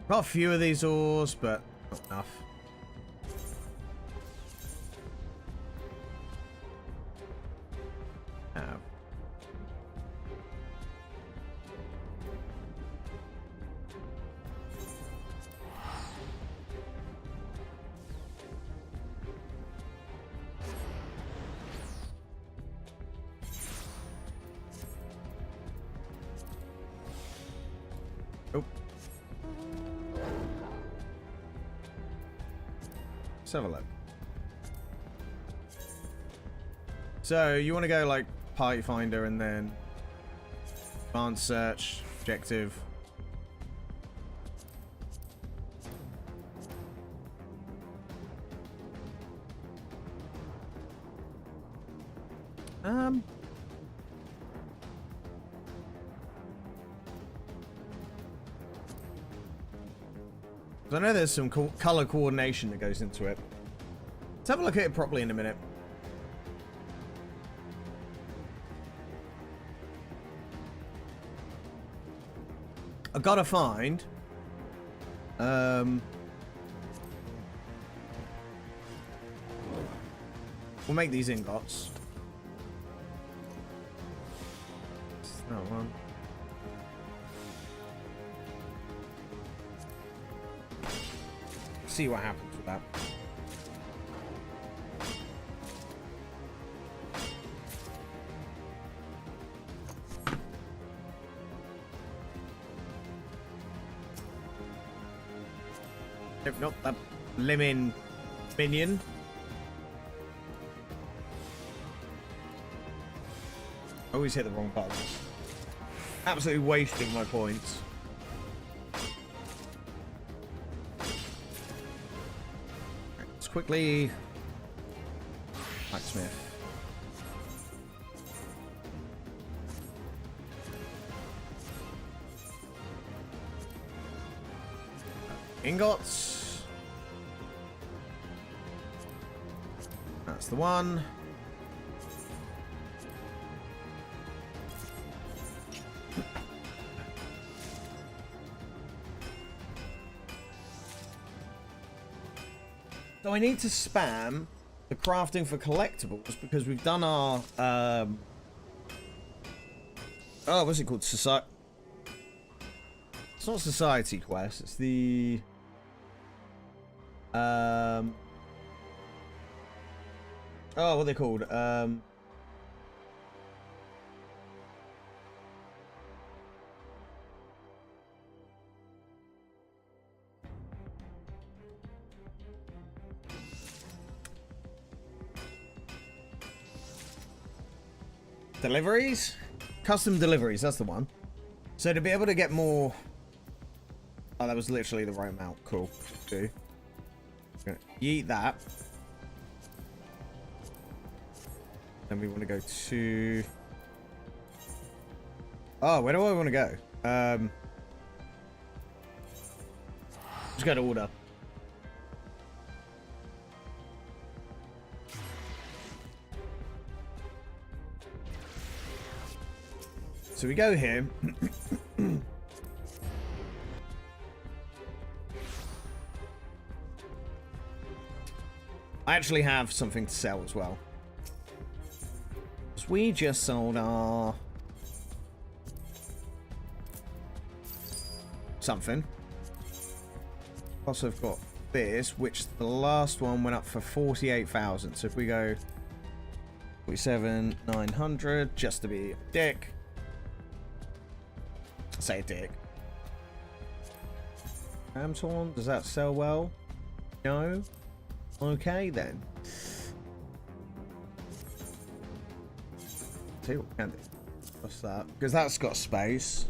Got a few of these ores, but not enough. Let's have a look. So you want to go like party finder and then advanced search, objective. I know there's some color coordination that goes into it. Let's have a look at it properly in a minute. I've got to find we'll make these ingots. That one. See what happens with that. Nope, not that lemon minion. Always hit the wrong buttons. Absolutely wasting my points. Quickly, blacksmith. Ingots. That's the one. So I need to spam the crafting for collectibles because we've done our oh, what's it called? Society. It's not society quest. It's the oh, what are they called? Deliveries? Custom deliveries, that's the one. So to be able to get more... Oh, that was literally the right amount. Cool. Do. Yeet that. Then we want to go to... Oh, where do I want to go? Just go to order. So we go here. I actually have something to sell as well. So we just sold our... something. Also, I've got this, which the last one went up for 48,000. So if we go 47,900, just to be a dick. Say a dick. Amtorn, does that sell well? No? Okay then. See what we can do. What's that? Because that's got space.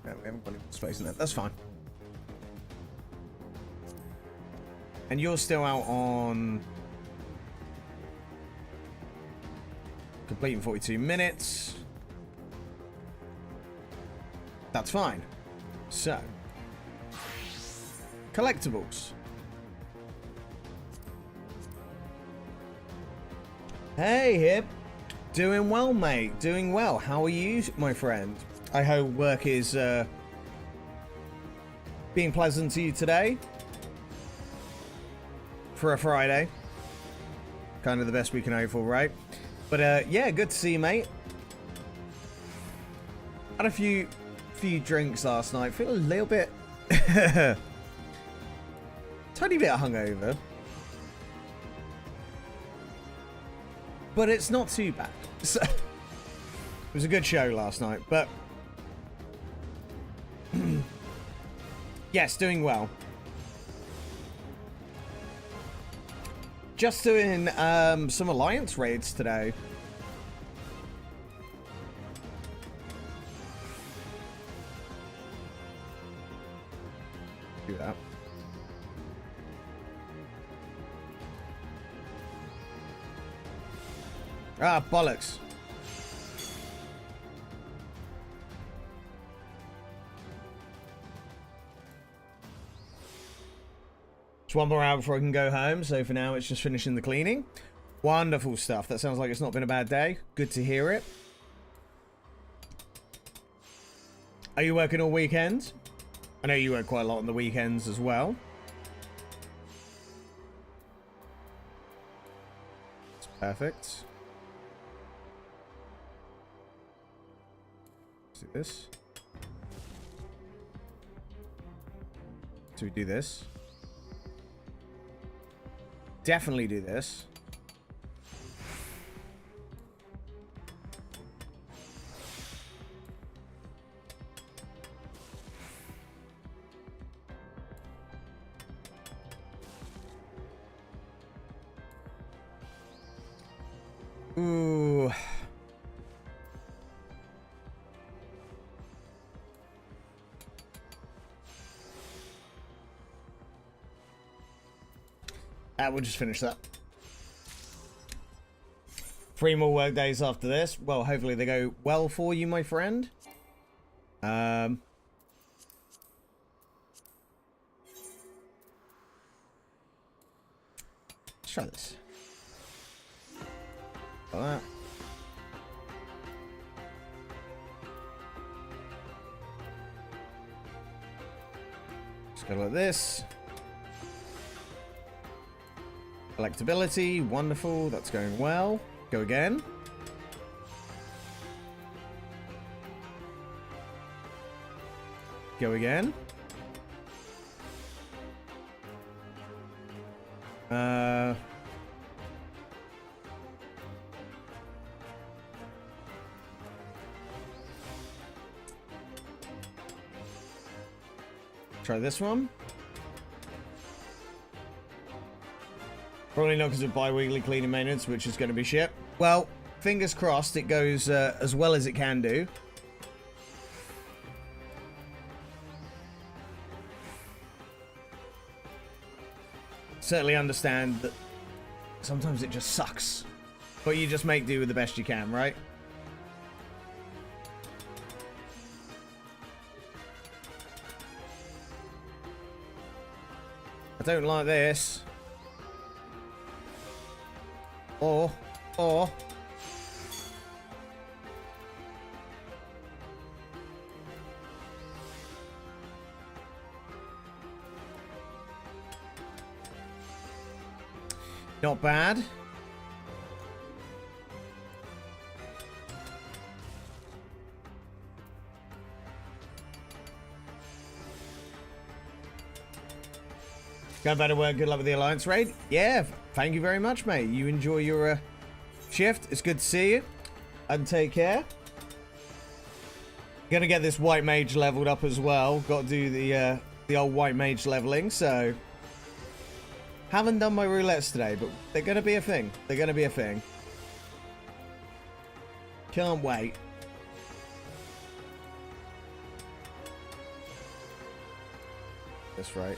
No, we haven't got any space in there. That's fine. And you're still out on complete in 42 minutes. That's fine. So, collectibles. Hey, Hip. Doing well, mate. Doing well. How are you, my friend? I hope work is being pleasant to you today. For a Friday. Kind of the best we can hope for, right? But, yeah, good to see you, mate. Had a few drinks last night. Feel a little bit... tiny bit hungover. But it's not too bad. So, it was a good show last night, but... yes, doing well. Just doing some Alliance raids today. Do that. Ah, bollocks. It's one more hour before I can go home, so for now it's just finishing the cleaning. Wonderful stuff. That sounds like it's not been a bad day. Good to hear it. Are you working all weekend? I know you work quite a lot on the weekends as well. That's perfect. Let's do this. So we do this. Definitely do this. Ooh. We'll just finish that. 3 more work days after this. Well, hopefully they go well for you, my friend. Let's try this. Like that. Just go like this. Collectability, wonderful, that's going well. Go again. Go again. Try this one. Probably not because of bi-weekly cleaning maintenance, which is going to be shit. Well, fingers crossed it goes as well as it can do. Certainly understand that sometimes it just sucks. But you just make do with the best you can, right? I don't like this. Or. Not bad. Going back to work. Good luck with the Alliance raid. Yeah, thank you very much, mate. You enjoy your shift. It's good to see you. And take care. Gonna get this white mage leveled up as well. Got to do the old white mage leveling. So haven't done my roulettes today, but they're gonna be a thing. They're gonna be a thing. Can't wait. That's right.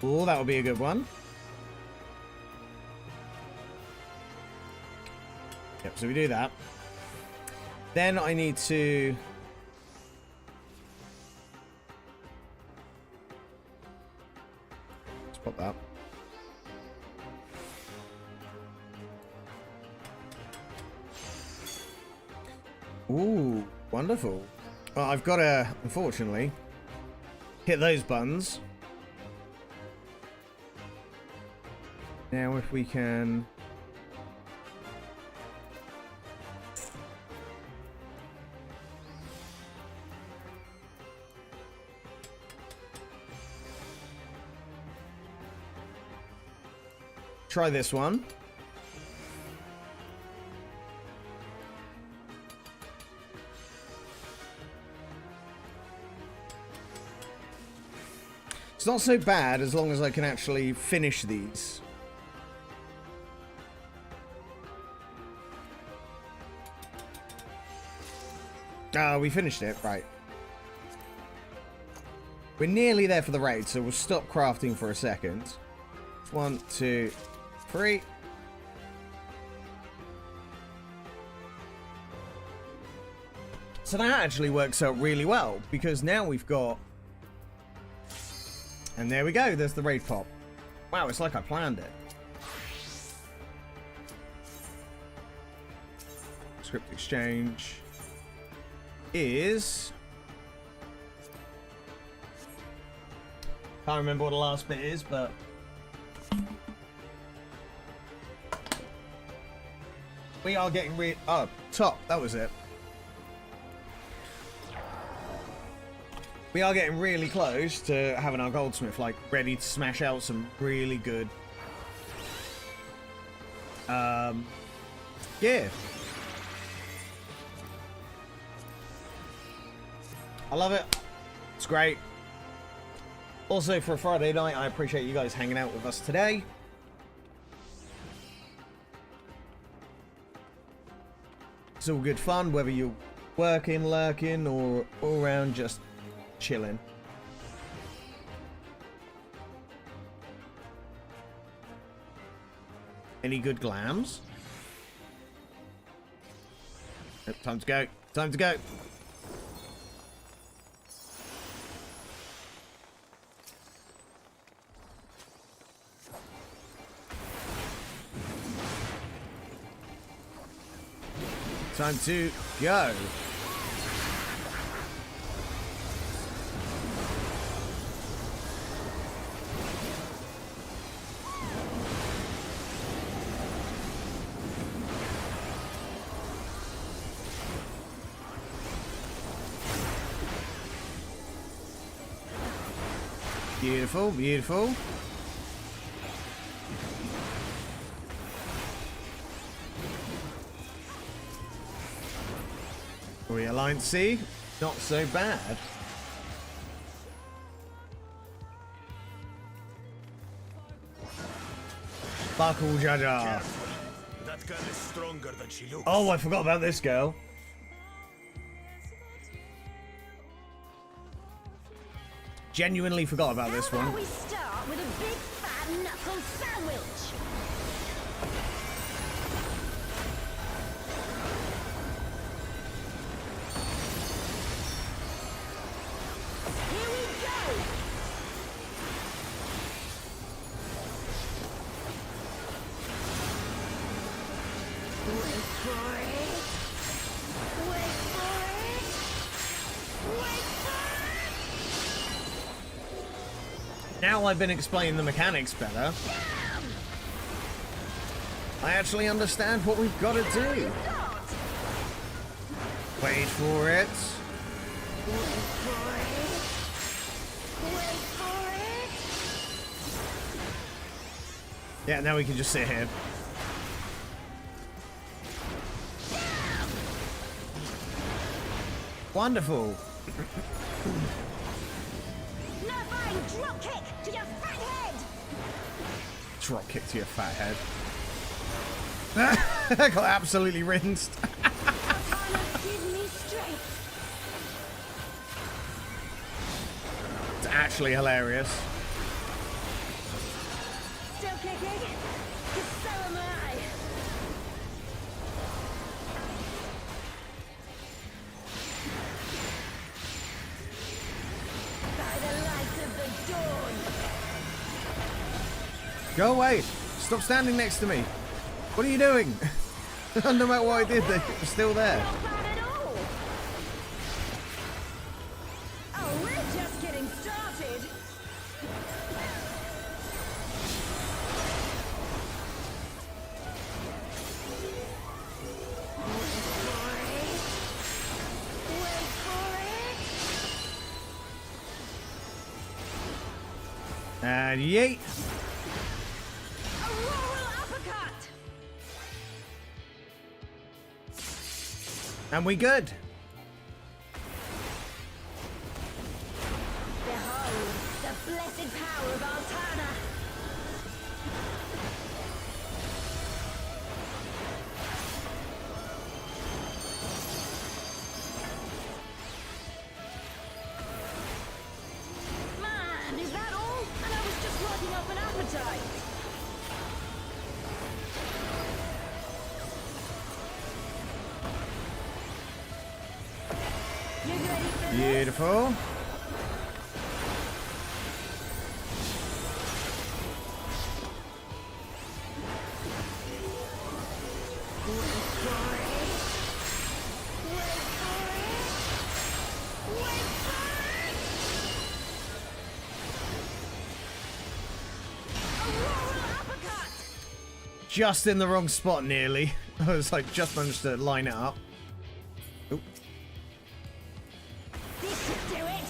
Oh, that would be a good one. Yep, so we do that. Then I need to... Let's pop that. Ooh, wonderful. Well, I've got to, unfortunately, hit those buttons. Now if we can... Try this one. It's not so bad as long as I can actually finish these. We finished it, right. We're nearly there for the raid, so we'll stop crafting for a second. 1, 2, 3. So that actually works out really well, because now we've got... And there we go, there's the raid pop. Wow, it's like I planned it. Script exchange is... Can't remember what the last bit is, but... We are getting oh, top, that was it. We are getting really close to having our goldsmith, like, ready to smash out some really good... yeah. I love it. It's great. Also, for a Friday night, I appreciate you guys hanging out with us today. It's all good fun, whether you're working, lurking, or all around just chilling. Any good glams? Yep, time to go. Time to go. Time to go. Beautiful, beautiful. Realign C, not so bad. Buckle Jaja. That girl is stronger than she looks. Oh, I forgot about this girl. Genuinely forgot about this one. We start with a big fat knuckle sandwich. Here we go. Wait for it. Wait for it. Wait for it. Now I've been explaining the mechanics better. I actually understand what we've got to do. Wait for it. Wait for it. Wait for it. Yeah, now we can just sit here. Wonderful. Nerfine drop kick to your fat head. Drop kick to your fat head. I got absolutely rinsed. Give me strength. It's actually hilarious. Still kicking? 'Cause so am I. By the light of the dawn. Go away. Stop standing next to me. What are you doing? No matter what I did, they're still there. Not bad at all. Oh, we're just getting started. Wait for it. Wait for it. And yeet. Auroral uppercut. And we good. Behold, the blessed power of Altana. Man, is that all? And I was just working up an appetite. You ready for this? Beautiful. Wait for it. Wait for it. Wait for it. Auroral uppercut. Just in the wrong spot nearly. I was like, just managed to line it up. Oop. This should do it.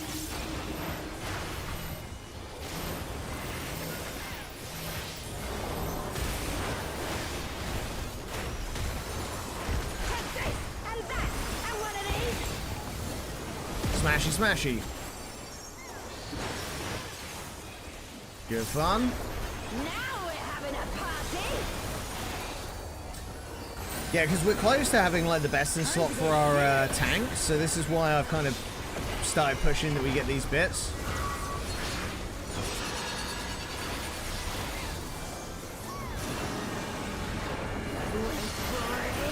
Take this and that and one of these. Smashy, smashy. Good fun. Now we're having a party. Yeah, because we're close to having like the best in slot for our tanks, so this is why I've kind of started pushing that we get these bits. Wait for it.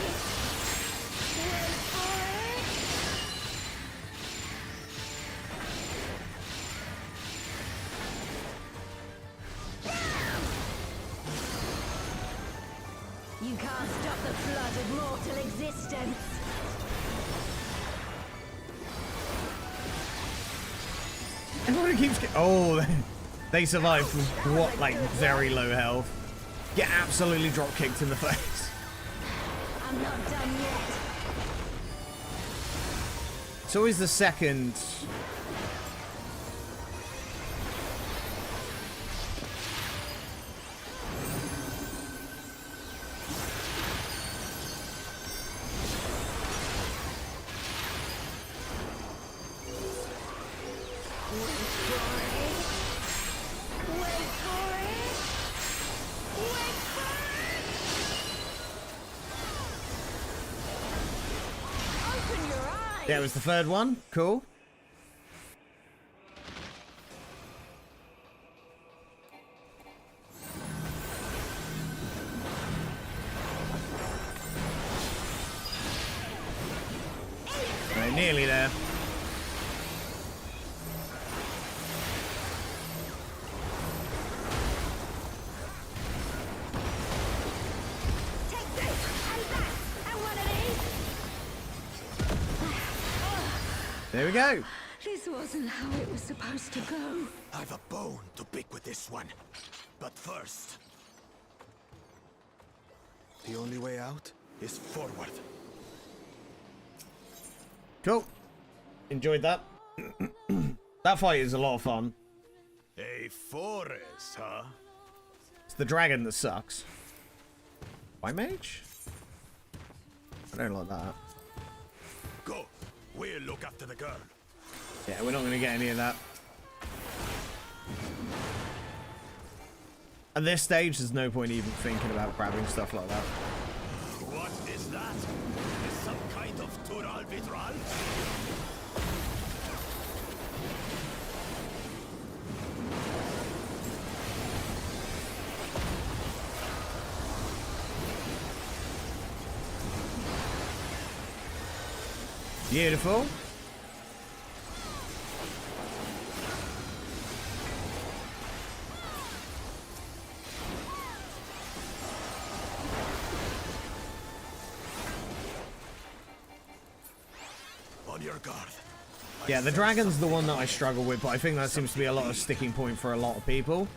Wait for it. You can't stop the flood of mortal existence. Everyone keeps oh, they survived with what, like very low health. Get absolutely drop kicked in the face. I'm not done yet. It's always the second. Wait for it. Wait for it. Wait for Yeah, it was the third one. Cool. Right, nearly there. Take this and that and one of these. There we go. This wasn't how it was supposed to go. I've a bone to pick with this one. But first... The only way out is forward. Cool. Enjoyed that. That fight is a lot of fun. A forest, huh? It's the dragon that sucks. Why Mage? I don't like that. Go. We'll look after the girl. Yeah, we're not going to get any of that. At this stage, there's no point even thinking about grabbing stuff like that. What is that? Is some kind of Tural Vitral? Beautiful. On your guard. Yeah, the dragon's the one that I struggle with, but I think that seems to be a lot of sticking point for a lot of people.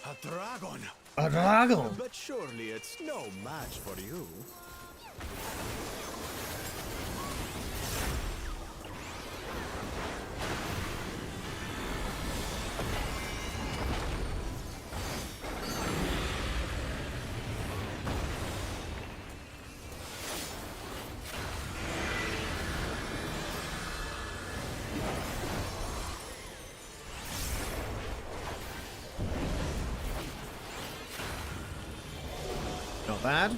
A dragon. A dragon! But surely it's no match for you. Not bad.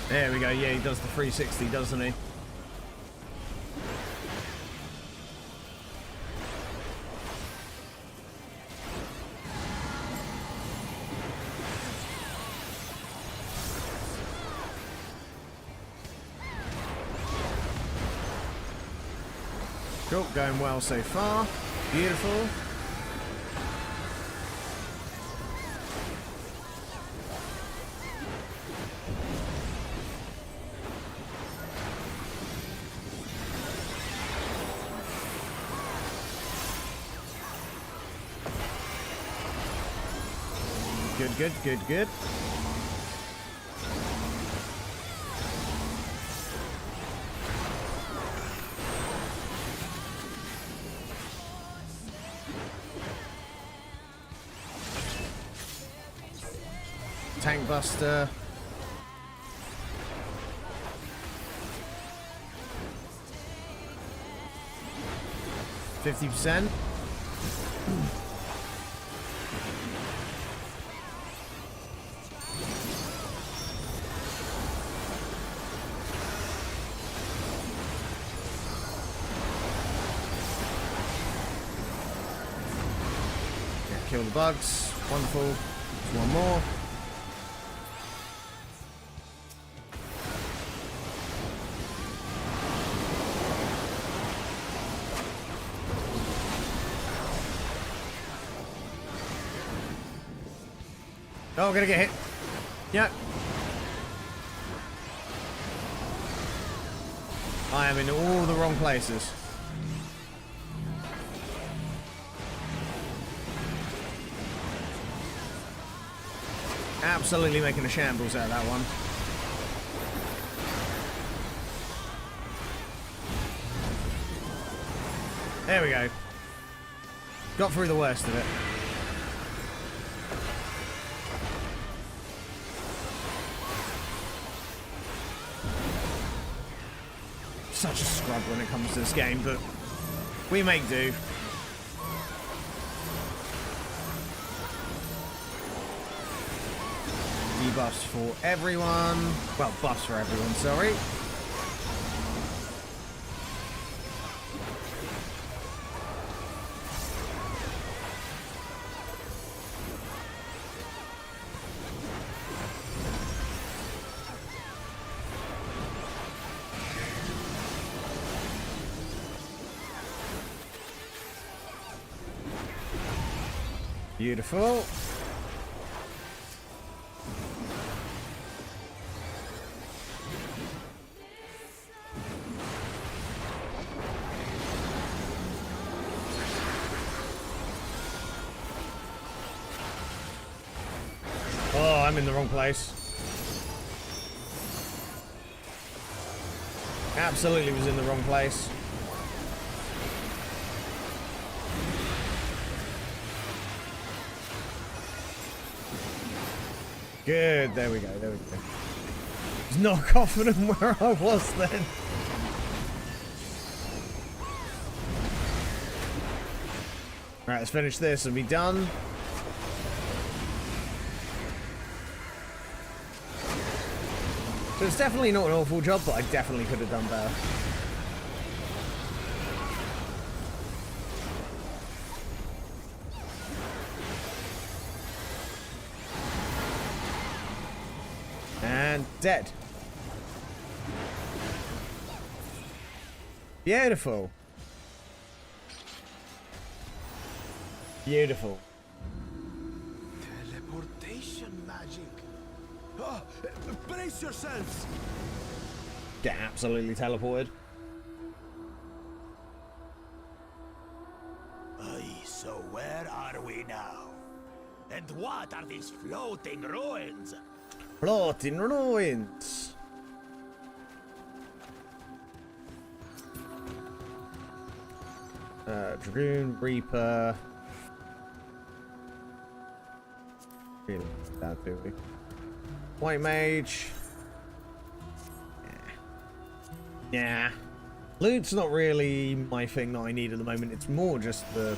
There we go. Yeah, he does the 360, doesn't he? Cool, going well so far. Beautiful. Good, good, good, good. Tank Buster. %. Kill the bugs. Wonderful. One more. Oh, I'm gonna get hit. Yep. I am in all the wrong places. Absolutely making a shambles out of that one. There we go. Got through the worst of it. Such a scrub when it comes to this game, but we make do. Debuffs for everyone. Well, buffs for everyone, sorry. Beautiful. Oh, I'm in the wrong place. Absolutely was in the wrong place. Good, there we go, there we go. I was not confident where I was then. Right, let's finish this and be done. So it's definitely not an awful job, but I definitely could have done better. And dead. Beautiful. Beautiful. Teleportation magic. Oh, brace yourselves. Get absolutely teleported. Aye, so where are we now? And what are these floating ruins? Floating ruins. Dragoon, Reaper. Really bad, do we? White Mage. Yeah. Loot's not really my thing that I need at the moment. It's more just the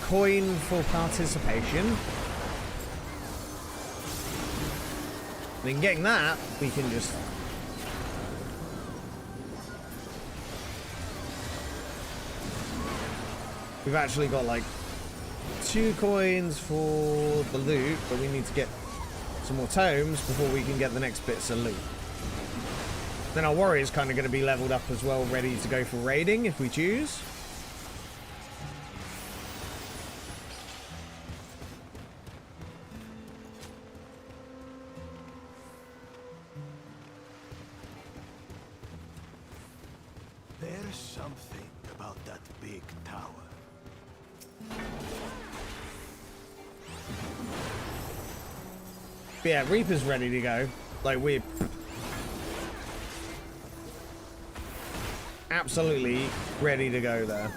coin for participation. And in getting that, we can just we've actually got like 2 coins for the loot, but we need to get some more tomes before we can get the next bits of loot. Then our warrior's kind of going to be leveled up as well, ready to go for raiding if we choose. There's something about that big tower. But yeah, Reaper's ready to go. Like, we're absolutely ready to go there.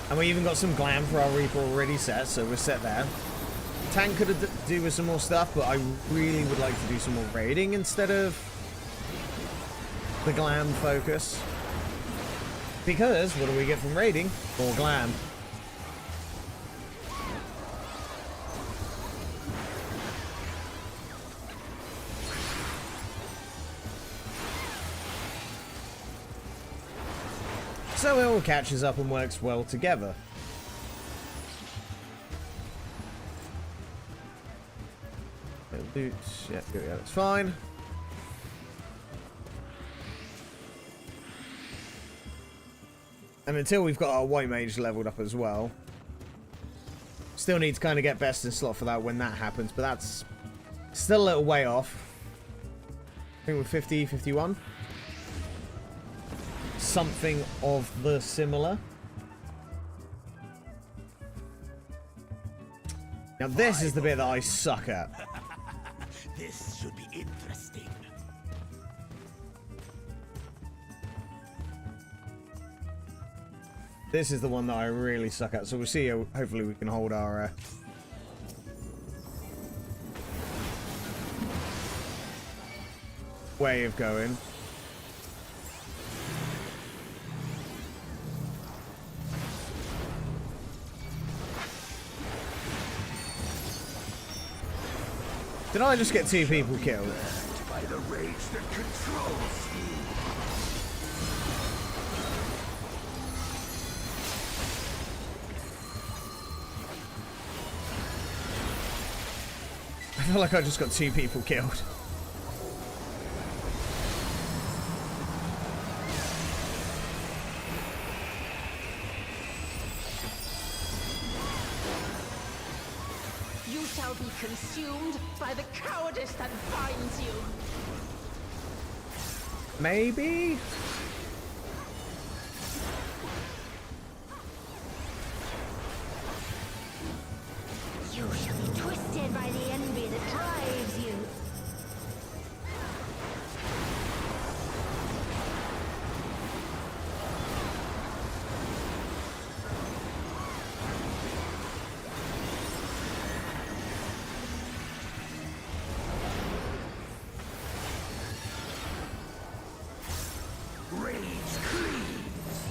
And we even got some glam for our Reaper already set, so we're set there. Tank could do with some more stuff, but I really would like to do some more raiding instead of the glam focus. Because, what do we get from raiding? More glam. So it all catches up and works well together. Loot, yeah, that's fine. And until we've got our white mage leveled up as well, still need to kind of get best in slot for that when that happens, but that's still a little way off. I think we're 50, 51. Something of the similar. Now this is the bit that I suck at. This should be interesting. This is the one that I really suck at. So we'll see. Hopefully we can hold our way of going. Did I just get 2 people killed? By the rage that controls you. I feel like I just got 2 people killed. You shall be consumed by the cowardice that binds you. Maybe? You shall be twisted by the envy that drives you. Rage cleaves.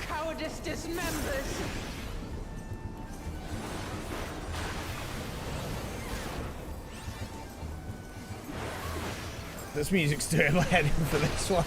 Cowardice dismembers. This music's doing my head in for this one.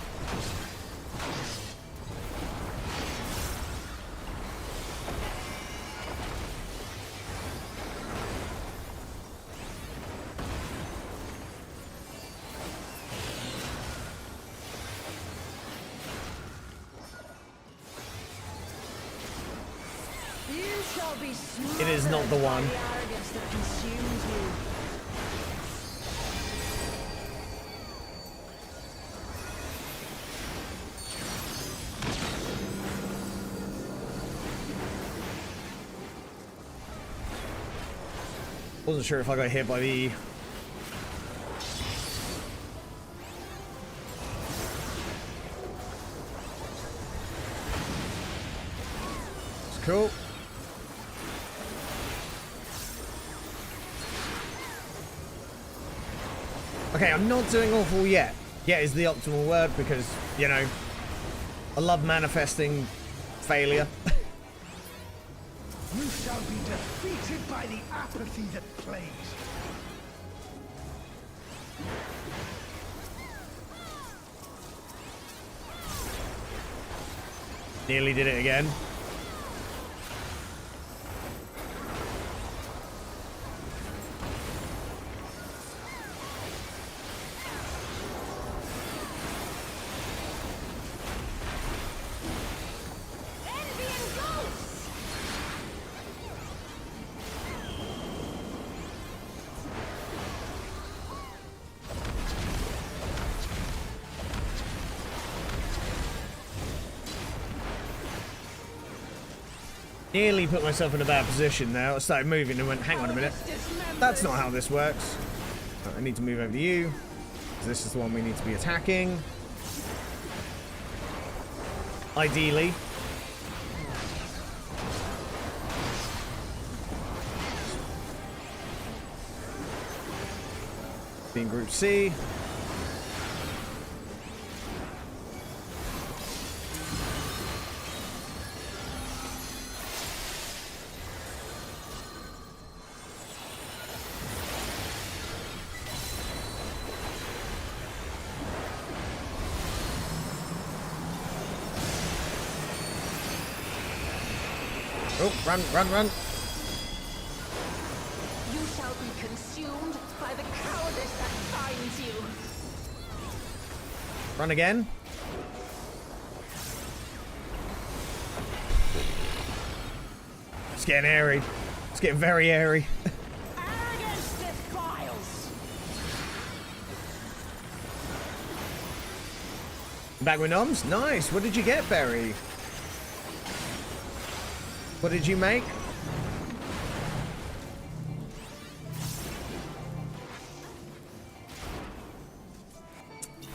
You shall be It is not the one. by the arrogance that consumes you. Wasn't sure if I got hit by the... It's cool. Okay, I'm not doing awful yet. Yet is the optimal word because, you know, I love manifesting failure. You shall be defeated by the apathy that plagues. Nearly did it again. Envy and ghosts! Nearly put myself in a bad position now. I started moving and went, hang on a minute. That's not how this works. I need to move over to you. This is the one we need to be attacking. Ideally. Being Group C. Oh, run, run, run. You shall be consumed by the cowardice that binds you. Run again. It's getting airy. It's getting very airy. Arrogance Back with noms? Nice. What did you get, Berry? What did you make?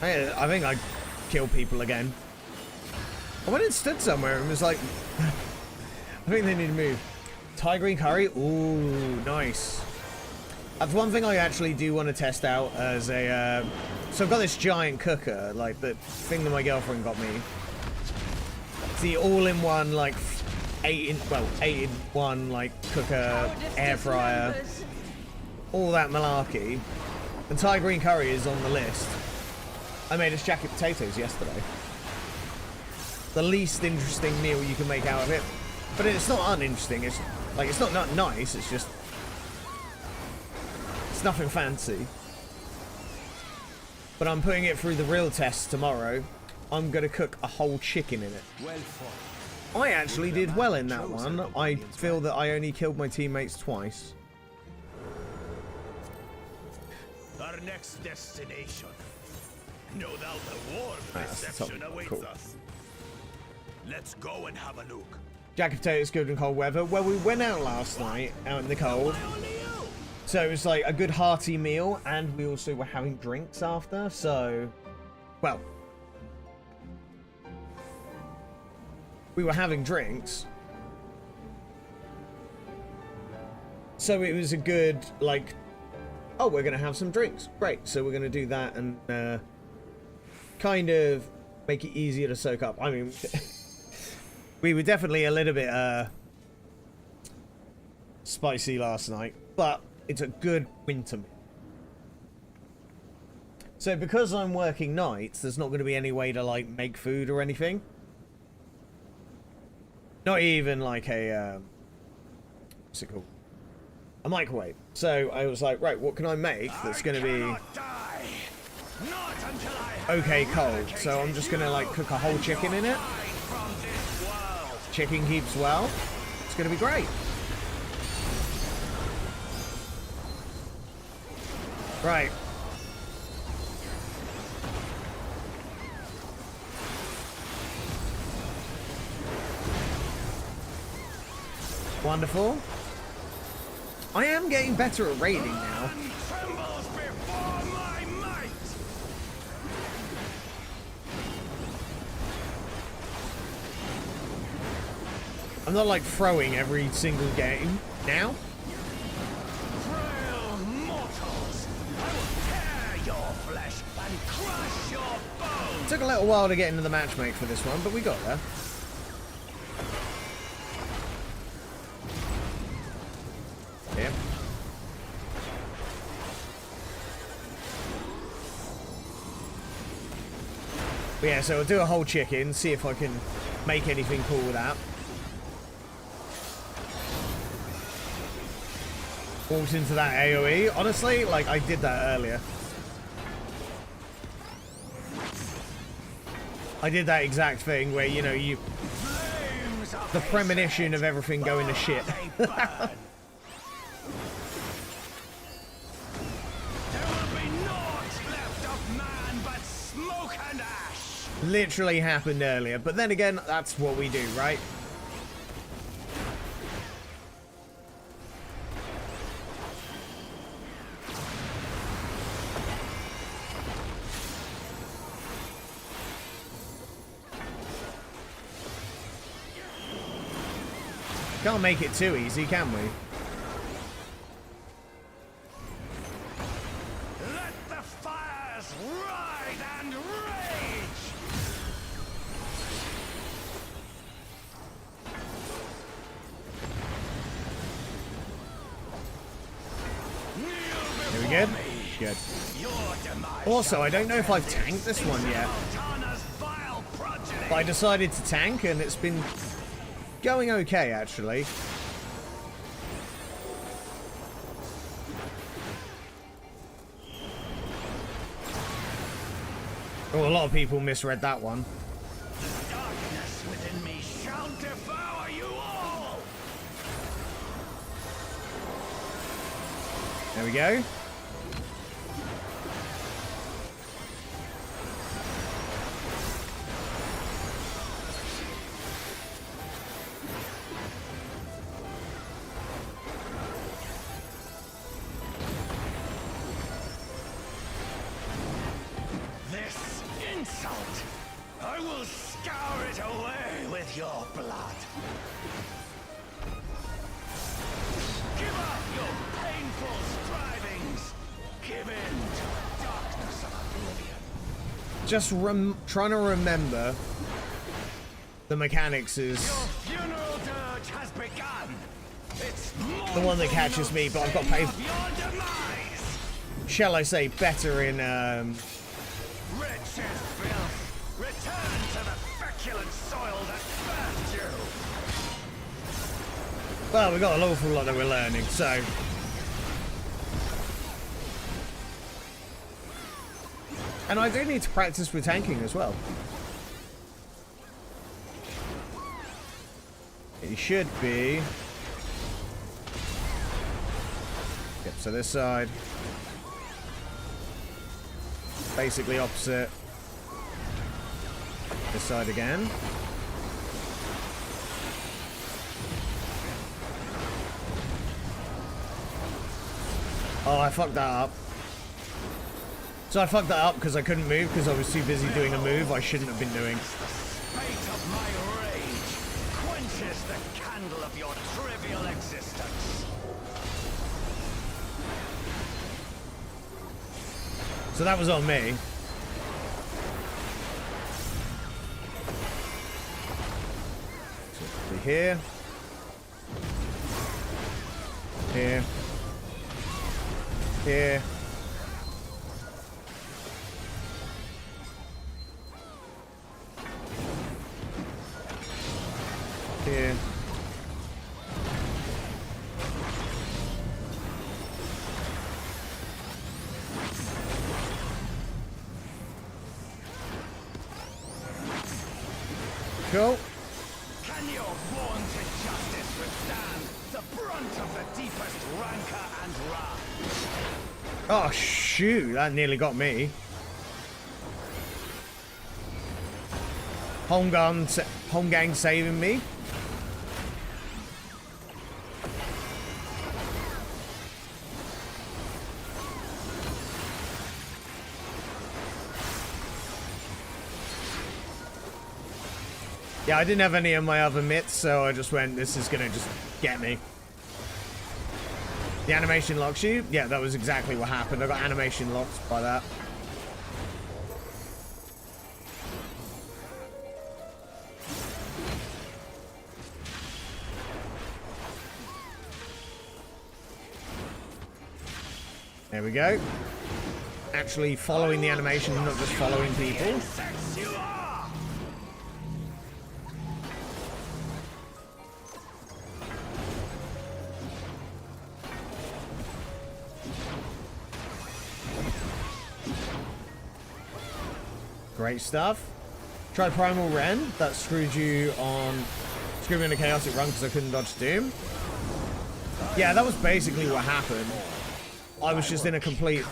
I think I killed people again. I went and stood somewhere and was like, I think they need to move. Thai green curry? Ooh, nice. That's one thing I actually do want to test out as a... so I've got this giant cooker, like the thing that my girlfriend got me. It's the all-in-one, like, 8-in-1, like, cooker, air fryer, all that malarkey. And Thai green curry is on the list. I made us jacket potatoes yesterday. The least interesting meal you can make out of it. But it's not uninteresting, it's like, it's not nice, it's just... It's nothing fancy. But I'm putting it through the real test tomorrow. I'm gonna cook a whole chicken in it. I actually did well in that one. I feel that I only killed my teammates twice. Our next destination. No doubt a warm reception awaits us. Let's go and have a look. Jacket potatoes good in cold weather. Well, we went out last night, out in the cold. So it was like a good hearty meal, and we also were having drinks after, so... Well... We were having drinks. So it was a good, like... Oh, we're going to have some drinks. Great, so we're going to do that and kind of make it easier to soak up. I mean... We were definitely a little bit spicy last night, but it's a good winter meal. So because I'm working nights, there's not going to be any way to like make food or anything. Not even like a what's it called? A microwave. So I was like, right, what can I make that's going to be okay cold? So I'm just going to like cook a whole chicken in it. Chicken keeps well. It's going to be great. Right. Wonderful. I am getting better at raiding now. I'm not like throwing every single game now. Frail mortals, I will tear your flesh and crush your bones. It took a little while to get into the matchmake for this one, but we got there. Yeah. But yeah, so I'll do a whole chicken, see if I can make anything cool with that. Walked into that AoE. Honestly, like, I did that earlier. I did that exact thing where, you know, you... The premonition of everything going to shit. Literally happened earlier, but then again, that's what we do, right? Can't make it too easy, can we? Let the fires ride and rage! There we go. Good. Also, I don't know if I've tanked this one yet. But I decided to tank, and it's been going okay, actually. Oh, a lot of people misread that one. The darkness within me shall devour you all! There we go. just trying to remember the mechanics is Your funeral dirge has begun. It's the one that catches me, but I've got to pay, your demise. shall I say, better in Wretched filth, return to the feculent soil that birthed you. well, we've got an awful lot that we're learning, so and I do need to practice with tanking as well. It should be. Yep, so this side. Basically opposite. This side again. Oh, I fucked that up. So I fucked that up because I couldn't move because I was too busy doing a move I shouldn't have been doing. Spate of my rage quenches the candle of your trivial existence. So that was on me. So here. Here. Here. Here. Cool. Can your vaunted justice withstand the brunt of the deepest rancor and wrath? Oh shoot, that nearly got me. Home gang saving me. Yeah, I didn't have any of my other mitts, so I just went, this is gonna just get me. The animation locks you? Yeah, that was exactly what happened. I got animation locked by that. There we go. Actually following the animation, not just following people. Insects you are! Great stuff. Tried Primal Rend. That screwed you on... Screwed me in a chaotic run because I couldn't dodge Doom. Yeah, that was basically what happened. I was just in a complete...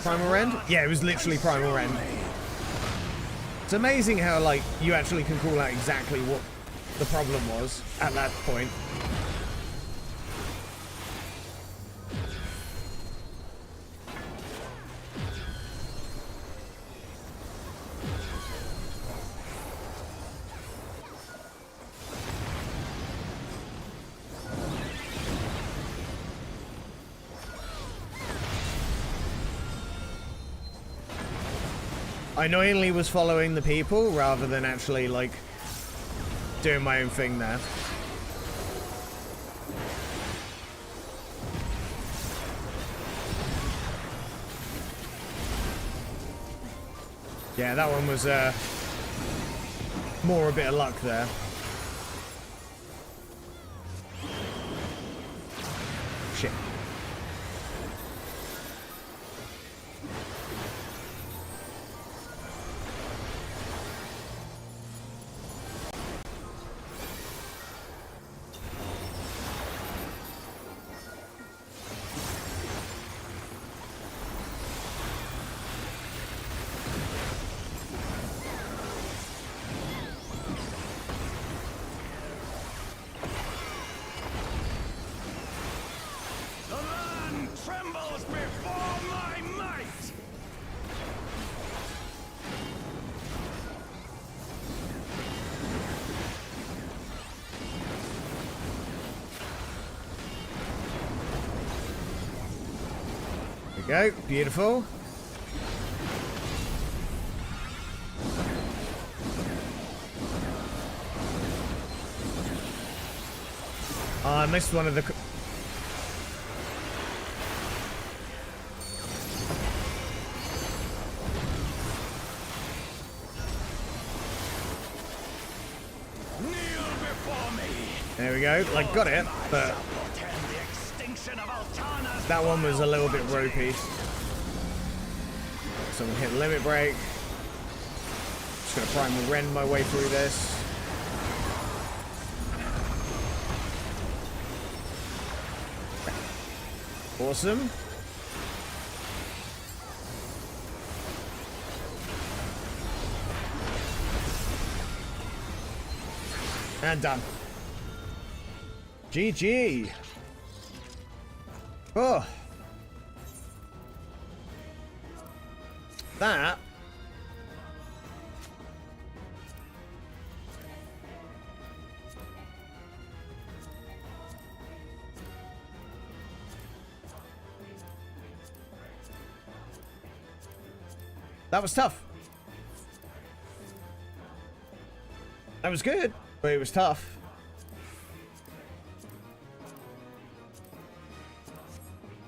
Primal Rend? Yeah, it was literally Primal Rend. It's amazing how, like, you actually can call out exactly what the problem was at that point. I annoyingly was following the people rather than actually, like, doing my own thing there. Yeah, that one was more a bit of luck there. Shit. Trembles before my might! There we go, beautiful. Oh, I missed one of the... There we go. Like, got it, but... that one was a little bit ropey. So I'm gonna hit limit break. Just gonna primal rend my way through this. Awesome. And done. GG. Oh. That. That was tough. That was good, but it was tough.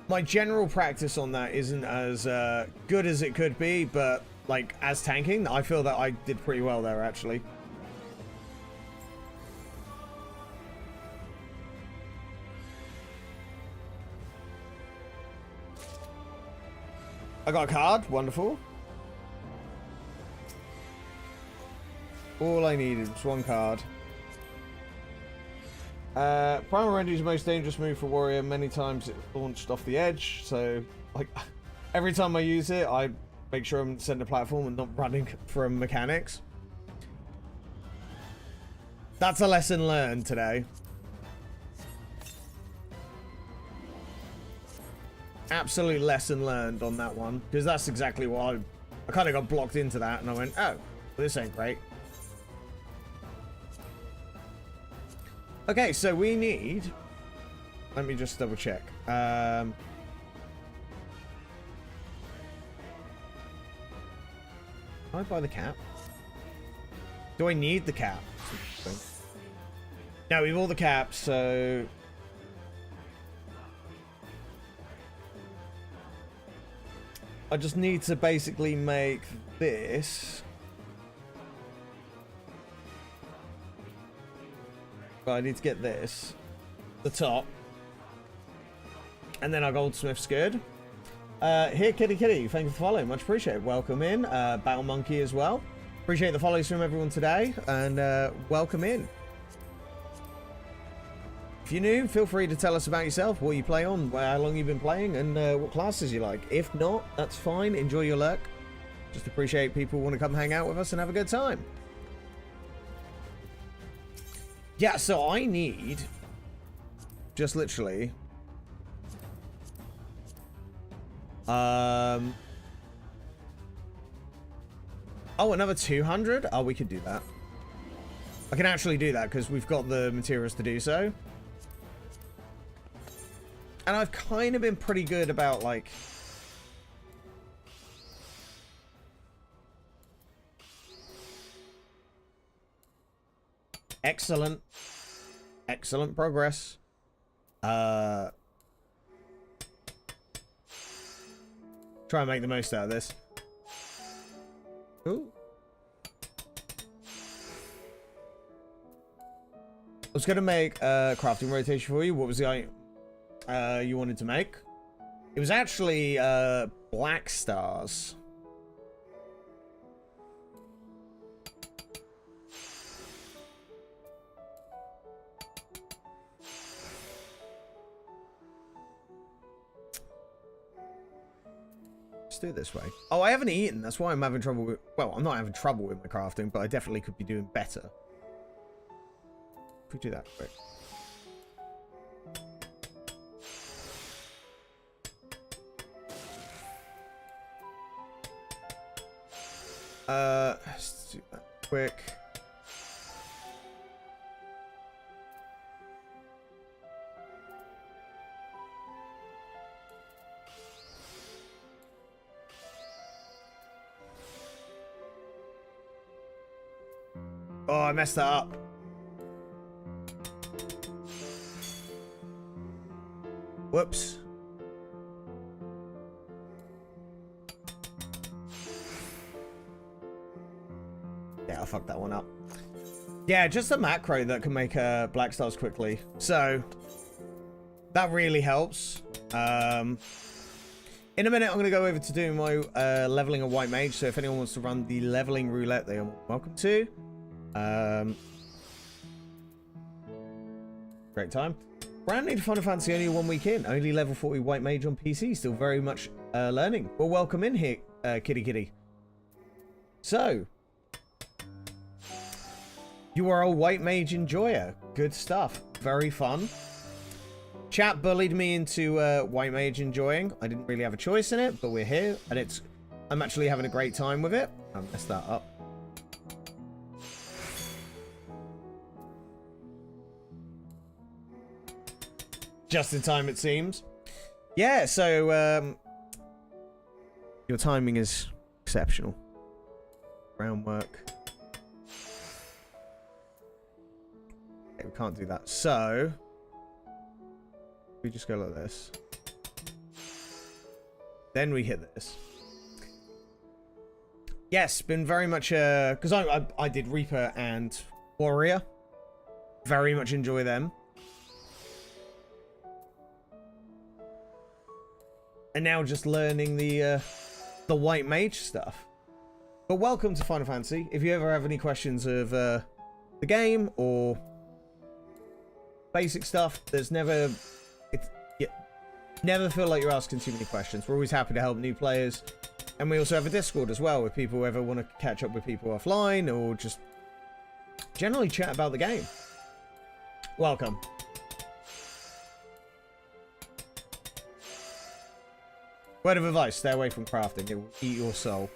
My general practice on that isn't as good as it could be, but like as tanking, I feel that I did pretty well there actually. I got a card, wonderful. All I needed was one card. Primal Rend is the most dangerous move for Warrior. Many times it launched off the edge, so like every time I use it, I make sure I'm setting a platform and not running from mechanics. That's a lesson learned today. Absolute lesson learned on that one, because that's exactly what I kind of got blocked into that, and I went, oh, well, this ain't great. Okay, so we need... let me just double check. I buy the cap? Do I need the cap? No, we bought the cap, so... I just need to basically make this... I need to get this, the top, and then our goldsmith's good. Here, Kitty, thank you for following, much appreciated. Welcome in, Battle Monkey as well. Appreciate the follows from everyone today, and welcome in. If you're new, feel free to tell us about yourself, what you play on, how long you've been playing, and what classes you like. If not, that's fine. Enjoy your lurk. Just appreciate people want to come hang out with us and have a good time. Yeah, so I need just literally oh, another 200? Oh, we could do that. I can actually do that because we've got the materials to do so. And I've kind of been pretty good about like excellent progress. Try and make the most out of this. Ooh. I was gonna make a crafting rotation for you. What was the item you wanted to make? It was actually black stars. Do it this way. Oh, I haven't eaten. That's why I'm having trouble with... well, I'm not having trouble with my crafting, but I definitely could be doing better. If we do that quick. Let's do that quick. Oh, I messed that up. Whoops. Yeah, I fucked that one up. Yeah, just a macro that can make black stars quickly. So that really helps. In a minute, I'm going to go over to doing my leveling a white mage. So if anyone wants to run the leveling roulette, they are welcome to. Great time. Brand new to Final Fantasy, only 1 week in. Only level 40 white mage on PC. Still very much learning. Well, welcome in here, kitty kitty. So, you are a white mage enjoyer. Good stuff. Very fun. Chat bullied me into white mage enjoying. I didn't really have a choice in it, but we're here, and I'm actually having a great time with it. I messed that up. Just in time, it seems. Yeah, so your timing is exceptional. Groundwork. Okay, we can't do that. So we just go like this. Then we hit this. Yes, been very much because I did Reaper and Warrior. Very much enjoy them. And now just learning the white mage stuff. But welcome to Final Fantasy. If you ever have any questions of the game or basic stuff, never feel like you're asking too many questions. We're always happy to help new players. And we also have a Discord as well, if people ever want to catch up with people offline or just generally chat about the game. Welcome. Word of advice, stay away from crafting. It will eat your soul.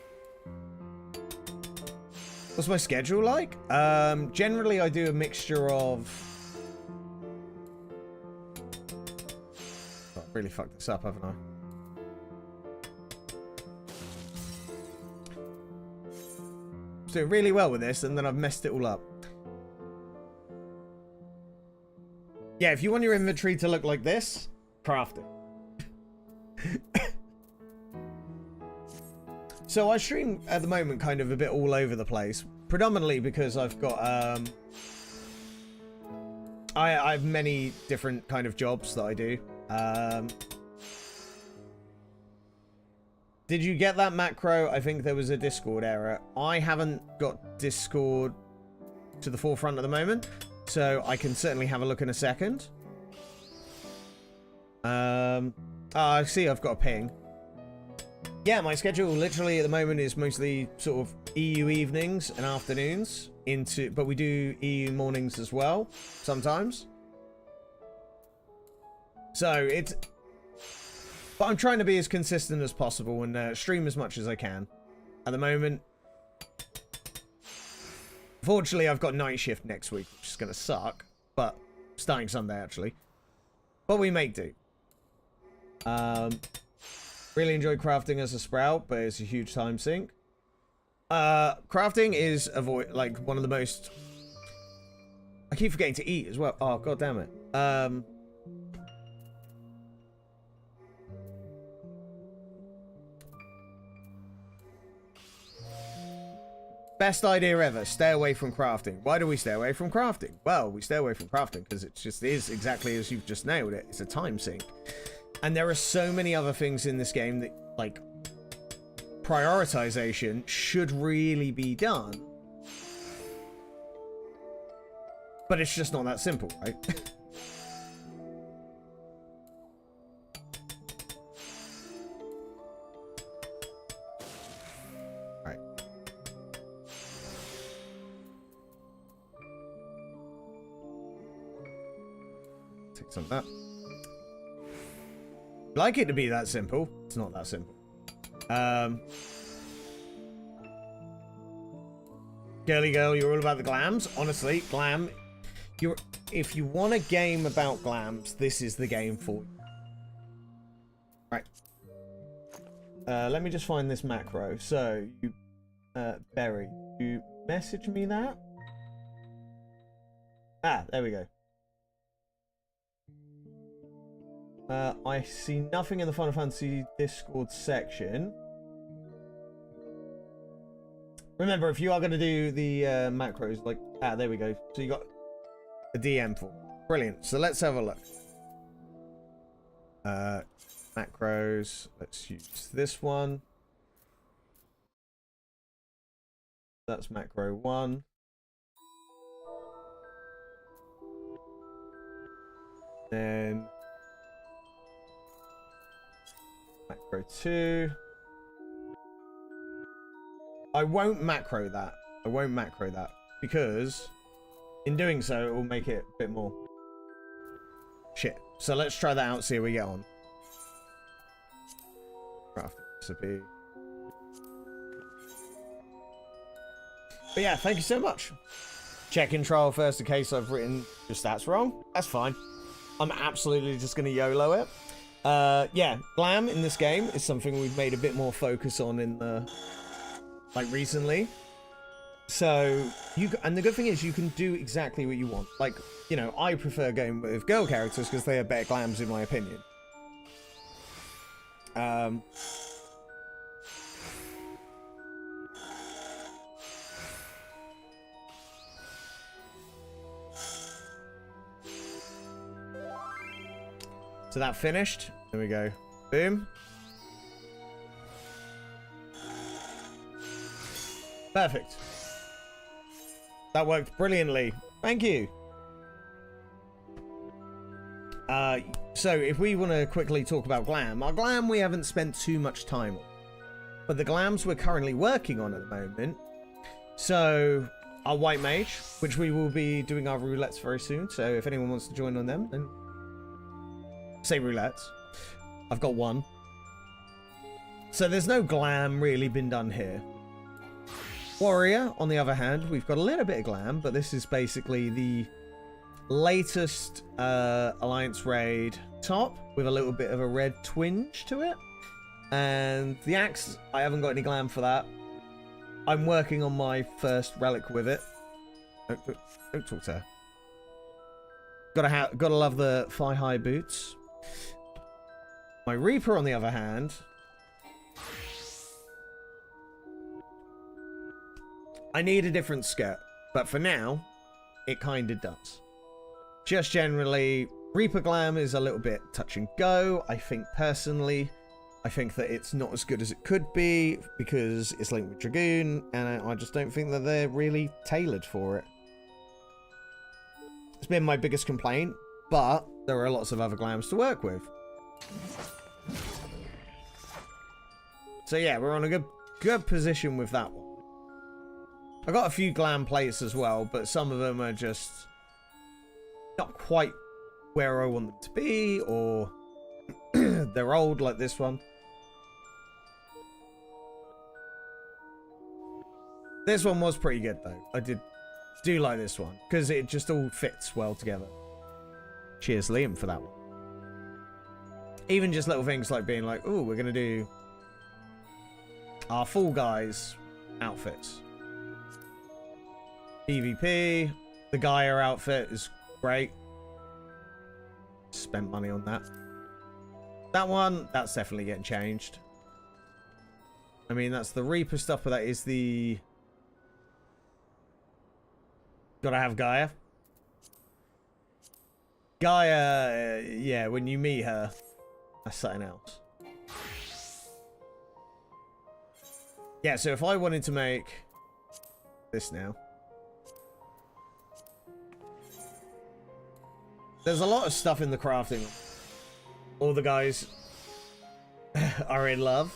What's my schedule like? Generally, I do a mixture of... Oh, I've really fucked this up, haven't I? I'm doing really well with this, and then I've messed it all up. Yeah, if you want your inventory to look like this, craft it. So I stream at the moment kind of a bit all over the place, predominantly because I've got I have many different kind of jobs that I do. Did you get that macro? I think there was a Discord error. I haven't got Discord to the forefront at the moment, so I can certainly have a look in a second. I see I've got a ping. Yeah, my schedule literally at the moment is mostly sort of EU evenings and afternoons but we do EU mornings as well sometimes. So but I'm trying to be as consistent as possible and stream as much as I can. At the moment, unfortunately, I've got night shift next week, which is going to suck, but starting Sunday actually. But we make do. Really enjoy crafting as a sprout, but it's a huge time sink. Crafting is one of the most... I keep forgetting to eat as well. Oh, god damn it. Best idea ever. Stay away from crafting. Why do we stay away from crafting? Well, we stay away from crafting because it just is exactly as you've just nailed it. It's a time sink. And there are so many other things in this game that, like, prioritization should really be done. But it's just not that simple, right? Right. Take some of that. Like it to be that simple. It's not that simple. Girly girl, you're all about the glams. Honestly, glam. If you want a game about glams, this is the game for you. Right. Let me just find this macro. So, you, Berry, you message me that? Ah, there we go. I see nothing in the Final Fantasy Discord section. Remember, if you are going to do the macros, like... Ah, there we go. So you got a DM for. Brilliant. So let's have a look. Macros. Let's use this one. That's macro 1. Then macro 2. I won't macro that. I won't macro that because in doing so it will make it a bit more shit. So let's try that out, see how we get on. Craft recipe. But yeah, thank you so much. Check in trial first in case I've written your stats wrong. That's fine. I'm absolutely just going to YOLO it. Yeah, glam in this game is something we've made a bit more focus on in the... like recently. So, and the good thing is you can do exactly what you want. Like, you know, I prefer going with girl characters because they are better glams in my opinion. So that finished. There we go. Boom. Perfect. That worked brilliantly. Thank you. So if we want to quickly talk about glam, our glam we haven't spent too much time on. But the glams we're currently working on at the moment. So our white mage, which we will be doing our roulettes very soon. So if anyone wants to join on them, then say roulettes. I've got one. So there's no glam really been done here. Warrior, on the other hand, we've got a little bit of glam, but this is basically the latest Alliance raid top with a little bit of a red twinge to it. And the axe, I haven't got any glam for that. I'm working on my first relic with it. Don't talk to her. Gotta love the thigh-high boots. My Reaper, on the other hand, I need a different skirt, but for now, it kind of does. Just generally, Reaper glam is a little bit touch and go. I think personally, I think that it's not as good as it could be because it's linked with Dragoon, and I just don't think that they're really tailored for it. It's been my biggest complaint, but there are lots of other glams to work with. So yeah, we're on a good position with that one. I got a few glam plates as well, but some of them are just not quite where I want them to be, or they're old like this one. This one was pretty good though. I do like this one because it just all fits well together. Cheers Liam for that one. Even just little things like being like, oh, we're gonna do our Fall Guys outfits. PvP, the Gaia outfit is great. Spent money on that. That one, that's definitely getting changed. I mean, that's the Reaper stuff, but that is the... Gotta have Gaia. Gaia, yeah, when you meet her, that's something else. Yeah, so if I wanted to make this now. There's a lot of stuff in the crafting. All the guys are in love.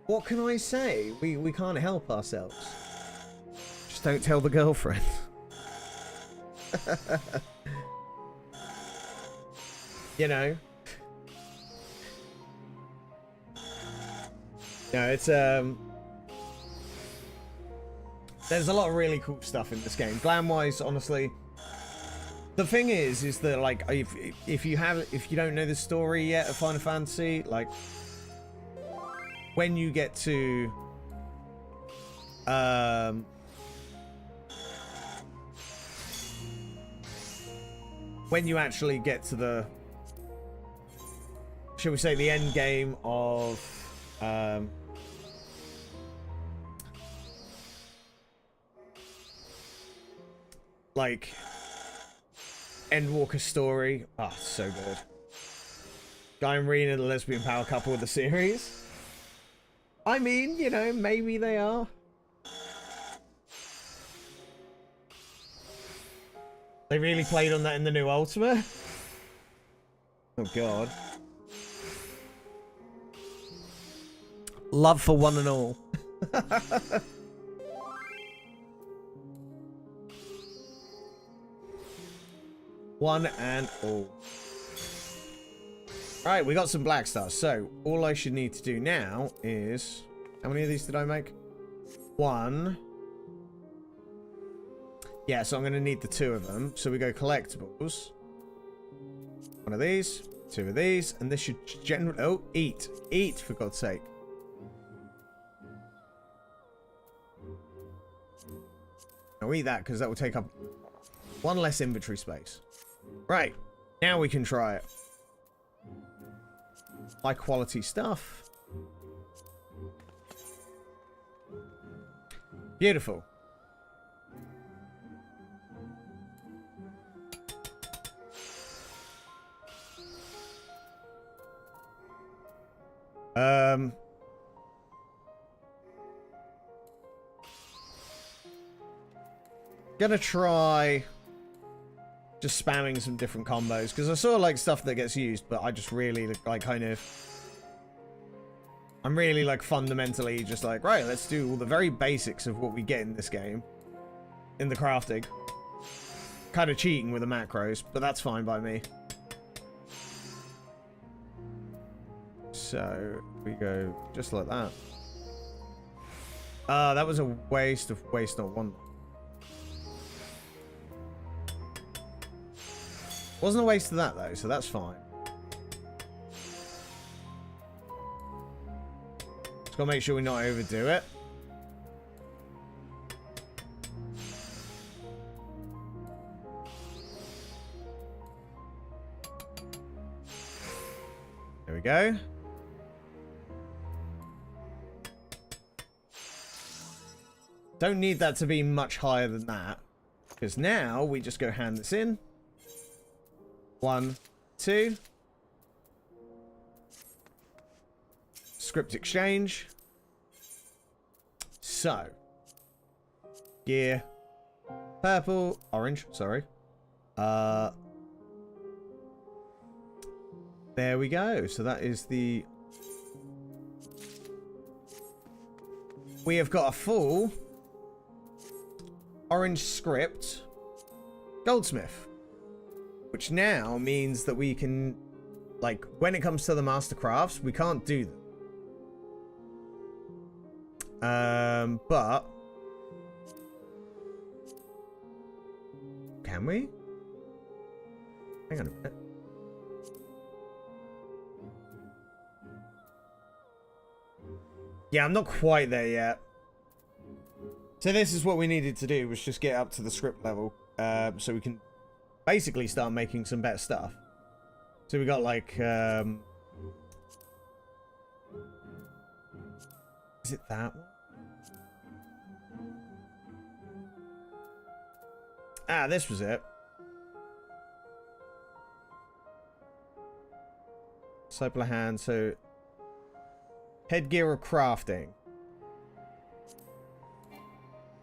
What can I say? We can't help ourselves. Just don't tell the girlfriend. You know? No, it's there's a lot of really cool stuff in this game. Glam wise, honestly. The thing is that like if you don't know the story yet of Final Fantasy, like when you get to when you actually get to the shall we say, the end game of like Endwalker story. Oh, so good. Guy and Rena, the lesbian power couple of the series. I mean, you know, maybe they are. They really played on that in the new Ultimate. Oh god. Love for one and all. One and all. Right, we got some black stars. So, all I should need to do now is... How many of these did I make? One. Yeah, so I'm going to need the 2 of them. So we go collectibles. 1 of these. 2 of these. And this should generate... Oh, eat. Eat, for God's sake. I'll eat that, because that will take up 1 less inventory space. Right. Now we can try it. High quality stuff. Beautiful. Gonna try just spamming some different combos, because I saw like stuff that gets used, but I just really like kind of... I'm really like fundamentally just like, right, let's do all the very basics of what we get in this game. In the crafting. Kind of cheating with the macros, but that's fine by me. So, we go just like that. That was a waste of waste not one. Wasn't a waste of that though, so that's fine. Just gotta make sure we not overdo it. There we go. Don't need that to be much higher than that, because now we just go hand this in. 1, 2. Script exchange. So. Gear. Purple. Orange. Sorry. There we go. So that is the... We have got a full orange script goldsmith. Which now means that we can, like, when it comes to the master crafts, we can't do them. But can we? Hang on a minute. Yeah, I'm not quite there yet. So this is what we needed to do, was just get up to the script level, so we can basically start making some better stuff. So we got like is it that one? Ah, this was it. Disciple of hand, so headgear or crafting.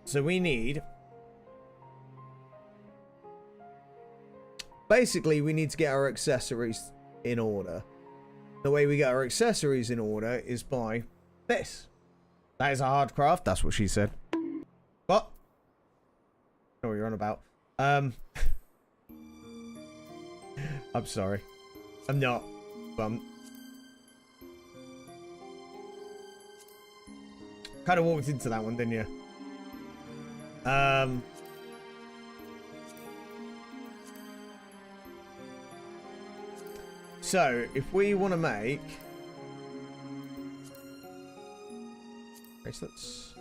So we need... Basically, we need to get our accessories in order. The way we get our accessories in order is by this. That is a hard craft. That's what she said. What? I know what you're on about. I'm sorry. I'm not. Kind of walked into that one, didn't you? So, if we want to make bracelets,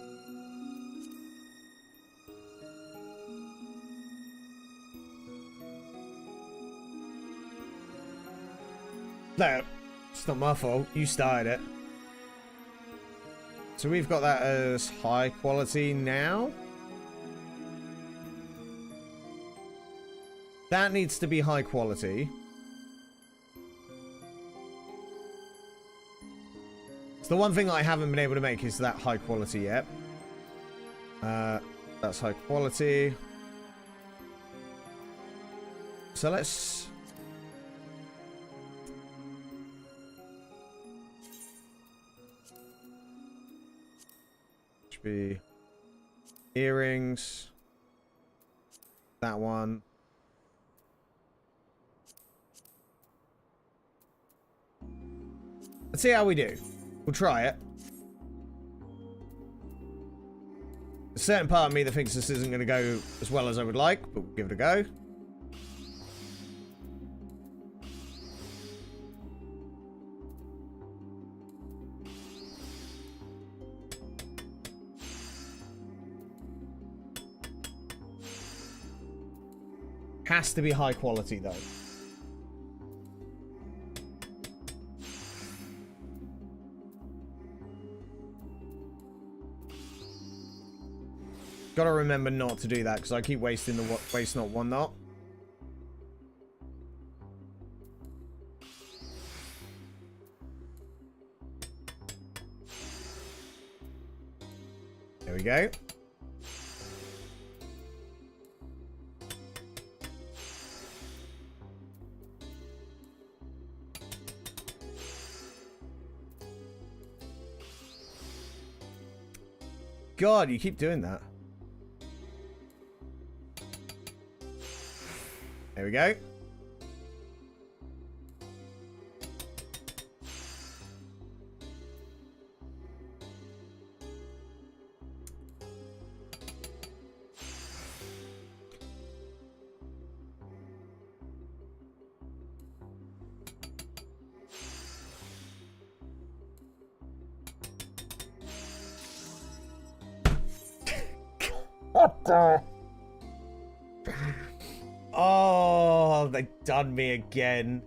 there. It's not my fault. You started it. So we've got that as high quality now. That needs to be high quality. So the one thing I haven't been able to make is that high quality yet. That's high quality. So let's... Should be earrings. That one. Let's see how we do. We'll try it. There's a certain part of me that thinks this isn't going to go as well as I would like, but we'll give it a go. Has to be high quality though. Gotta remember not to do that because I keep wasting the waste not one not. There we go. God, you keep doing that. There we go. What the? Oh, they done me again.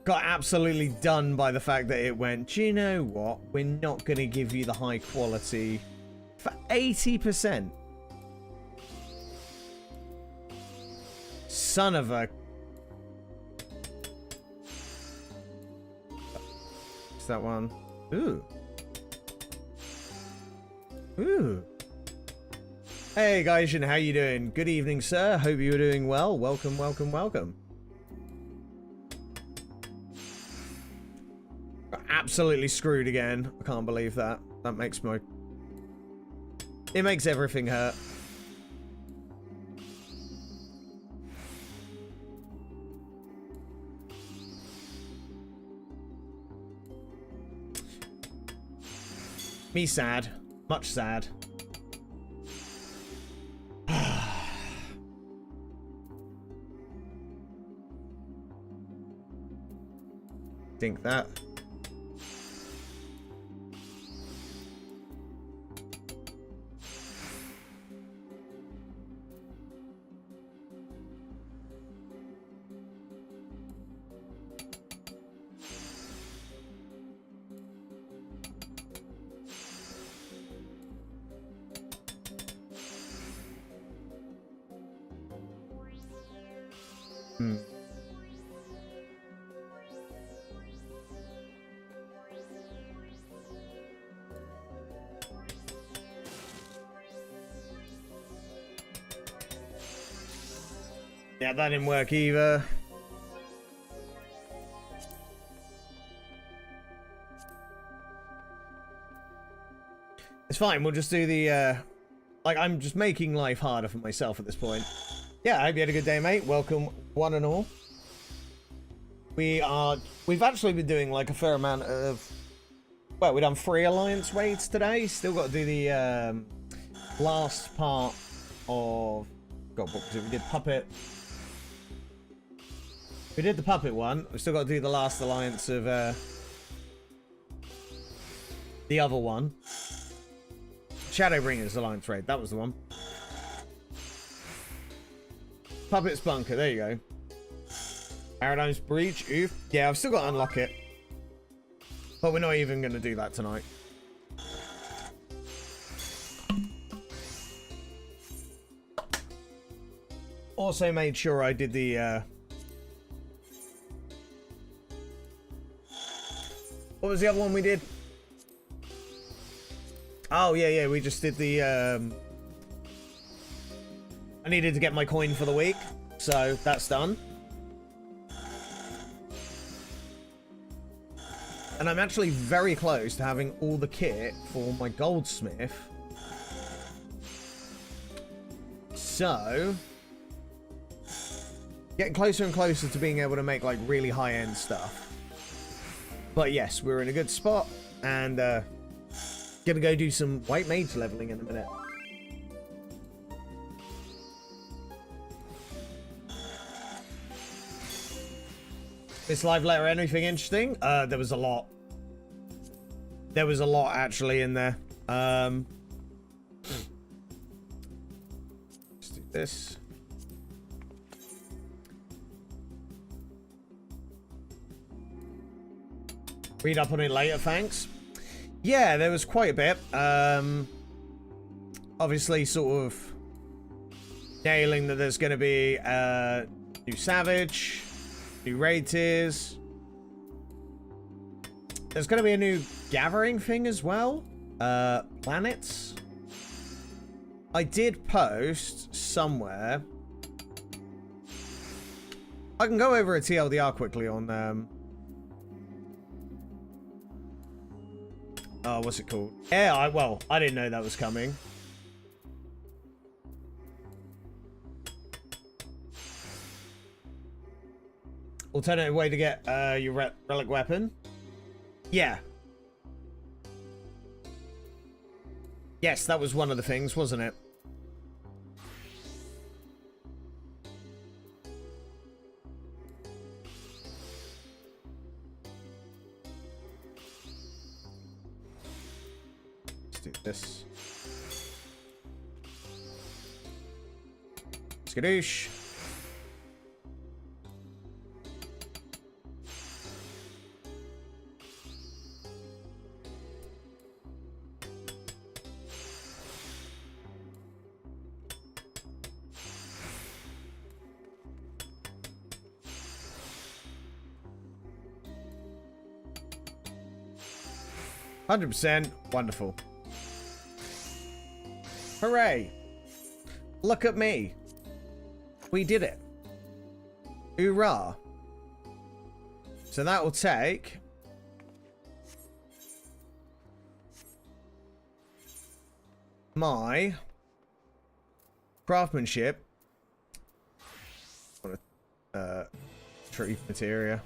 Got absolutely done by the fact that it went, do you know what? We're not going to give you the high quality for 80%. Son of a... What's that one? Ooh. Ooh. Hey guys, and how you doing? Good evening, sir. Hope you're doing well. Welcome, welcome, welcome. Got absolutely screwed again. I can't believe that. That makes my... It makes everything hurt. Me sad. Much sad. Think that. Yeah, that didn't work either. It's fine, we'll just do the, like, I'm just making life harder for myself at this point. Yeah, I hope you had a good day, mate. Welcome, one and all. We've actually been doing, like, a fair amount of... Well, we've done 3 alliance raids today. Still got to do the, last part of... God, what was it? We did Puppet... We did the Puppet one. We've still got to do the last alliance of the other one. Shadowbringers alliance raid. That was the one. Puppet's Bunker, there you go. Paradigm's Breach, oof. Yeah, I've still got to unlock it. But we're not even going to do that tonight. Also made sure I did the... What was the other one we did? Oh, yeah, we just did the... I needed to get my coin for the week, so that's done. And I'm actually very close to having all the kit for my goldsmith. So... getting closer and closer to being able to make, like, really high-end stuff. But yes, we're in a good spot, and gonna go do some white mage leveling in a minute. This live letter, anything interesting? There was a lot. There was a lot actually in there. Let's do this. Read up on it later, thanks. Yeah, there was quite a bit. Obviously, sort of nailing that there's going to be new Savage, new raid tiers. There's going to be a new gathering thing as well. Planets. I did post somewhere. I can go over a TLDR quickly on... oh, what's it called? Yeah, well, I didn't know that was coming. Alternative way to get your relic weapon. Yeah. Yes, that was one of the things, wasn't it? Let's do this. Skadoosh. %. Wonderful. Hooray. Look at me. We did it. Hoorah. So that will take... my... craftsmanship. Tree materia.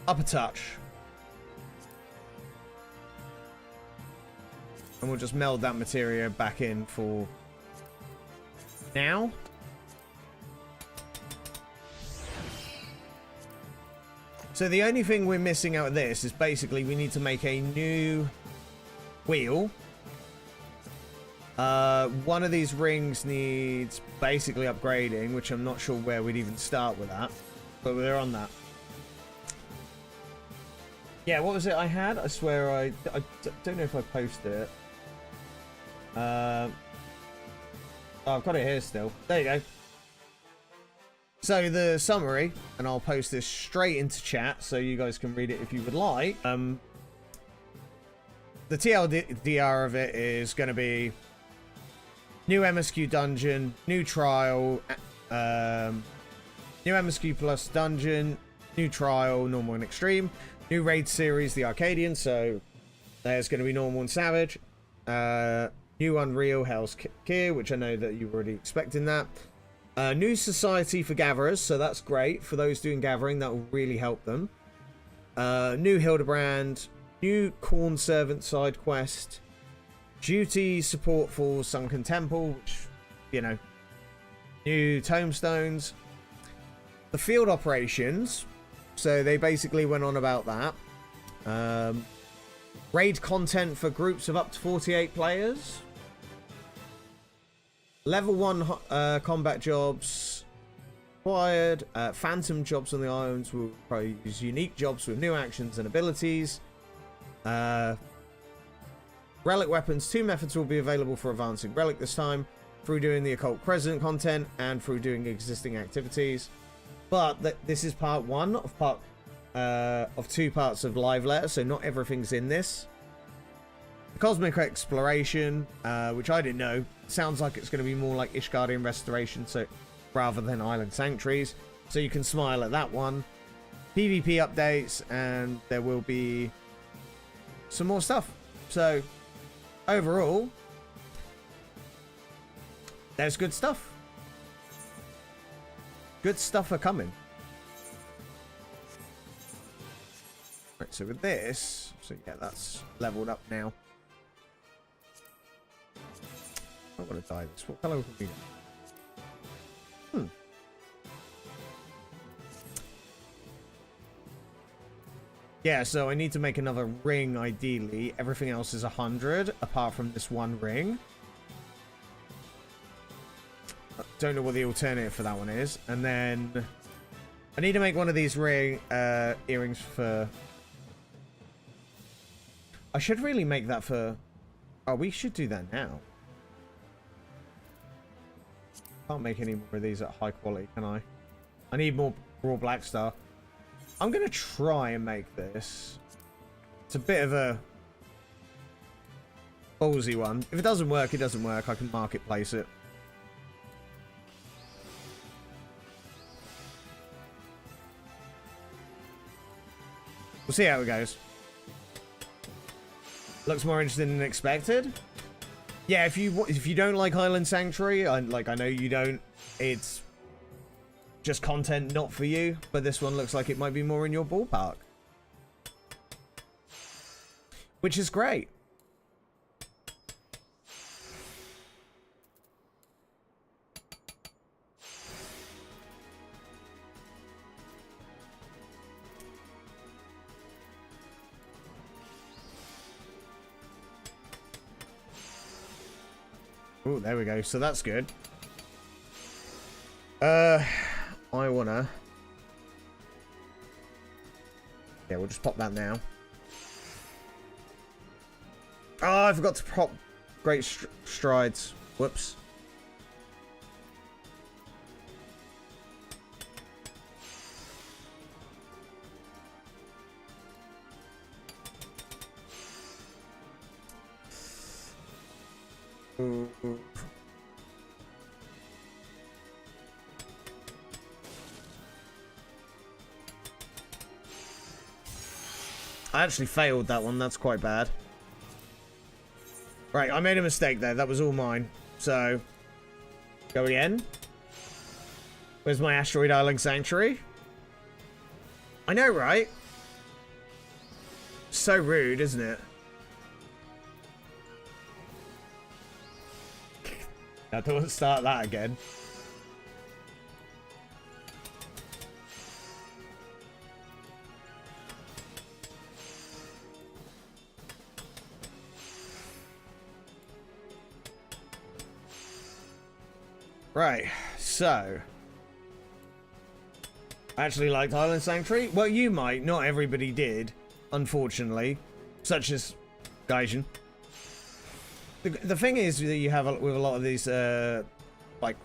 Up a touch. And we'll just meld that materia back in for now. So the only thing we're missing out of this is basically we need to make a new wheel. One of these rings needs basically upgrading, which I'm not sure where we'd even start with that. But we're on that. Yeah, what was it I had? I swear I don't know if I posted it. Oh, I've got it here still. There you go. So the summary, and I'll post this straight into chat so you guys can read it if you would like. The TLDR of it is going to be new MSQ dungeon, new trial, new MSQ plus dungeon, new trial, normal and extreme. New raid series, the Arcadian, so there's going to be normal and savage. New Unreal, Hell's Kier, which I know that you were already expecting that. New Society for Gatherers, so that's great. For those doing gathering, that will really help them. New Hildebrand, new Corn Servant side quest. Duty support for Sunken Temple, which, you know, new tombstones. The field operations... so they basically went on about that. Raid content for groups of up to 48 players. Level 1 combat jobs required. Phantom jobs on the islands will probably use unique jobs with new actions and abilities. Relic weapons. 2 methods will be available for advancing relic this time. Through doing the occult present content and through doing existing activities. But this is part 1 of 2 parts of LvL, so not everything's in this. Cosmic exploration, which I didn't know, sounds like it's going to be more like Ishgardian restoration, so rather than island sanctuaries. So you can smile at that one. PvP updates, and there will be some more stuff. So overall, there's good stuff. Good stuff are coming. Right, so with this, so yeah, that's leveled up now. I want to dye this. What color would we go? Yeah, so I need to make another ring, ideally. Everything else is 100, apart from this one ring. Don't know what the alternative for that one is. And then I need to make one of these earrings for... I should really make that for... Oh, we should do that now. Can't make any more of these at high quality, can I? I need more raw black star. I'm going to try and make this. It's a bit of a ballsy one. If it doesn't work, it doesn't work. I can marketplace it. We'll see how it goes. Looks more interesting than expected. Yeah, if you don't like Island Sanctuary, I know you don't. It's just content not for you. But this one looks like it might be more in your ballpark, which is great. Oh, there we go. So that's good. I wanna... Yeah, we'll just pop that now. Oh, I forgot to pop Great Strides. Whoops. I actually failed that one. That's quite bad. Right, I made a mistake there. That was all mine. So, go again. Where's my Asteroid Island Sanctuary? I know, right? So rude, isn't it? I don't start that again. Right, so I actually liked Island Sanctuary. Well, you might. Not everybody did, unfortunately, such as Gaijin. The thing is that you have with a lot of these, like,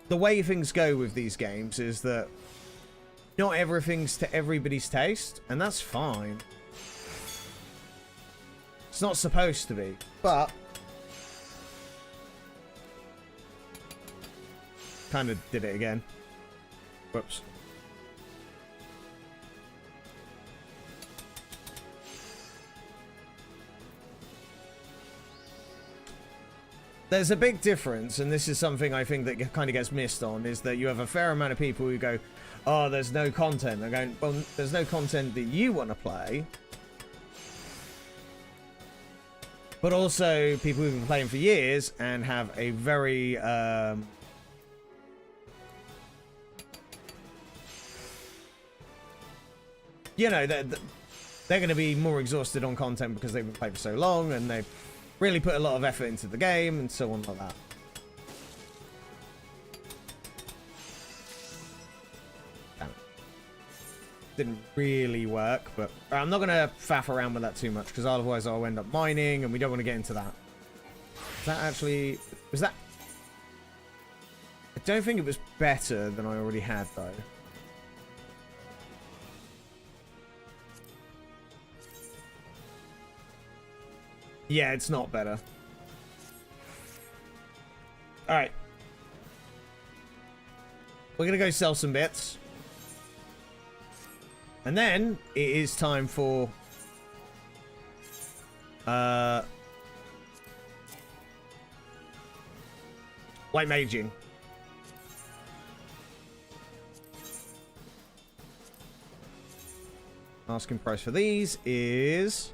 the way things go with these games is that not everything's to everybody's taste, and that's fine. It's not supposed to be, but kind of did it again. Whoops. There's a big difference, and this is something I think that kind of gets missed on, is that you have a fair amount of people who go, oh, there's no content. They're going, well, there's no content that you want to play. But also people who've been playing for years and have a very... you know, they're going to be more exhausted on content because they've been playing for so long and they've really put a lot of effort into the game and so on like that. Didn't really work, but I'm not going to faff around with that too much because otherwise I'll end up mining and we don't want to get into that. Is that actually... Was that... I don't think it was better than I already had, though. Yeah, it's not better. Alright. We're going to go sell some bits. And then it is time for... white maging. Asking price for these is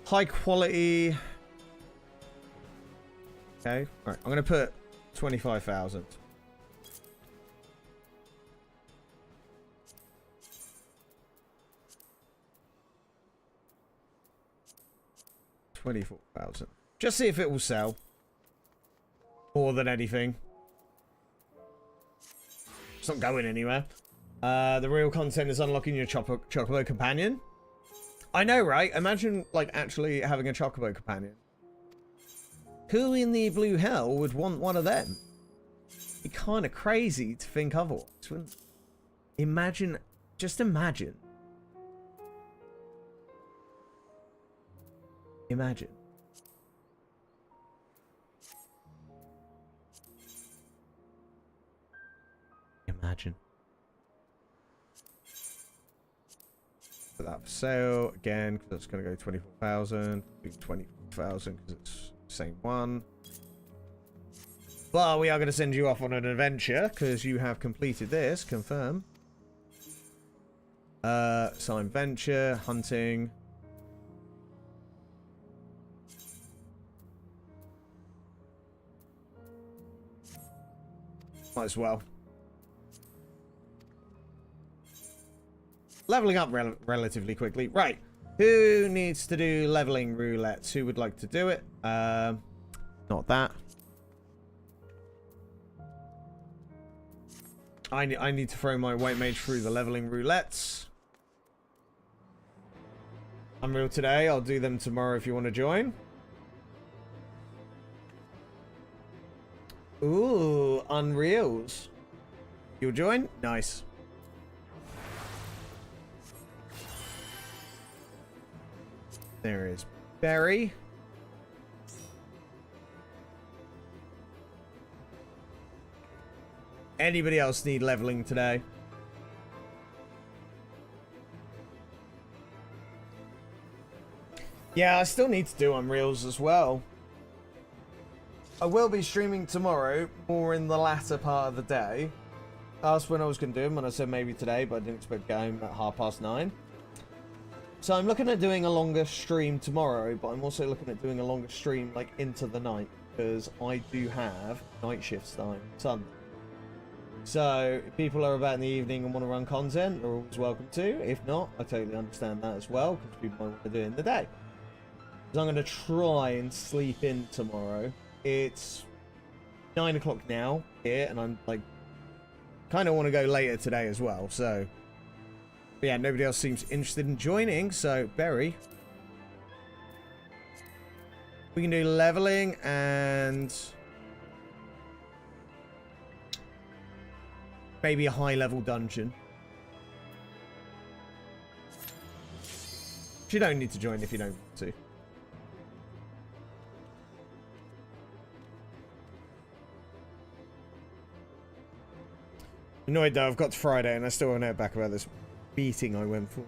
high quality. Okay, all right. I'm gonna put 25,000. $24,000. Just see if it will sell. More than anything. It's not going anywhere. The real content is unlocking your Chocobo companion. I know, right? Imagine, like, actually having a Chocobo companion. Who in the blue hell would want one of them? It'd be kind of crazy to think otherwise, wouldn't it? Imagine, just imagine. Imagine. Imagine. Put that for sale again, because that's going to go 24,000. 24,000 because it's the same one. But we are going to send you off on an adventure because you have completed this. Confirm. Sign venture, hunting. Might as well. Leveling up relatively quickly. Right. Who needs to do leveling roulettes? Who would like to do it? Not that. I need to throw my white mage through the leveling roulettes. Unreal today. I'll do them tomorrow if you want to join. Ooh, Unreals. You'll join? Nice. There is Barry. Anybody else need leveling today? Yeah, I still need to do Unreals as well. I will be streaming tomorrow, more in the latter part of the day. Asked when I was going to do them, and I said maybe today, but I didn't expect to go home at 9:30. So I'm looking at doing a longer stream tomorrow, but I'm also looking at doing a longer stream like into the night, because I do have night shift starting Sunday. So if people are about in the evening and want to run content, they're always welcome to. If not, I totally understand that as well, because people might want to do it in the day. So I'm going to try and sleep in tomorrow. It's 9 o'clock now here, and I'm like kind of want to go later today as well. So but yeah, nobody else seems interested in joining. So Berry, we can do leveling and maybe a high level dungeon. You don't need to join if you don't want to. Annoyed though, I've got to Friday and I still haven't heard back about this meeting I went for. I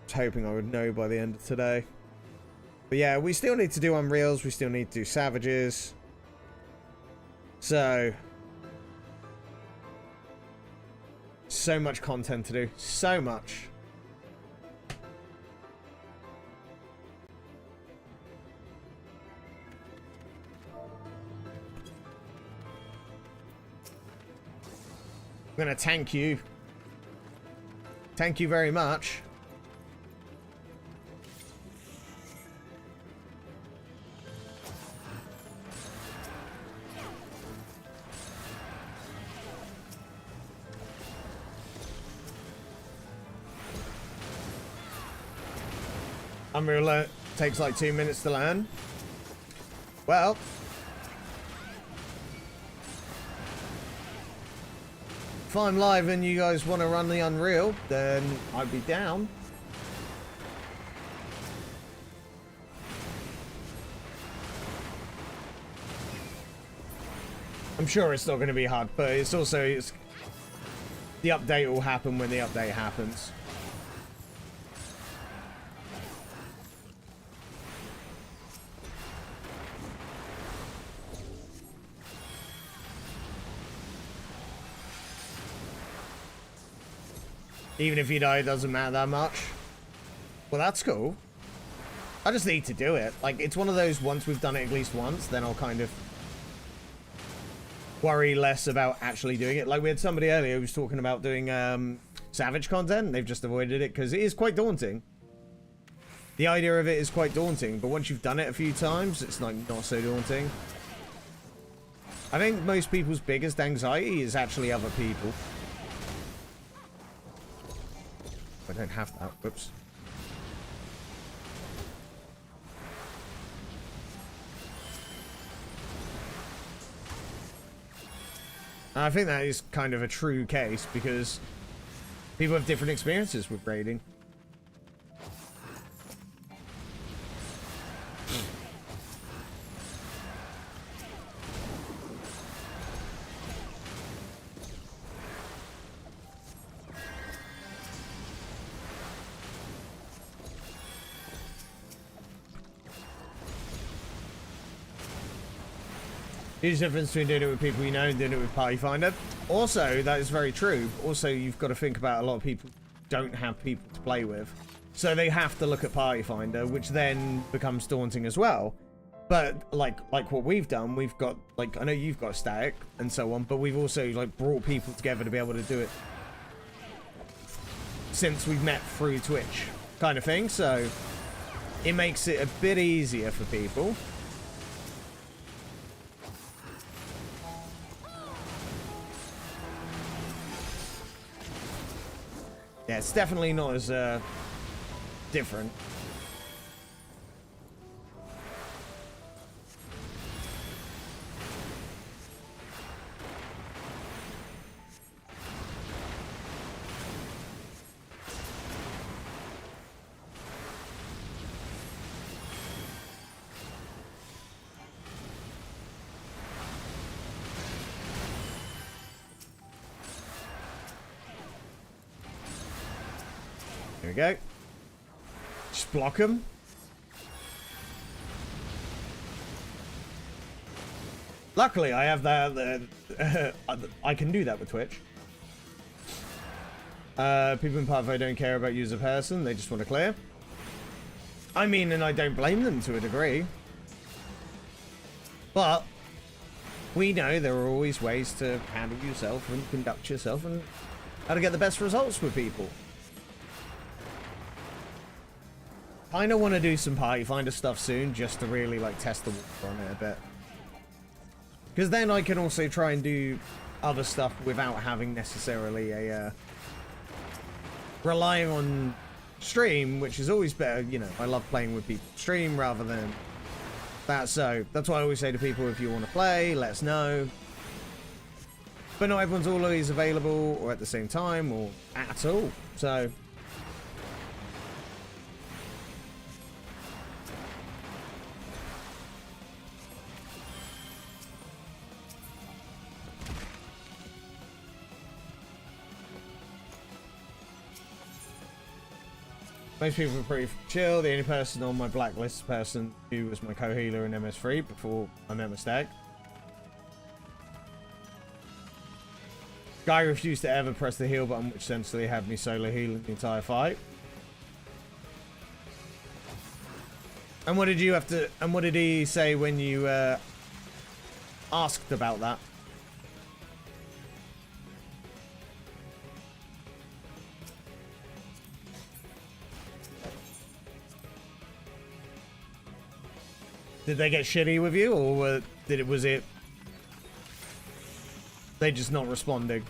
was hoping I would know by the end of today. But yeah, we still need to do Unreals, we still need to do Savages. So much content to do. So much. I'm gonna tank you. Thank you very much. Unreal takes like 2 minutes to learn. Well, if I'm live and you guys want to run the Unreal, then I'd be down. I'm sure it's not going to be hard, but it's also the update will happen when the update happens. Even if you die, it doesn't matter that much. Well, that's cool. I just need to do it. Like, it's one of those, once we've done it at least once, then I'll kind of worry less about actually doing it. Like, we had somebody earlier who was talking about doing Savage content, and they've just avoided it because it is quite daunting. The idea of it is quite daunting, but once you've done it a few times, it's like not so daunting. I think most people's biggest anxiety is actually other people. I don't have that. Whoops. I think that is kind of a true case because people have different experiences with raiding. Huge difference between doing it with people you know and doing it with Party Finder. Also, that is very true. Also, you've got to think about a lot of people don't have people to play with. So they have to look at Party Finder, which then becomes daunting as well. But like what we've done, we've got, like, I know you've got Static and so on, but we've also like brought people together to be able to do it since we've met through Twitch kind of thing. So it makes it a bit easier for people. Yeah, it's definitely not as different. Here we go. Just block them. Luckily, I have that. I can do that with Twitch. People in Pathway don't care about you as a person. They just want to clear. I mean, and I don't blame them to a degree. But we know there are always ways to handle yourself and conduct yourself and how to get the best results with people. I kind of want to do some Party Finder stuff soon, just to really like test the water on it a bit. Because then I can also try and do other stuff without having necessarily a relying on stream, which is always better. You know, I love playing with people stream rather than that. So that's why I always say to people, if you want to play, let us know. But not everyone's always available or at the same time or at all. So most people are pretty chill. The only person on my blacklist is the person who was my co-healer in MS3 before I met Mistake. Guy refused to ever press the heal button, which essentially had me solo healing the entire fight. And what did you have to... And what did he say when you asked about that? Did they get shitty with you, or was it they just not responding?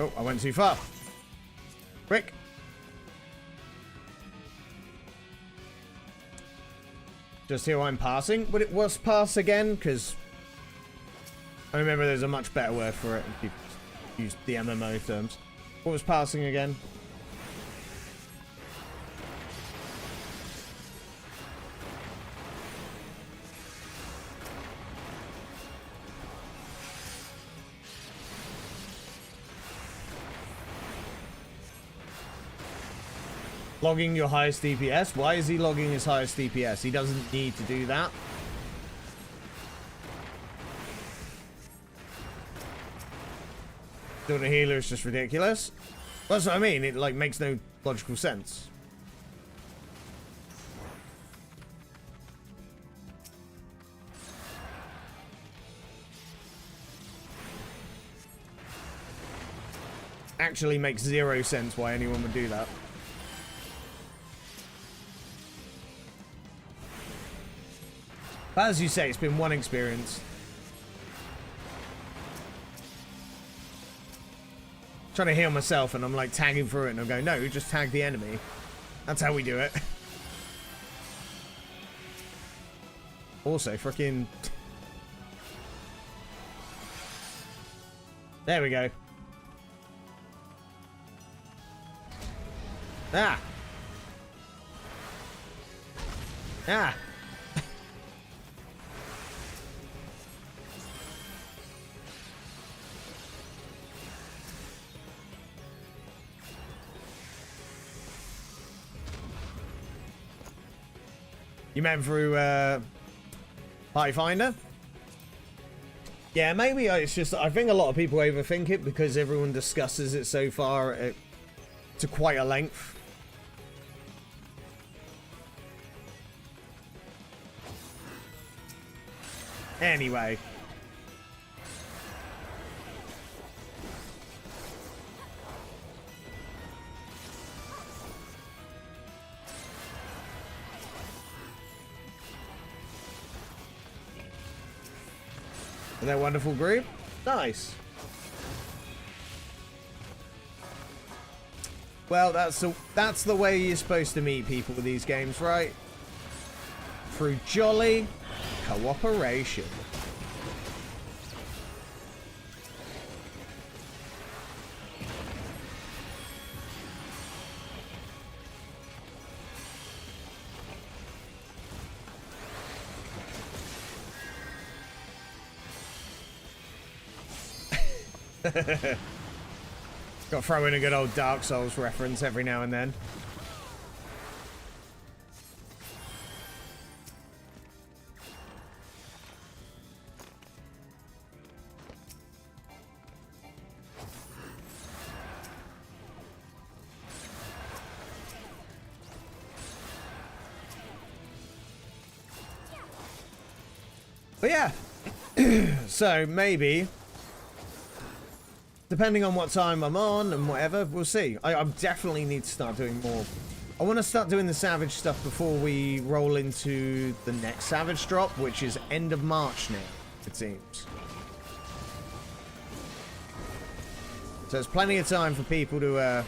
Oh, I went too far. Quick. Just here I'm passing. But it was pass again, because I remember there's a much better word for it if you use the MMO terms. What was passing again? Logging your highest DPS? Why is he logging his highest DPS? He doesn't need to do that. Doing a healer is just ridiculous. That's what I mean. It like makes no logical sense. Actually makes zero sense why anyone would do that. But as you say, it's been one experience. Trying to heal myself and I'm like tagging through it and I'm going, no, just tag the enemy. That's how we do it. Also, freaking... There we go. Ah! Ah! You meant through Pathfinder? Yeah, maybe it's just, I think a lot of people overthink it because everyone discusses it so far to quite a length. Anyway. That wonderful group? Nice. Well, that's the way you're supposed to meet people with these games, right? Through jolly cooperation. Got to throw in a good old Dark Souls reference every now and then. But yeah, so maybe, depending on what time I'm on and whatever, we'll see. I definitely need to start doing more. I want to start doing the Savage stuff before we roll into the next Savage drop, which is end of March now, it seems. So there's plenty of time for people to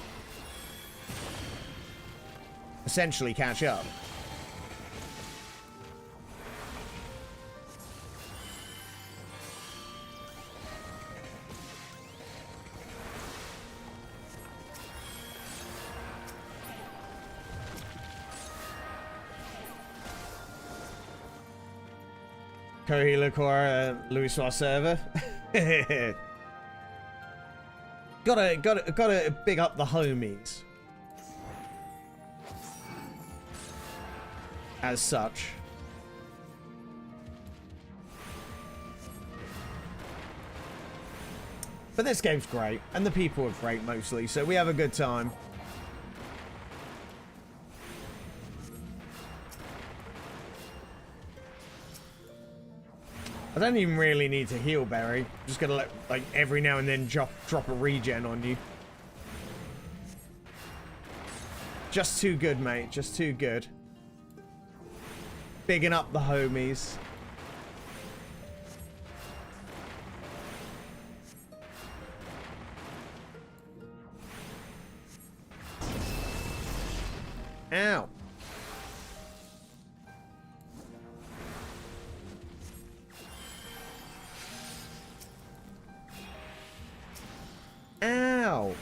essentially catch up. Co-healer core Louis Soir server. gotta big up the homies. As such. But this game's great, and the people are great mostly, so we have a good time. I don't even really need to heal, Barry. I'm just gonna let, like, every now and then drop a regen on you. Just too good, mate. Just too good. Bigging up the homies. Ow. Ow.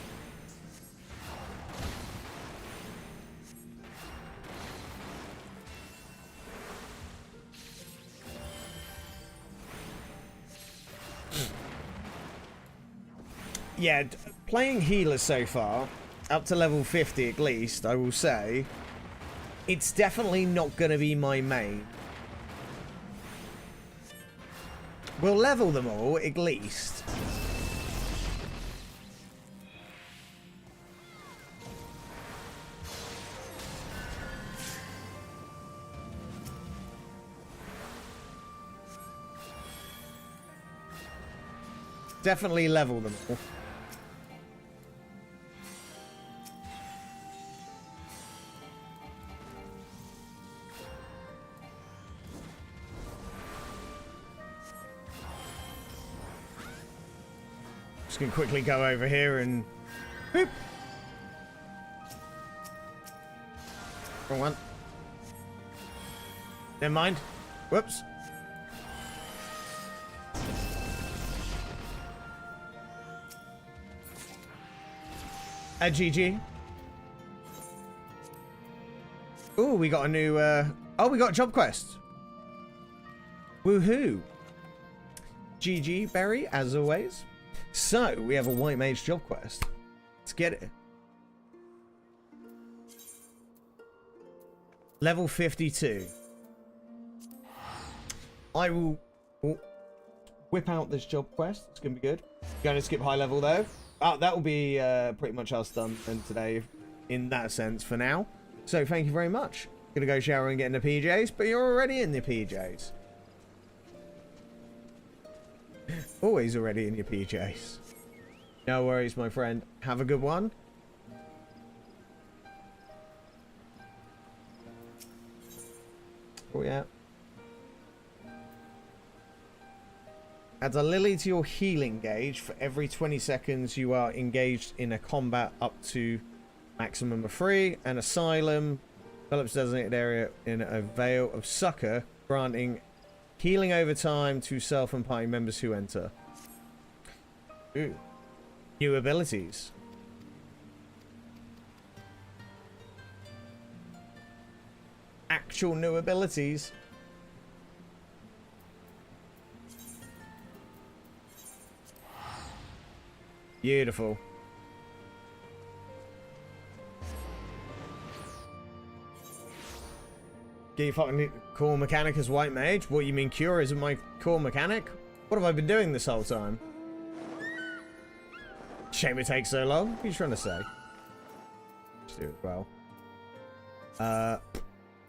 Yeah, playing healer so far, up to level 50 at least, I will say, it's definitely not going to be my main. We'll level them all, at least. Definitely level them all. Just gonna quickly go over here and boop. Wrong one. Never mind. Whoops. GG. Ooh, we got a new, oh, we got a job quest. Woohoo. GG, Barry, as always. So, we have a White Mage job quest. Let's get it. Level 52. I will whip out this job quest. It's going to be good. Going to skip high level, though. Oh, that will be pretty much us done today, in that sense, for now. So, thank you very much. Gonna go shower and get in the PJs, but you're already in the PJs. Always already in your PJs. No worries, my friend. Have a good one. Oh, yeah. Adds a lily to your healing gauge for every 20 seconds you are engaged in a combat up to maximum of 3. An asylum develops designated area in a veil of succor, granting healing over time to self and party members who enter. Ooh. New abilities. Actual new abilities. Beautiful. Get your fucking core mechanic as White Mage? What, you mean Cure isn't my core mechanic? What have I been doing this whole time? Shame it takes so long. What are you trying to say? Let's do it well.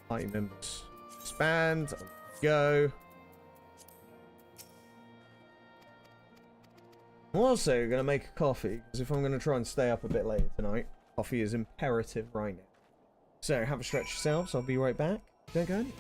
Party members. Expand. Go. I'm also going to make a coffee, because if I'm going to try and stay up a bit later tonight, coffee is imperative right now. So, have a stretch yourselves. I'll be right back. Don't go anywhere.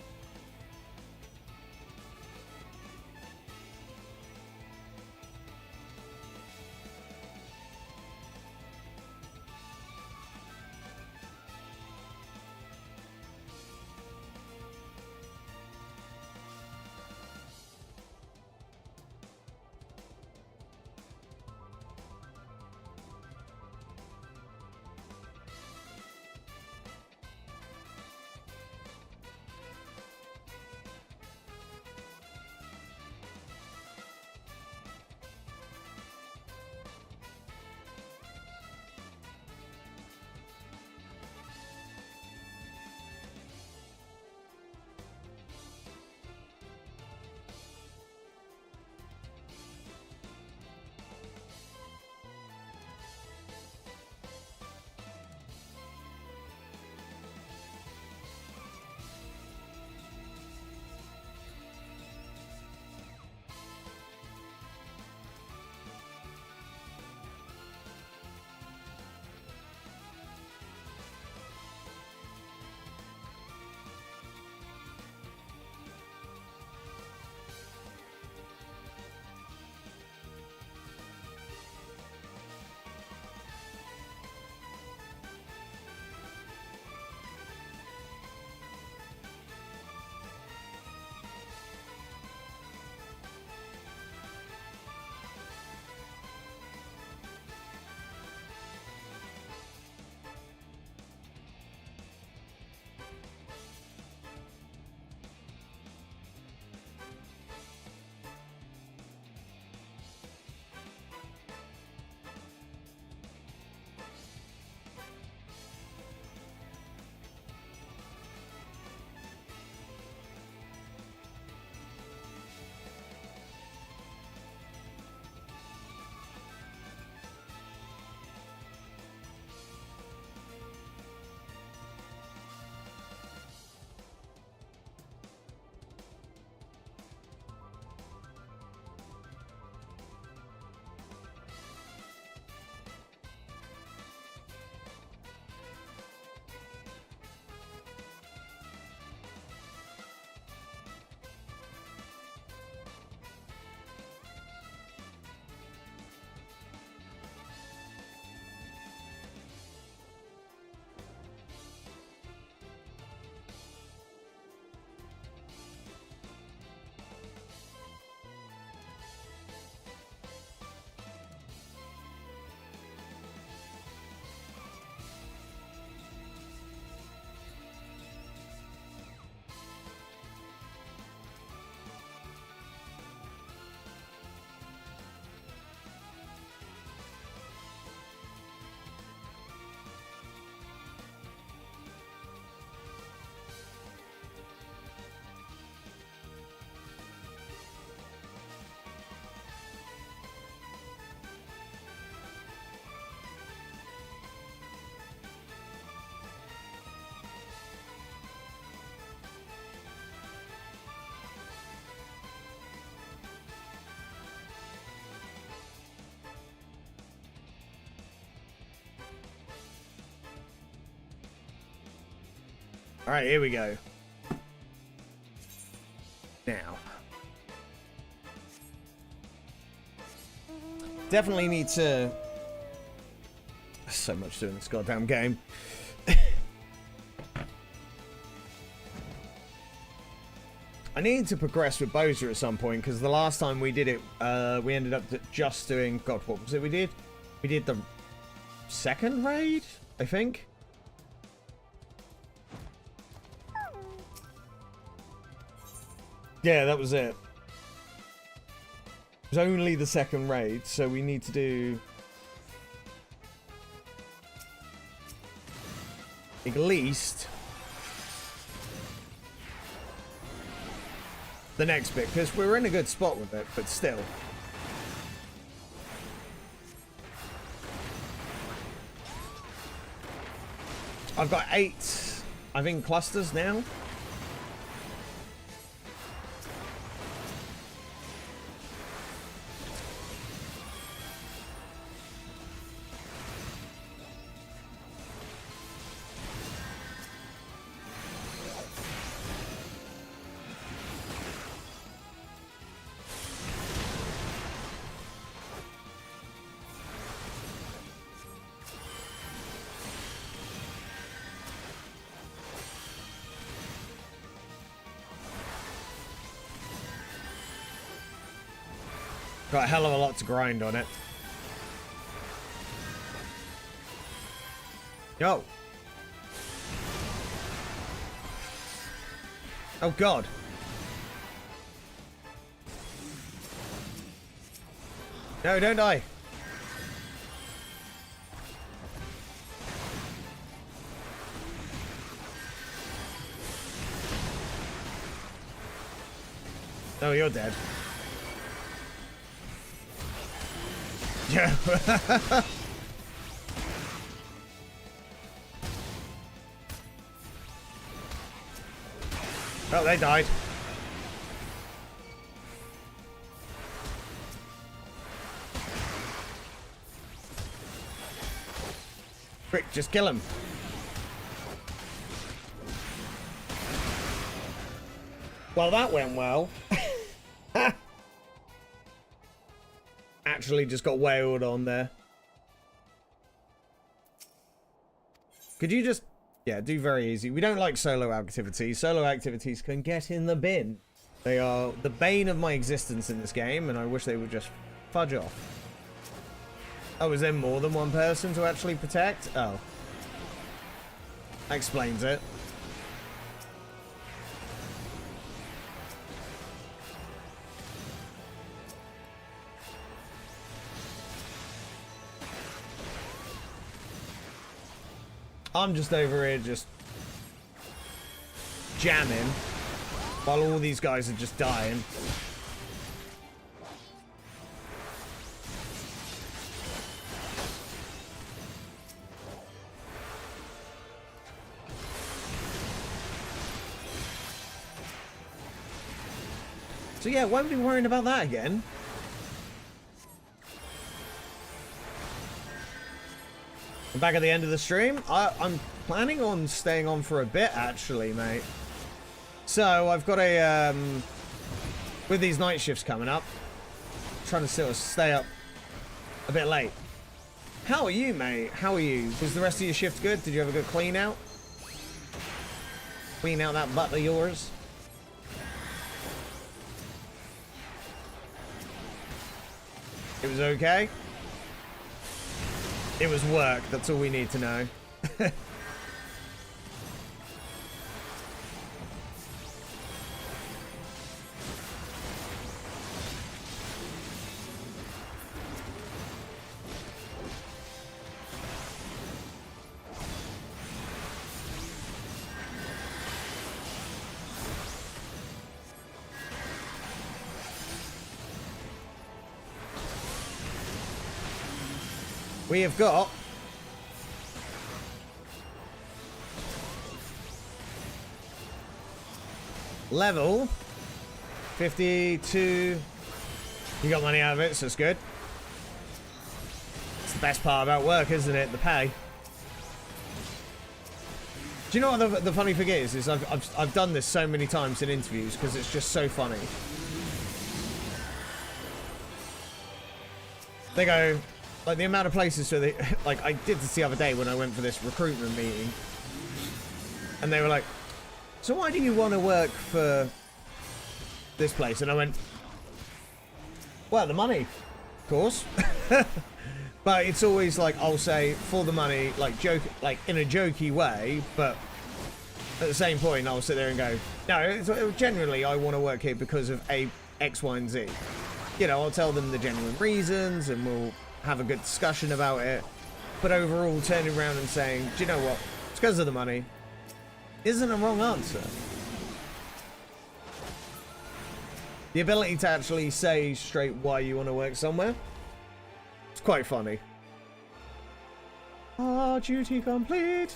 Alright, here we go. Now. Definitely need to... There's so much to do in this goddamn game. I need to progress with Bowser at some point, because the last time we did it, we ended up just doing... God, what was it we did? We did the second raid, I think? Yeah, that was it. It was only the second raid, so we need to do... at least... the next bit, because we're in a good spot with it, but still. I've got 8, I think, clusters now. Got a hell of a lot to grind on it. Yo. Oh god. No, don't die. Oh, you're dead. Yeah. Oh, they died. Quick, just kill him. Well, that went well. Actually just got wailed on there. Could you just... yeah, do very easy. We don't like solo activities. Solo activities can get in the bin. They are the bane of my existence in this game, and I wish they would just fudge off. Oh, is there more than one person to actually protect? Oh. That explains it. I'm just over here just jamming while all these guys are just dying. So yeah, won't be worrying about that again. I'm back at the end of the stream. I'm planning on staying on for a bit, actually, mate. So, I've got a, with these night shifts coming up, I'm trying to sort of stay up a bit late. How are you, mate? How are you? Was the rest of your shift good? Did you have a good clean out? Clean out that butt of yours? It was okay? It was work, that's all we need to know. We have got level 52. You got money out of it, so it's good. It's the best part about work, isn't it? The pay. Do you know what the funny thing is? Is I've done this so many times in interviews because it's just so funny. They go, like the amount of places where they, like I did this the other day when I went for this recruitment meeting. And they were like, so why do you want to work for this place? And I went, well, the money, of course. But it's always like, I'll say for the money, like joke, like in a jokey way, but at the same point, I'll sit there and go, no, generally I want to work here because of A, X, Y, and Z. You know, I'll tell them the genuine reasons and we'll have a good discussion about it. But overall, turning around and saying, do you know what? It's because of the money. Isn't a wrong answer. The ability to actually say straight why you want to work somewhere. It's quite funny. Duty complete.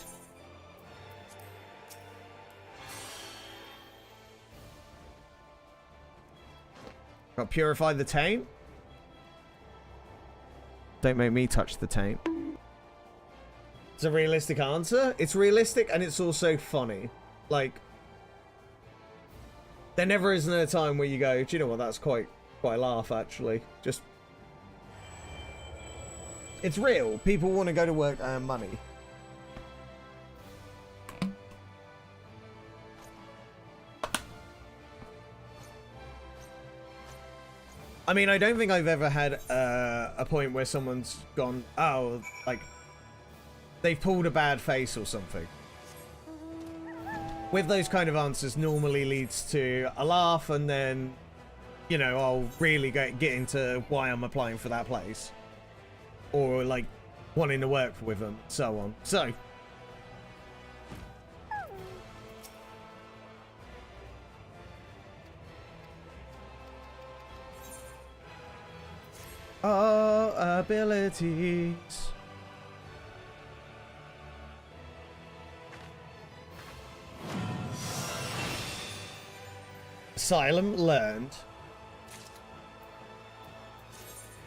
Got purify the taint. Don't make me touch the taint. It's a realistic answer. It's realistic and it's also funny. Like, there never isn't a time where you go, do you know what, that's quite a laugh actually. Just, it's real. People want to go to work and earn money. I mean, I don't think I've ever had a point where someone's gone, oh, like, they've pulled a bad face or something. With those kind of answers normally leads to a laugh and then, you know, I'll really get into why I'm applying for that place. Or, like, wanting to work with them, so on. So. Our abilities. Asylum learned.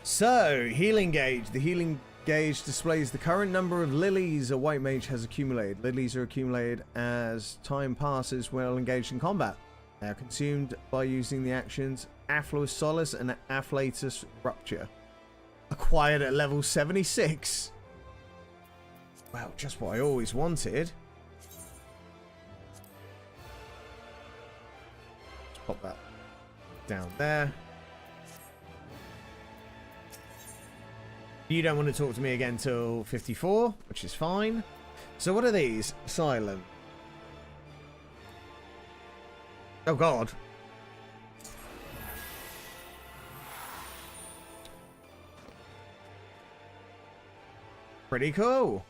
So, healing gauge. The healing gauge displays the current number of lilies a white mage has accumulated. Lilies are accumulated as time passes while engaged in combat. They are consumed by using the actions Affluous Solace and Afflatus Rupture. Acquired at level 76. Wow, just what I always wanted. Let's pop that down there. You don't want to talk to me again till 54, which is fine. So what are these? Silent. Oh god. Pretty cool.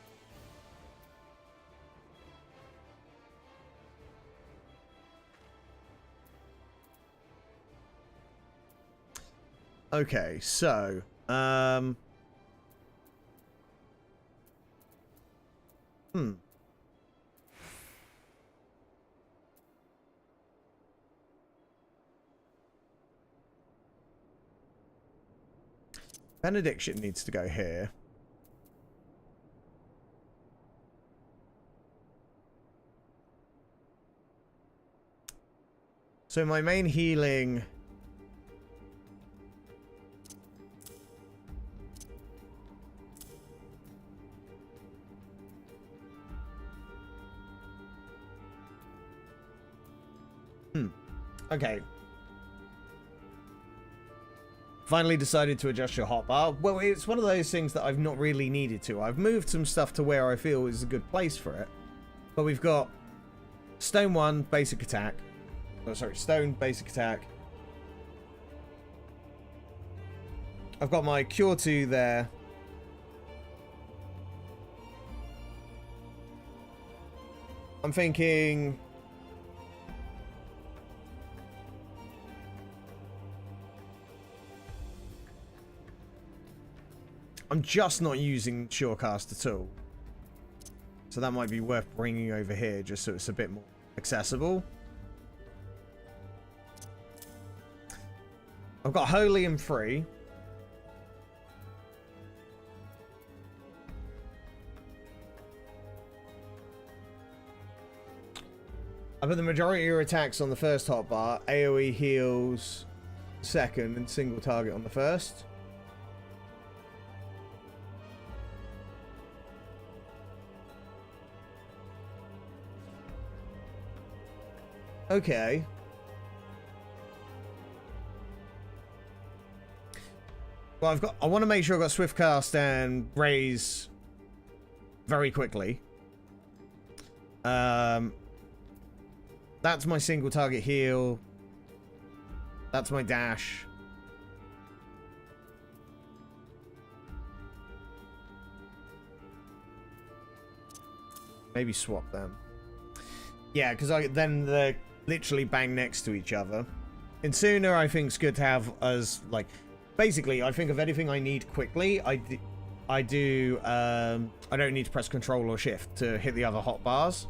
Okay, so Benediction needs to go here. So my main healing... Okay. Finally decided to adjust your hotbar. Well, it's one of those things that I've not really needed to. I've moved some stuff to where I feel is a good place for it. But we've got Stone 1, basic attack. Oh, sorry, Stone, basic attack. I've got my Cure 2 there. I'm thinking... I'm just not using Surecast at all. So that might be worth bringing over here just so it's a bit more accessible. I've got Holy and Free. I put the majority of your attacks on the first hotbar. AoE heals second and single target on the first. Okay. Well, I want to make sure I've got Swift Cast and Raise very quickly. That's my single target heal. That's my dash. Maybe swap them. Yeah, because then they're literally bang next to each other. And sooner, I think it's good to have us, like... Basically, I think of anything I need quickly, I don't need to press Control or Shift to hit the other hotbars.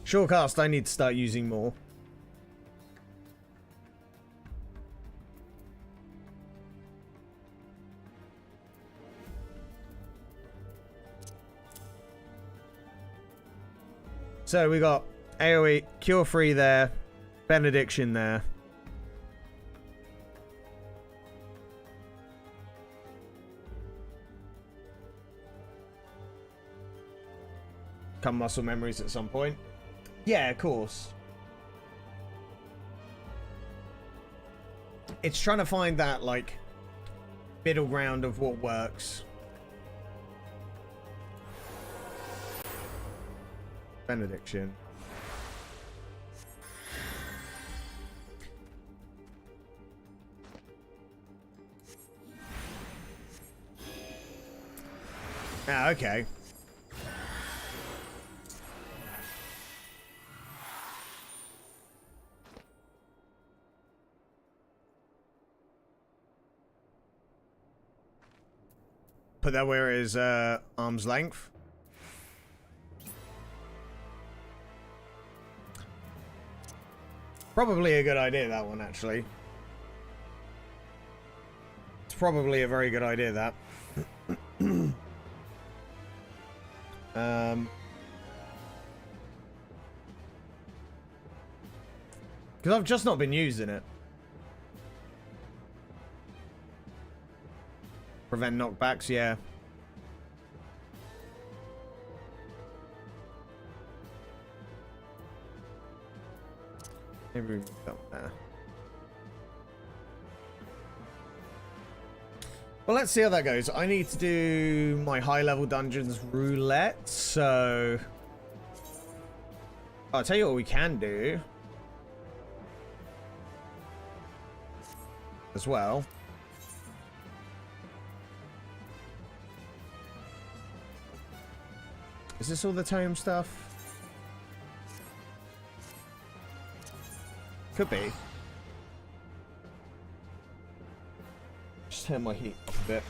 Shortcast, I need to start using more. So we got AoE, Cure Free there, Benediction there. Come muscle memories at some point. Yeah, of course. It's trying to find that, like, middle ground of what works. Benediction. Ah, okay. Put that where it is arm's length. Probably a good idea, that one, actually. It's probably a very good idea, that. Because I've just not been using it. Prevent knockbacks, yeah. Maybe we move that one there. Well, let's see how that goes. I need to do my high-level dungeons roulette, so... I'll tell you what we can do. As well. Is this all the tome stuff? Could be. Just turn my heat up a bit.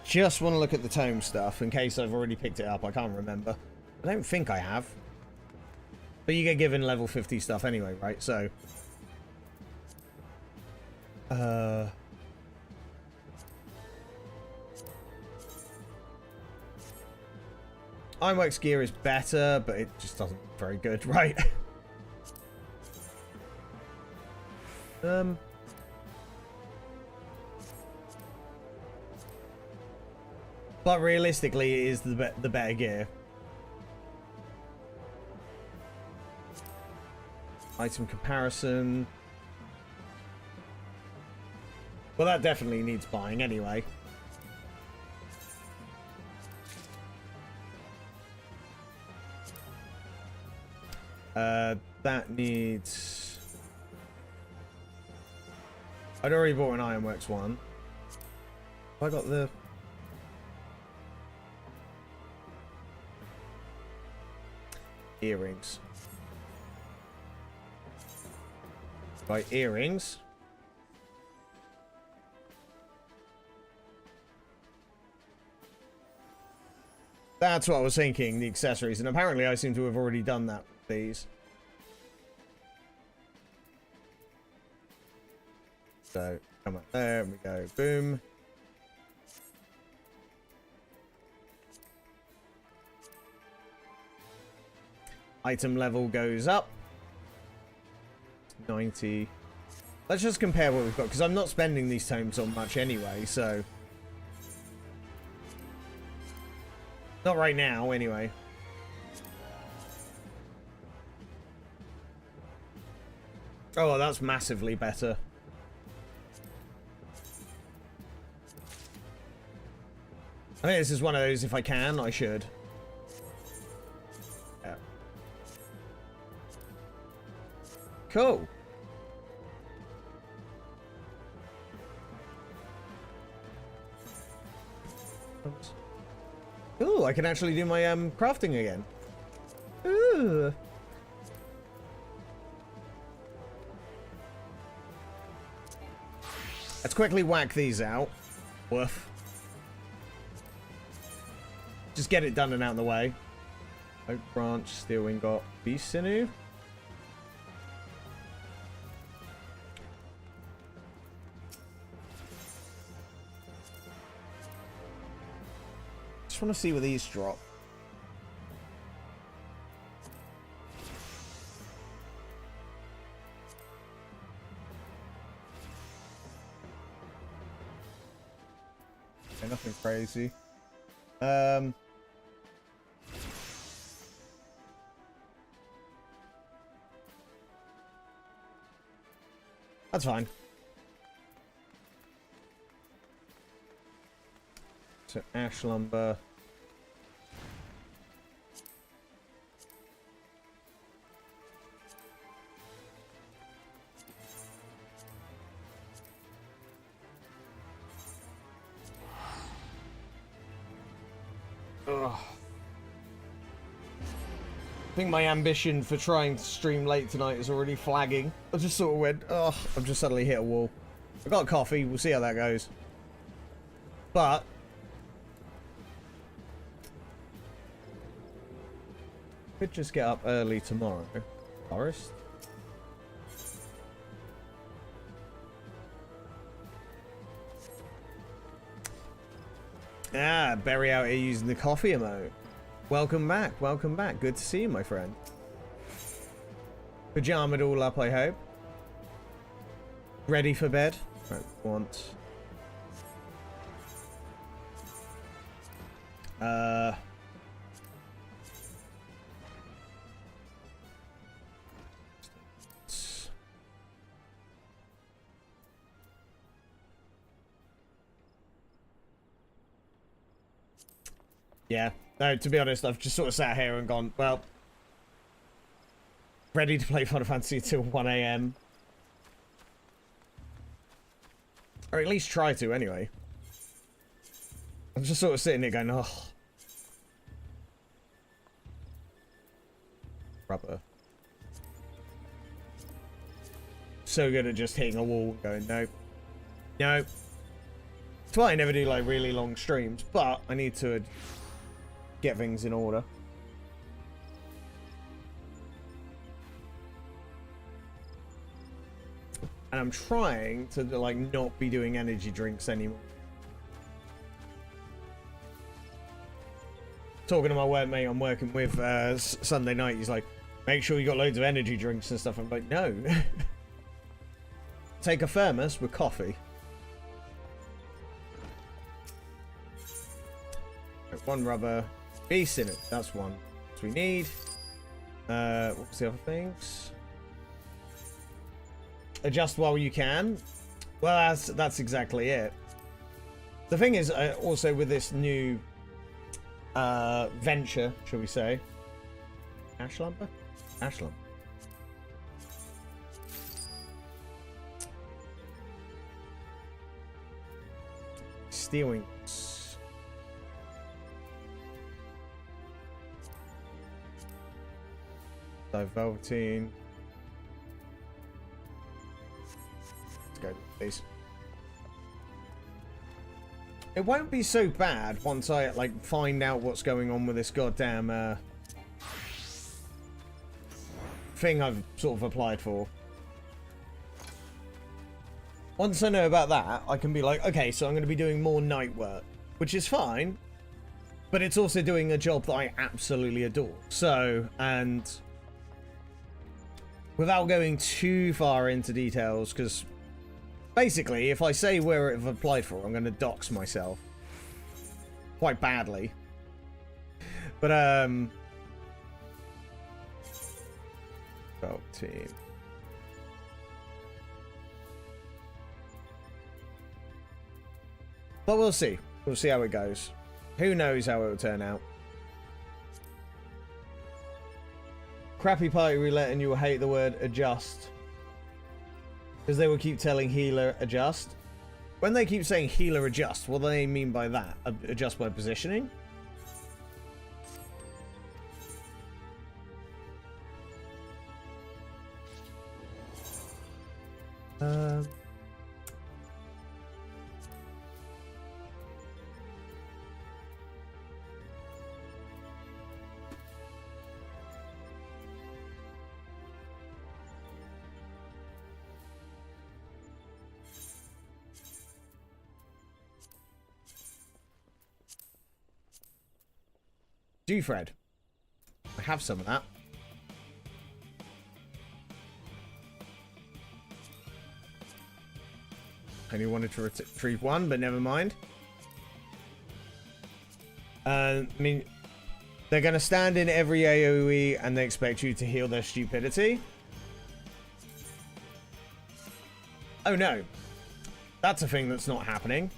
Just want to look at the tome stuff in case I've already picked it up. I can't remember. I don't think I have. But you get given level 50 stuff anyway, right? So... Ironworks gear is better, but it just doesn't look very good, right? But realistically, it is the better gear. Item comparison. Well, that definitely needs buying anyway. That needs... I'd already bought an Ironworks one. I got the... earrings. Right, earrings. That's what I was thinking, the accessories. And apparently I seem to have already done that with these. So, come on, there we go. Boom. Item level goes up. 90. Let's just compare what we've got, because I'm not spending these tomes on much anyway, so... Not right now, anyway. Oh, well, that's massively better. I think this is one of those, if I can, I should. Yeah. Cool. Ooh, I can actually do my crafting again. Ooh. Let's quickly whack these out. Woof. Just get it done and out of the way. Oak branch, steel ingot, beast sinew. Just want to see where these drop. Okay, nothing crazy. That's fine. So ash lumber. Ugh. I think my ambition for trying to stream late tonight is already flagging. I just sort of went, oh, I've just suddenly hit a wall. I got coffee, we'll see how that goes. But could just get up early tomorrow. Forest? Ah, Berry out here using the coffee emote. Welcome back, welcome back. Good to see you, my friend. Pajamaed all up, I hope. Ready for bed? Right, want. Yeah. No, to be honest, I've just sort of sat here and gone, well, ready to play Final Fantasy until 1 AM. Or at least try to, anyway. I'm just sort of sitting here going, oh. Rubber. So good at just hitting a wall going, nope. Nope. That's why I never do, like, really long streams, but I need to get things in order. And I'm trying to, like, not be doing energy drinks anymore. Talking to my workmate I'm working with Sunday night, he's like, make sure you got loads of energy drinks and stuff. I'm like, no. Take a thermos with coffee. One rubber. Beast in it. That's one. What we need. What was the other things? Adjust while you can. Well, that's exactly it. The thing is, also with this new venture, shall we say? Ash lumber? Ash lumber. Stealing. Velveteen. Let's go, please. It won't be so bad once I, like, find out what's going on with this goddamn, thing I've sort of applied for. Once I know about that, I can be like, okay, so I'm going to be doing more night work, which is fine, but it's also doing a job that I absolutely adore. So, and without going too far into details, because basically, if I say where I've applied for, I'm going to dox myself quite badly. But, 12 team. But we'll see. We'll see how it goes. Who knows how it will turn out. Crappy party roulette, and you will hate the word adjust. Because they will keep telling healer adjust. When they keep saying healer adjust, what do they mean by that? Adjust by positioning? Do Fred. I have some of that. I only wanted to retrieve one, but never mind. I mean, they're going to stand in every AoE and they expect you to heal their stupidity. Oh no. That's a thing that's not happening.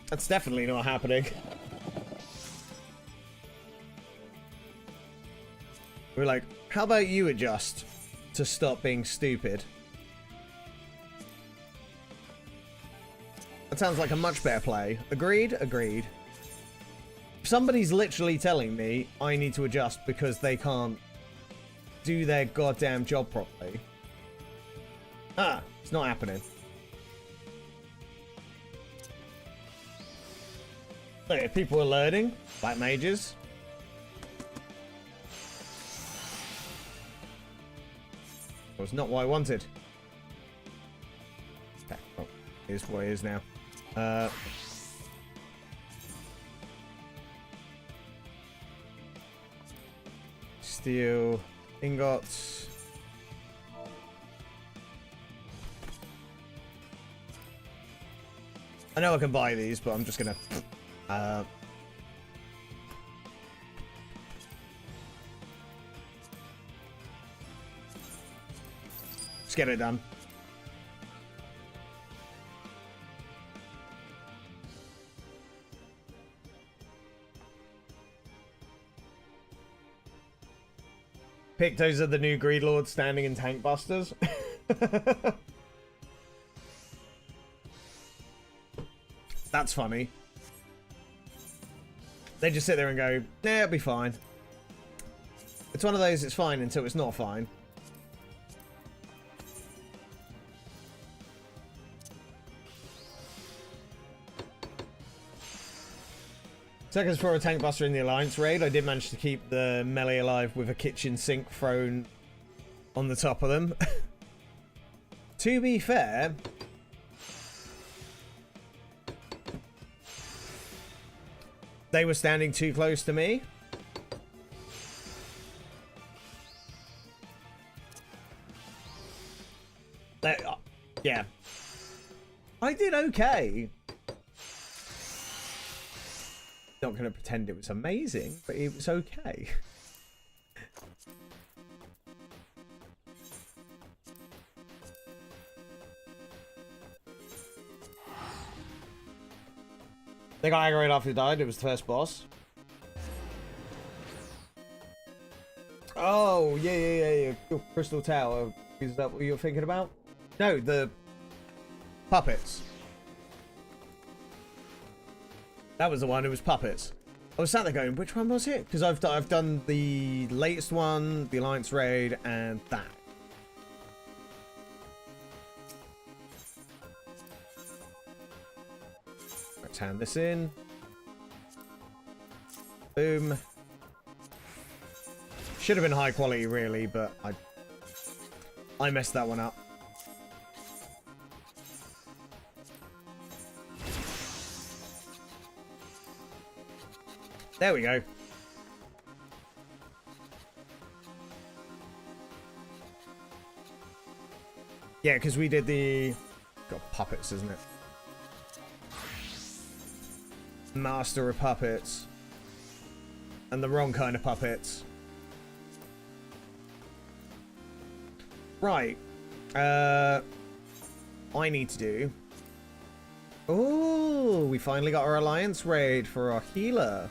That's definitely not happening. We're like, how about you adjust to stop being stupid? That sounds like a much better play. Agreed? Agreed. If somebody's literally telling me I need to adjust because they can't do their goddamn job properly. It's not happening. Look, if people are learning, like mages. That was not what I wanted. Okay, well, here's what it is now. Steel ingots. I know I can buy these, but I'm just gonna let's get it done. Pictos are the new greed lords standing in tank busters. That's funny. They just sit there and go, nah, it'll be fine. It's one of those, it's fine until it's not fine. Seconds for a tank buster in the Alliance raid. I did manage to keep the melee alive with a kitchen sink thrown on the top of them. To be fair, they were standing too close to me. Yeah. I did okay. Not going to pretend it was amazing, but it was okay. They got aggroed after he died. It was the first boss. Oh, yeah. Crystal Tower. Is that what you're thinking about? No, the puppets. That was the one. It was puppets. I was sat there going, which one was it? Because I've done the latest one, the Alliance Raid, and that. Let's hand this in. Boom. Should have been high quality, really, but I messed that one up. There we go. Yeah, because we did the... Got puppets, isn't it? Master of puppets. And the wrong kind of puppets. Right. I need to do... Oh, we finally got our Alliance Raid for our healer.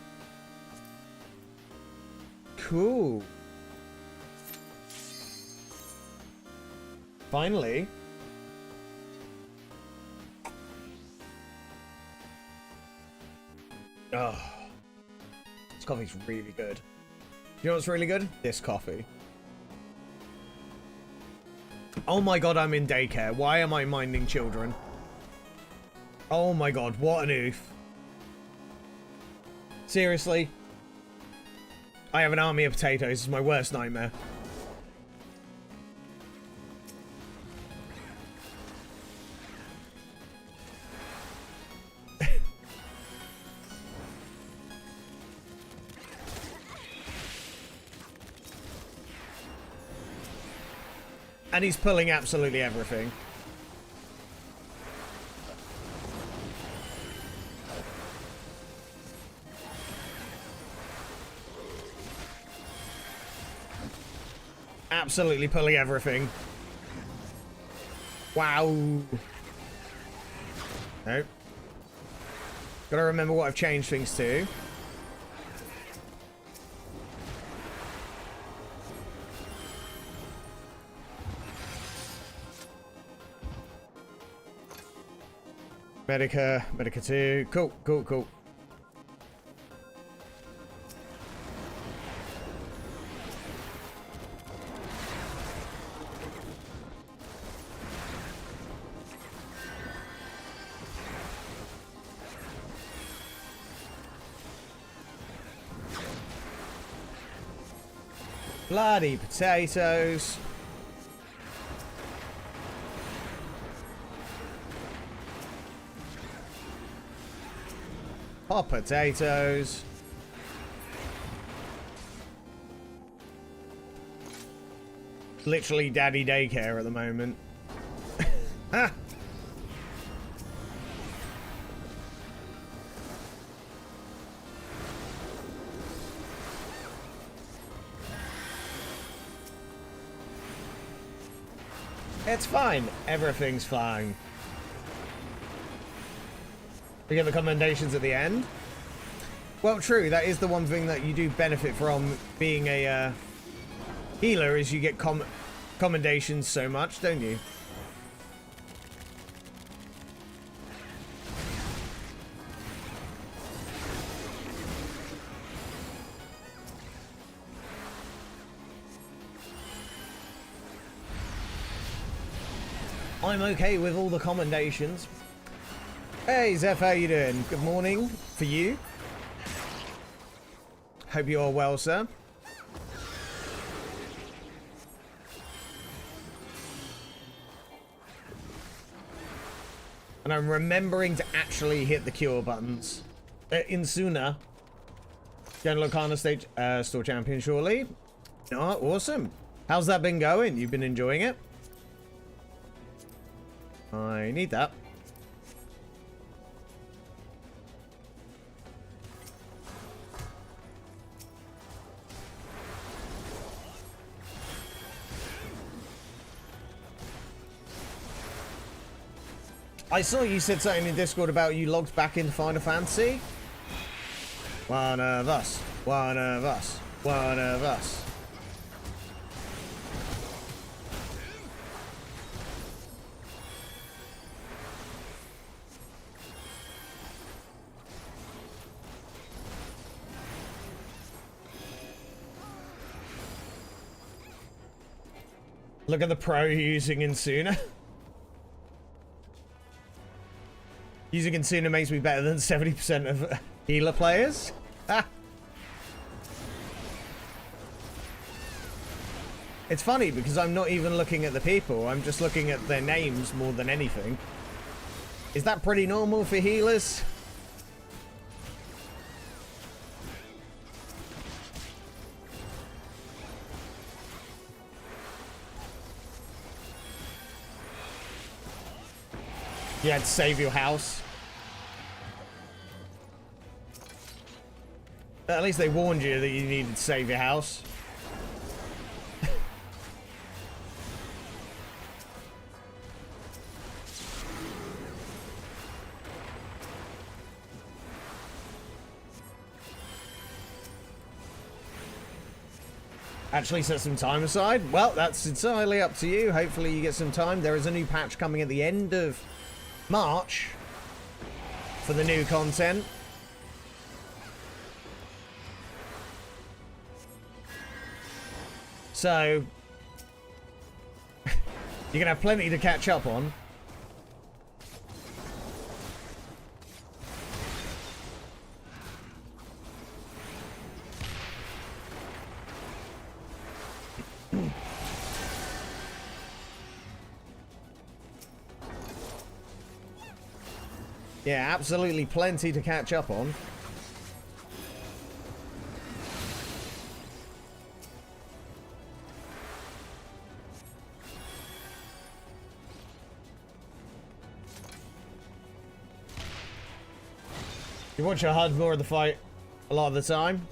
Cool. Finally. Oh. This coffee's really good. You know what's really good? This coffee. Oh my god, I'm in daycare. Why am I minding children? Oh my god, what an oof. Seriously? I have an army of potatoes. It's my worst nightmare. And he's pulling absolutely everything. Absolutely pulling everything. Wow. Nope. Gotta remember what I've changed things to. Medica 2. Cool, cool, cool. Bloody potatoes. Hot potatoes. Literally daddy daycare at the moment. Ah. It's fine. Everything's fine. We get the commendations at the end. Well, true. That is the one thing that you do benefit from being a healer, is you get commendations so much, don't you? I'm okay with all the commendations. Hey Zeph, how you doing? Good morning for you. Hope you're well, sir. And I'm remembering to actually hit the cure buttons. Insuna. General Arcana stage store champion, surely. Oh, awesome. How's that been going? You've been enjoying it? I need that. I saw you said something in Discord about you logged back into Final Fantasy. One of us. One of us. One of us. Look at the pro using Insuna. Using Insuna makes me better than 70% of healer players. Ah. It's funny because I'm not even looking at the people, I'm just looking at their names more than anything. Is that pretty normal for healers? You had to save your house. At least they warned you that you needed to save your house. Actually set some time aside? Well, that's entirely up to you. Hopefully you get some time. There is a new patch coming at the end of March for the new content. So you're gonna have plenty to catch up on. Yeah, absolutely plenty to catch up on. You watch a HUD more of the fight a lot of the time.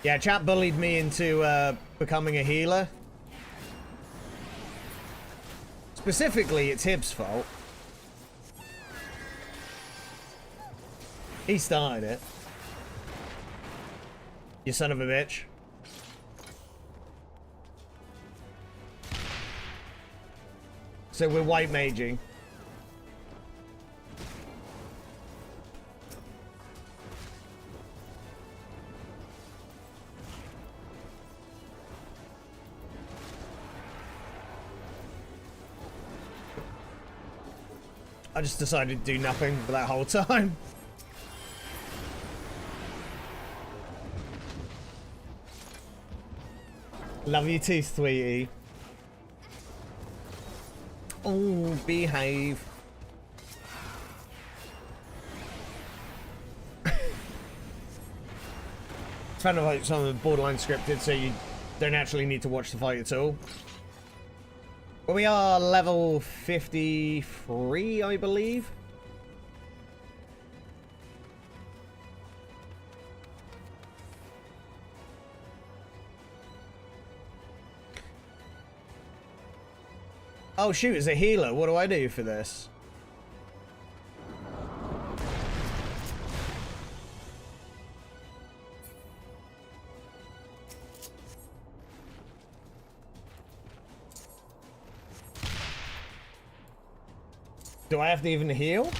Yeah, chat bullied me into becoming a healer. Specifically, it's Hib's fault. He started it. You son of a bitch. So we're white maging. I just decided to do nothing for that whole time. Love you too, sweetie. Oh, behave. It's kind of like some of the borderline scripted, so you don't actually need to watch the fight at all. But we are level 53, I believe. Oh shoot, as a healer, what do I do for this? Do I have to even heal?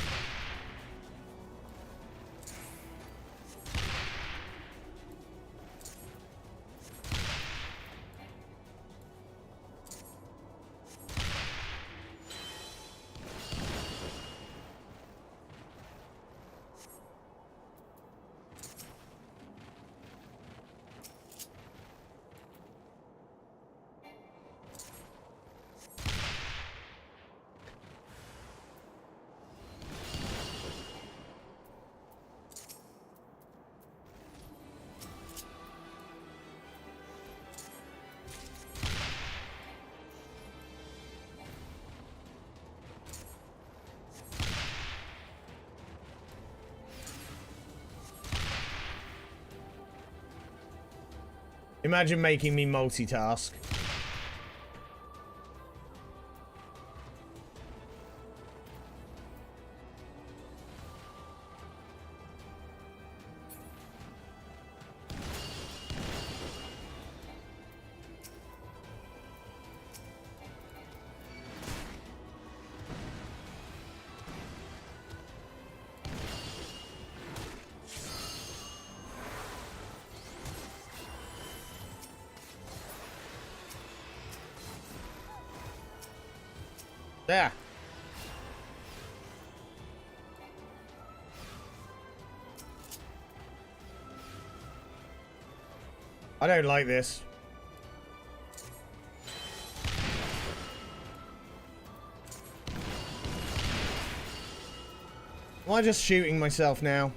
Imagine making me multitask. Yeah. I don't like this. Am I just shooting myself now?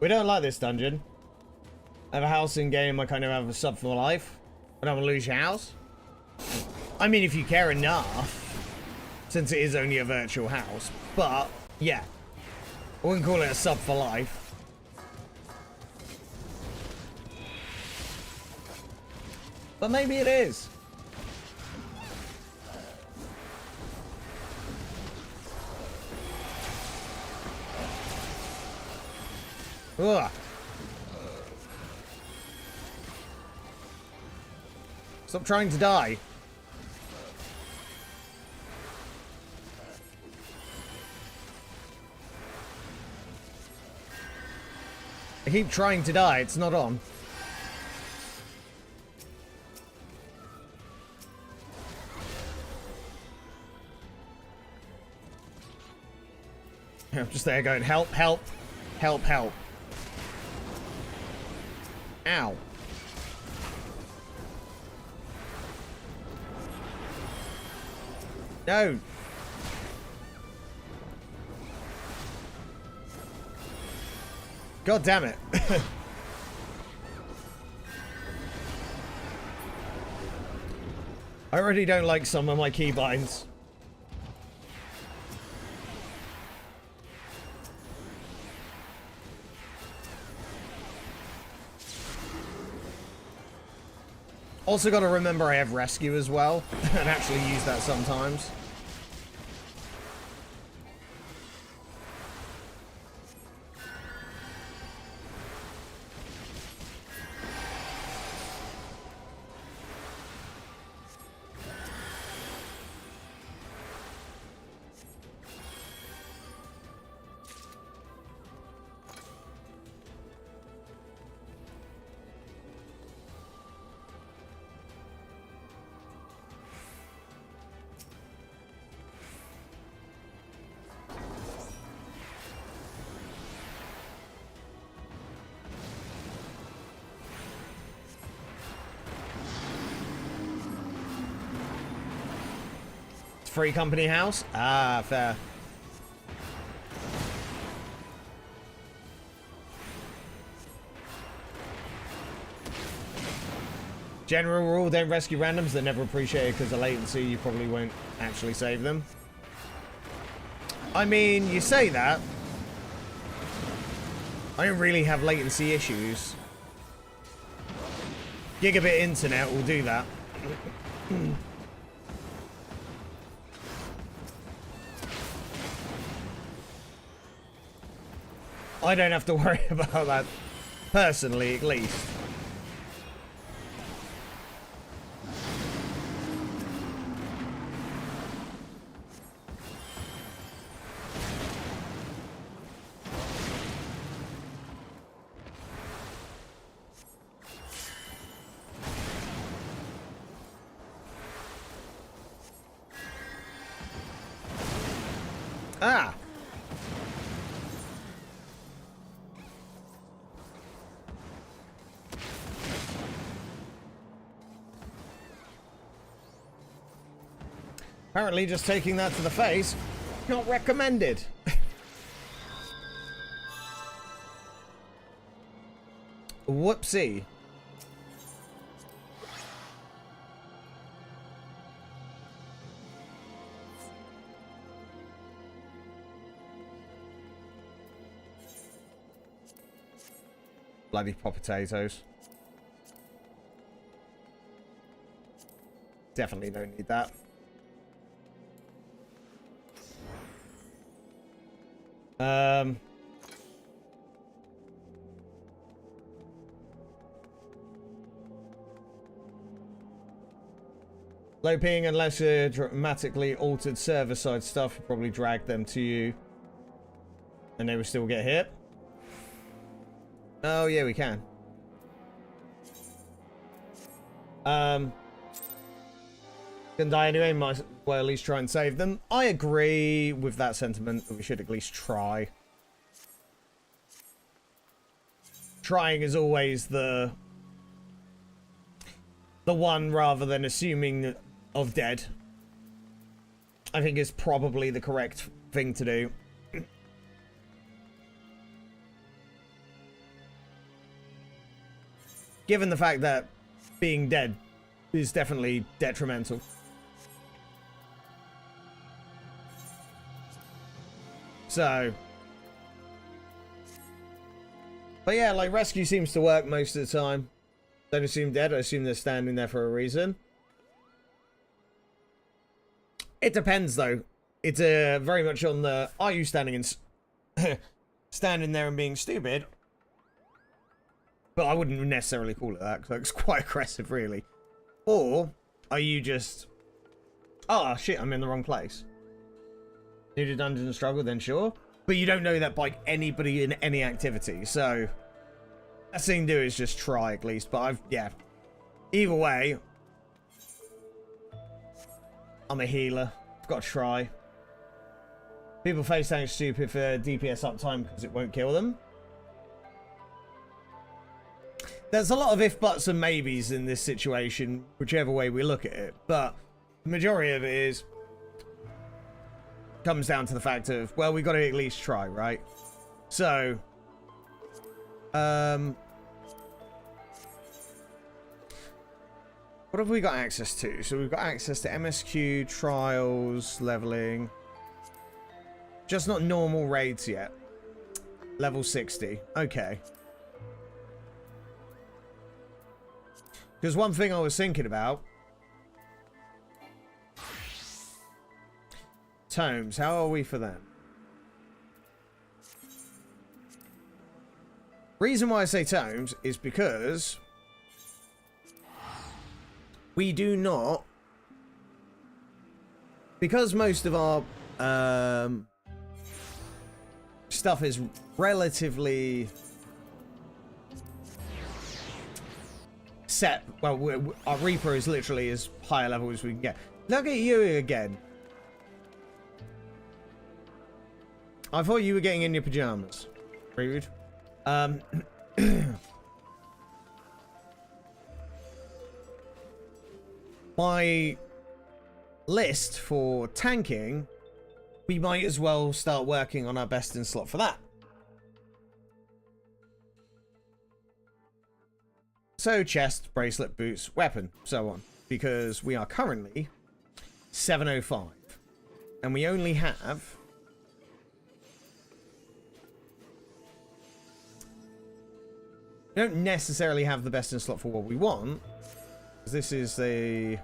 We don't like this dungeon. I have a house in game, I kind of have a sub for life. I don't want to lose your house. I mean, if you care enough, since it is only a virtual house. But, yeah. I wouldn't call it a sub for life. But maybe it is. Ugh. Stop trying to die. I keep trying to die, it's not on. I'm just there going, help, help, help, help. Ow. No. God damn it. I already don't like some of my keybinds. Also got to remember I have rescue as well, and actually use that sometimes. Free company house? Ah, fair. General rule, don't rescue randoms. They're never appreciated because of latency. You probably won't actually save them. I mean, you say that. I don't really have latency issues. Gigabit internet will do that. I don't have to worry about that, personally, at least. Ah! Apparently just taking that to the face, not recommended. Whoopsie. Bloody pot potatoes. Definitely don't need that. Low ping, unless you're dramatically altered server-side stuff, you probably drag them to you and they will still get hit. Oh, yeah, we can. Can die anyway, might well at least try and save them. I agree with that sentiment that we should at least try. Trying is always the one rather than assuming of dead. I think is probably the correct thing to do. Given the fact that being dead is definitely detrimental. So. But yeah, like, rescue seems to work most of the time. Don't assume dead, I assume they're standing there for a reason. It depends, though. It's very much on the, are you standing in standing there and being stupid? But I wouldn't necessarily call it that, because it's quite aggressive, really. Or, are you just, oh, shit, I'm in the wrong place. Need a dungeon struggle, then sure. But you don't know that by anybody in any activity, so best thing to do is just try at least. But yeah. Either way, I'm a healer. I've got to try. People face tank stupid for DPS uptime because it won't kill them. There's a lot of if, buts, and maybes in this situation, whichever way we look at it. But the majority of it comes down to the fact of, well, we got to at least try, right? So, what have we got access to? So we've got access to MSQ, trials, leveling. Just not normal raids yet. Level 60. Okay. Because one thing I was thinking about. Tomes, how are we for them? Reason why I say tomes is because we do not, because most of our stuff is relatively set. Well, our Reaper is literally as high a level as we can get. Look at you again. I thought you were getting in your pajamas. Rude. My list for tanking, we might as well start working on our best in slot for that. So chest, bracelet, boots, weapon, so on. Because we are currently 705. And we only have we don't necessarily have the best in slot for what we want. This is the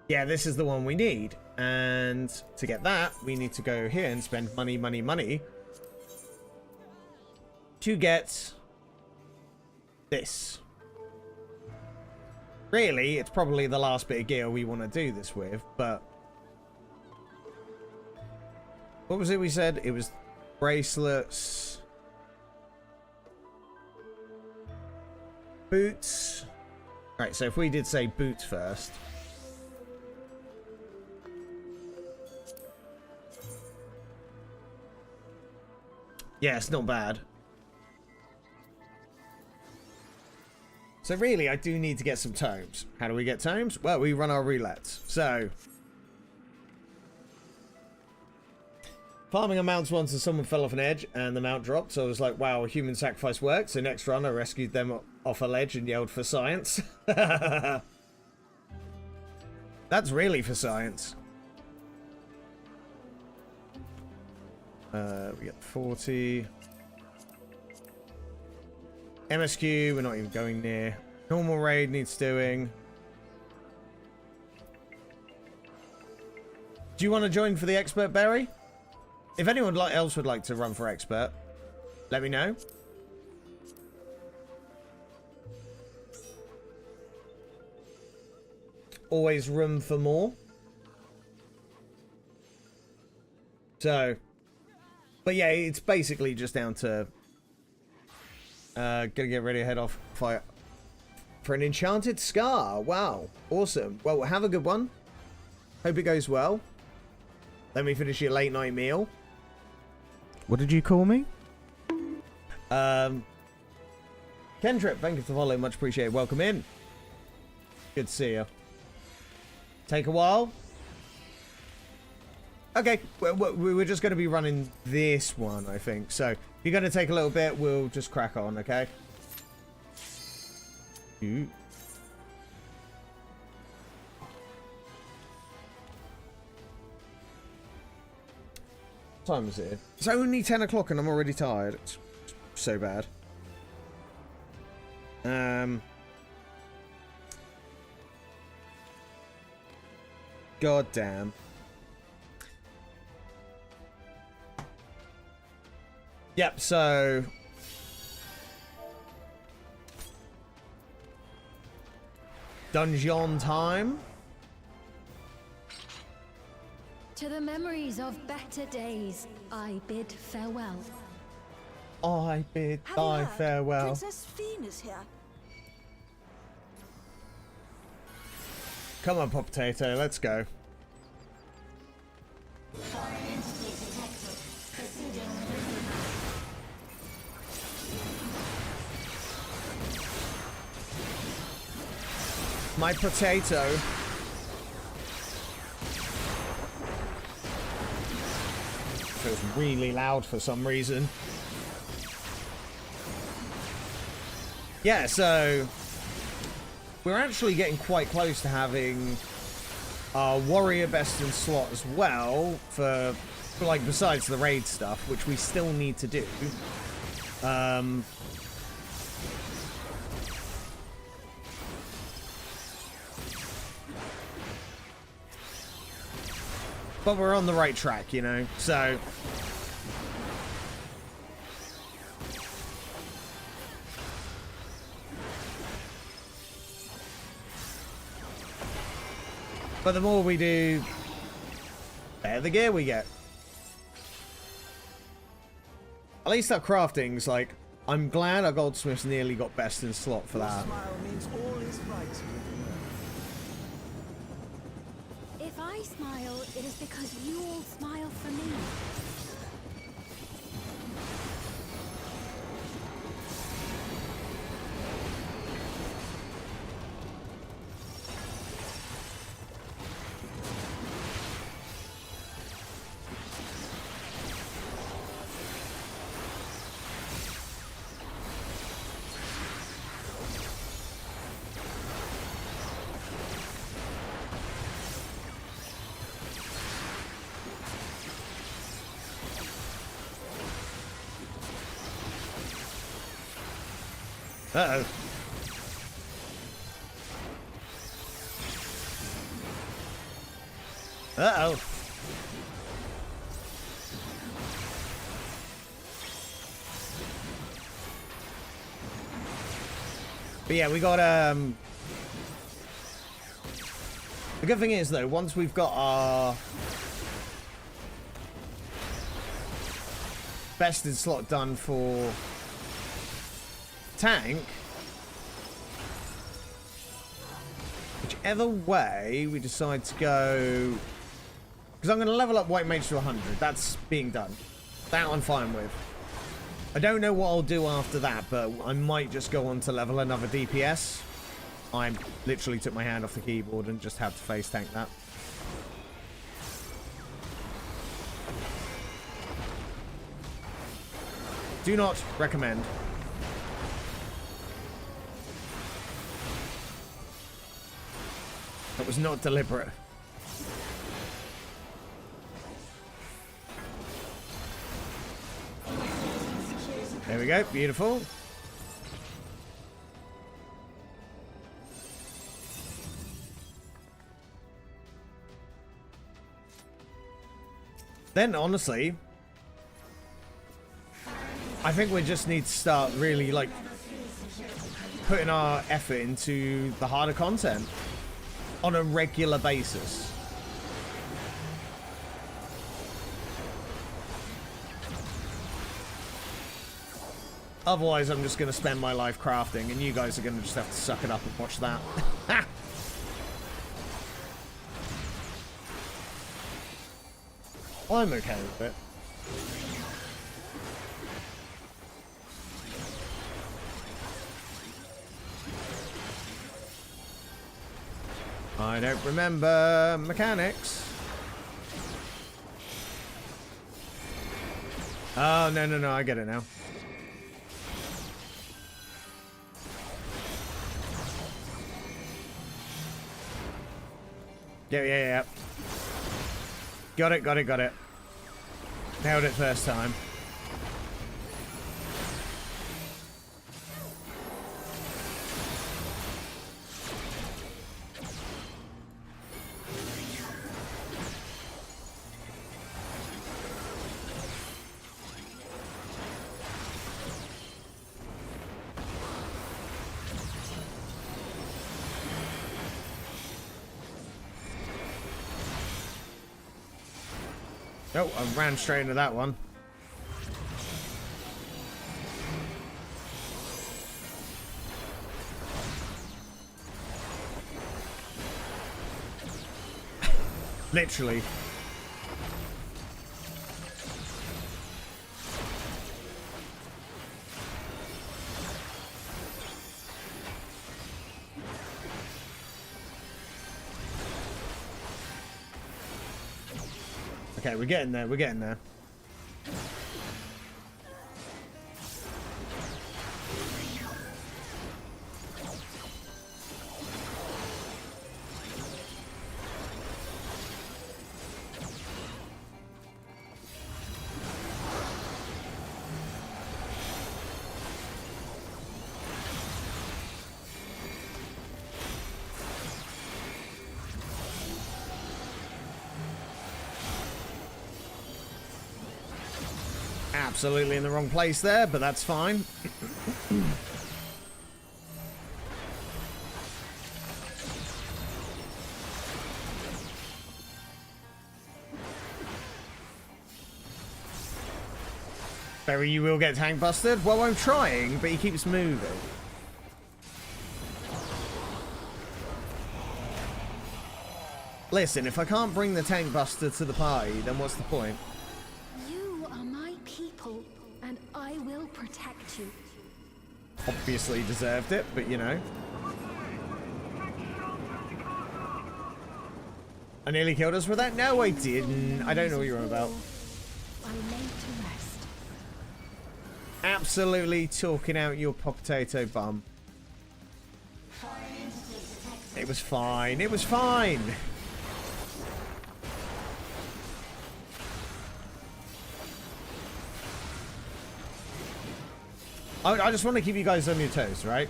yeah, this is the one we need. And to get that, we need to go here and spend money, money, money to get this. Really, it's probably the last bit of gear we want to do this with, but what was it we said? It was bracelets, boots. Right, so if we did say boots first. Yeah, it's not bad. So really, I do need to get some tomes. How do we get tomes? Well, we run our roulettes. So, farming a mount once as someone fell off an edge and the mount dropped. So I was like, wow, human sacrifice worked. So next run, I rescued them off a ledge and yelled for science. That's really for science. We get 40. MSQ, we're not even going near. Normal raid needs doing. Do you want to join for the expert, Barry? If anyone else would like to run for expert, let me know. always room for more. So, but yeah, it's basically just down to gonna get ready to head off fire for an enchanted scar. Wow, awesome. Well, have a good one. Hope it goes well. Let me finish your late night meal. What did you call me? Kentrip, thank you for following. Much appreciated. Welcome in. Good to see you. Take a while. Okay, we're just going to be running this one, I think. So, if you're going to take a little bit, we'll just crack on, okay? Ooh. What time is it? It's only 10 o'clock and I'm already tired. It's so bad. God damn. Yep, so dungeon time. To the memories of better days, I bid farewell. I bid thy farewell. Princess Fiend is here. Come on, Pop Potato, let's go. My potato. Feels really loud for some reason. Yeah, so we're actually getting quite close to having our warrior best in slot as well for like besides the raid stuff, which we still need to do. But we're on the right track, you know, so. But the more we do, the better the gear we get. At least our crafting's like, I'm glad our goldsmiths nearly got best in slot for that. Smile means all is right. If I smile, it is because you all smile for me. Uh-oh. Uh-oh. But yeah, we got, the good thing is, though, once we've got our best in slot done for tank, whichever way we decide to go, because I'm going to level up White Mage to 100. That's being done. That I'm fine with. I don't know what I'll do after that, but I might just go on to level another DPS. I literally took my hand off the keyboard and just had to face tank that. Do not recommend. That was not deliberate. There we go, beautiful. Then, honestly, I think we just need to start really, like, putting our effort into the harder content. on a regular basis. Otherwise, I'm just going to spend my life crafting, and you guys are going to just have to suck it up and watch that. I'm okay with it. I don't remember mechanics. Oh, no, I get it now. Yeah. Got it. Nailed it first time. Oh, I ran straight into that one. Literally. Okay, we're getting there. Absolutely in the wrong place there, but that's fine. Barry, you will get tank busted? Well, I'm trying, but he keeps moving. Listen, if I can't bring the tank buster to the party, then what's the point? You are my people, and I will protect you. Obviously deserved it, but you know. I nearly killed us with that? No, I didn't. I don't know what you're on about. I laid to rest. Absolutely talking out your potato bum. It was fine. It was fine. I just want to keep you guys on your toes, right?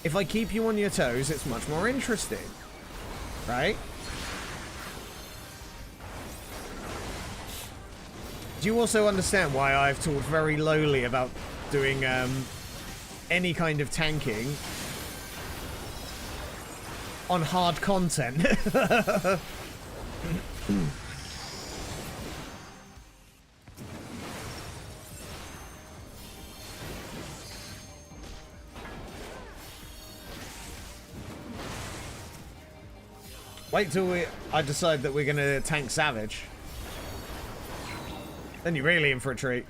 If I keep you on your toes, it's much more interesting, right? Do you also understand why I've talked very lowly about doing any kind of tanking on hard content? Wait till I decide that we're gonna tank Savage. Then you're really in for a treat.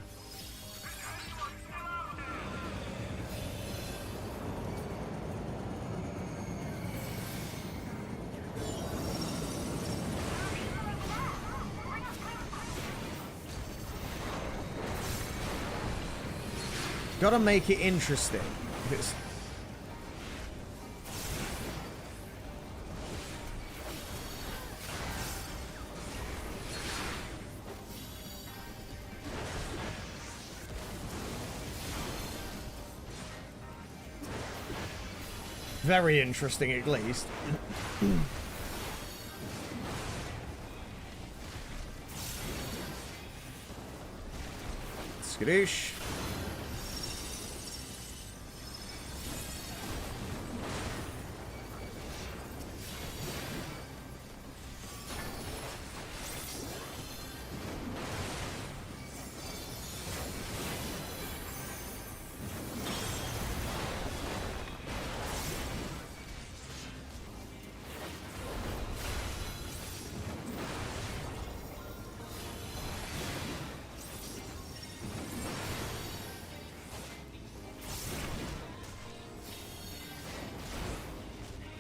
Gotta make it interesting. It's very interesting, at least. Skadoosh.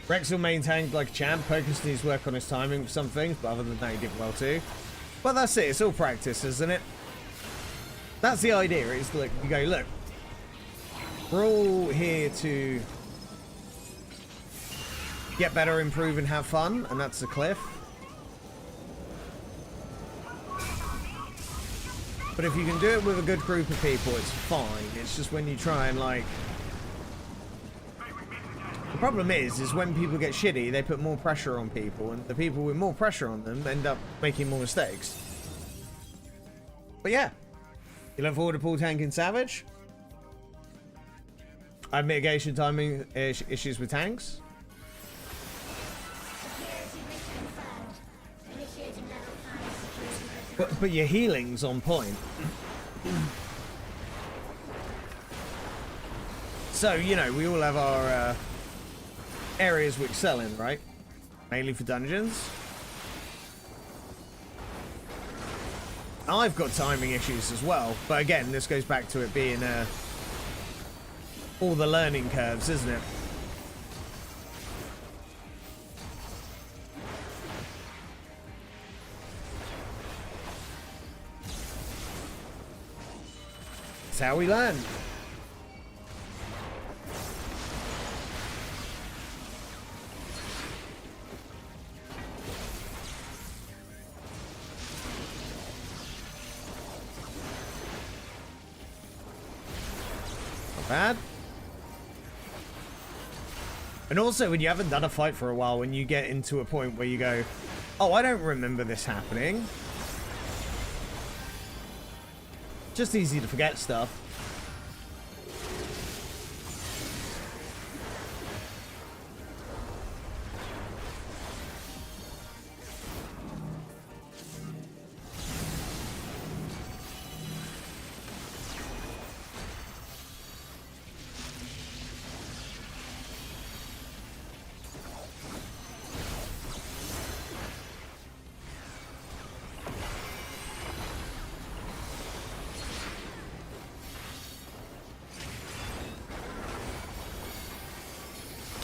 Rex will maintain like a champ. Pocus needs to work on his timing for some things, but other than that, he did well too. But that's it. It's all practice, isn't it? That's the idea. It's like you go, look, we're all here to get better, improve, and have fun, and that's the cliff. But if you can do it with a good group of people, it's fine. It's just when you try and like... The problem is when people get shitty, they put more pressure on people, and the people with more pressure on them end up making more mistakes. But yeah, you look forward to Pool Tanking Savage. I have mitigation timing issues with tanks. But your healing's on point. So, you know, we all have our areas we excel in, right? Mainly for dungeons. I've got timing issues as well, but again, this goes back to it being all the learning curves, isn't it? It's how we learn. Bad. And also when you haven't done a fight for a while, when you get into a point where you go, oh, I don't remember this happening. Just easy to forget stuff.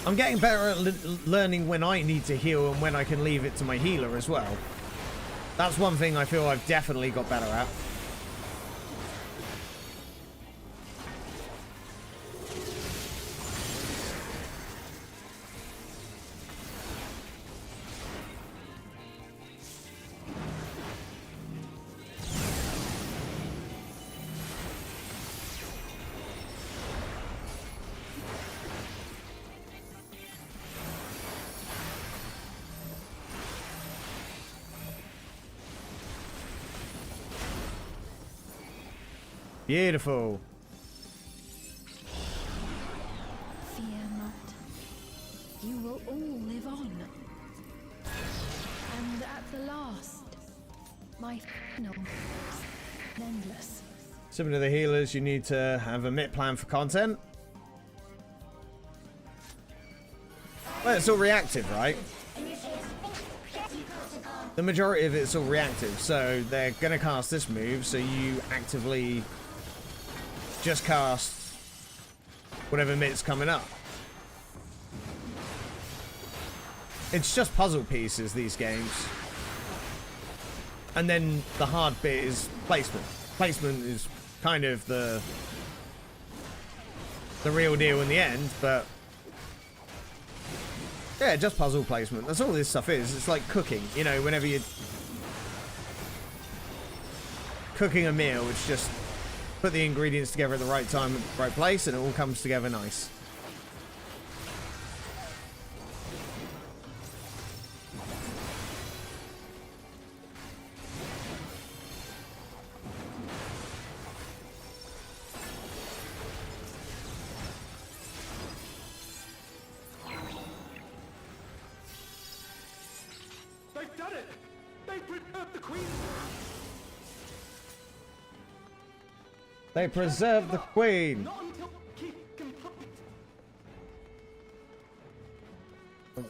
I'm getting better at learning when I need to heal and when I can leave it to my healer as well. That's one thing I feel I've definitely got better at. Beautiful. Fear not. You will all live on. And at the last, my final endless. Similar to the healers, you need to have a MIT plan for content. Well, it's all reactive, right? The majority of it's all reactive, so they're gonna cast this move, so you actively just cast whatever mit's coming up. It's just puzzle pieces, these games. And then the hard bit is placement. Placement is kind of the real deal in the end, but yeah, just puzzle placement. That's all this stuff is. It's like cooking, you know, whenever you're cooking a meal, it's just put the ingredients together at the right time, right place, and it all comes together nice. They preserve the queen.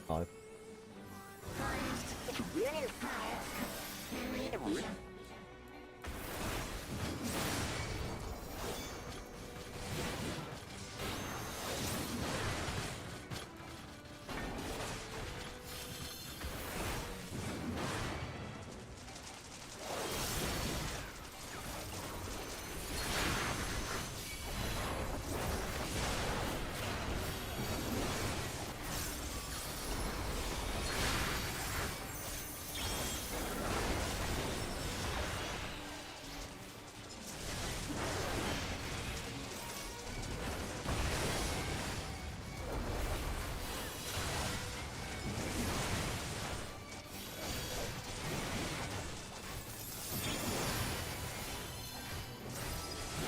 Oh.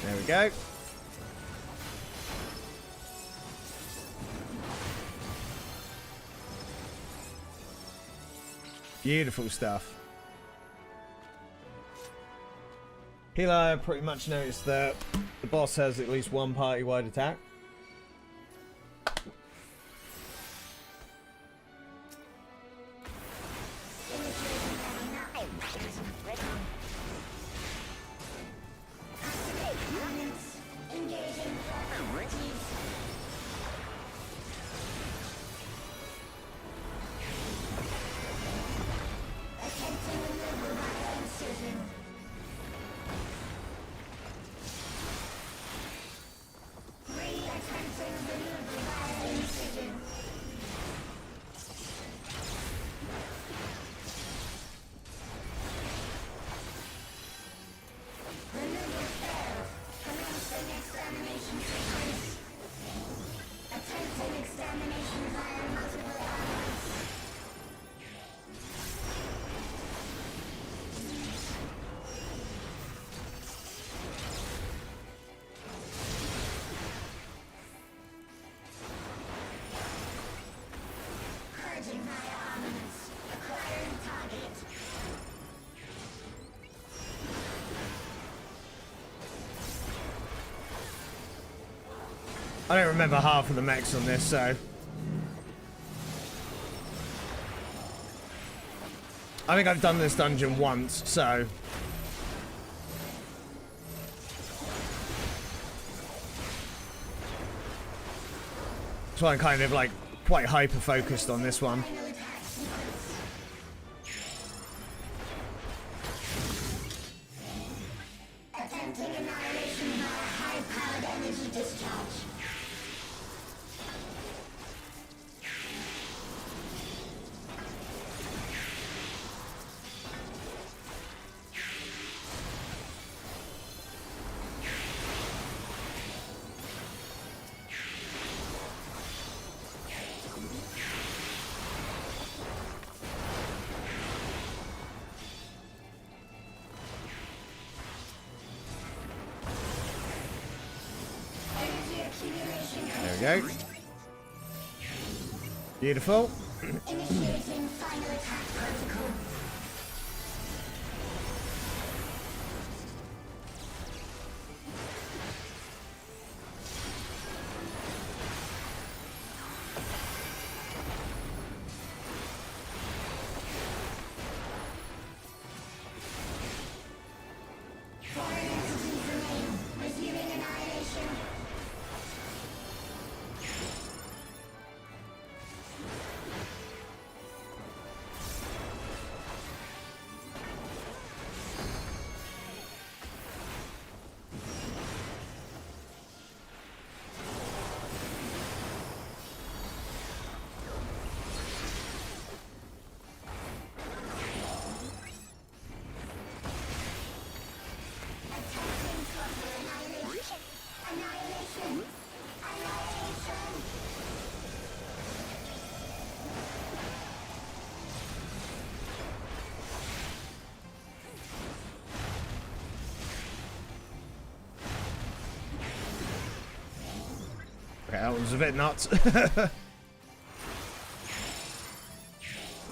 There we go. Beautiful stuff. Hilo pretty much noticed that the boss has at least one party-wide attack. I don't remember half of the mechs on this, so I think I've done this dungeon once, so so I'm kind of like quite hyper focused on this one. There we go. Beautiful. Initiating final attack protocol. Foreign entities remain. Resuming annihilation. Okay, that was a bit nuts.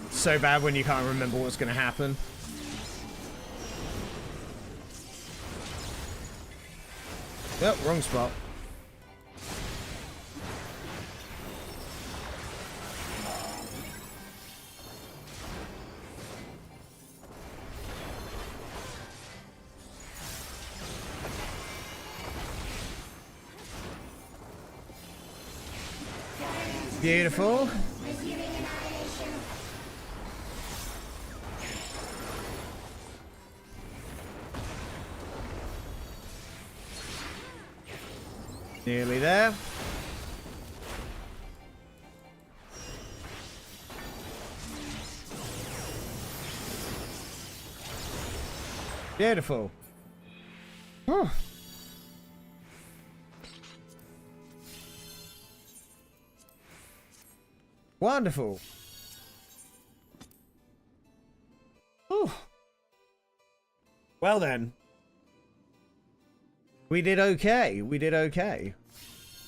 So bad when you can't remember what's going to happen. Yep, wrong spot. Beautiful. Nearly there. Beautiful. Whew. Wonderful. Whew. Well then. We did okay. We did okay.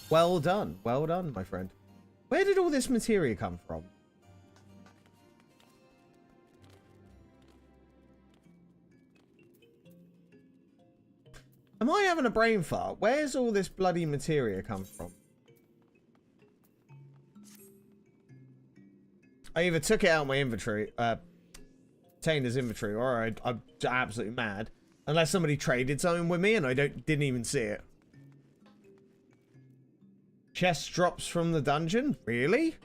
Well done. Well done, my friend. Where did all this materia come from? Am I having a brain fart? Where's all this bloody materia come from? I either took it out of my inventory, Tainer's inventory, or I'm absolutely mad. Unless somebody traded something with me and I didn't even see it. Chest drops from the dungeon? Really?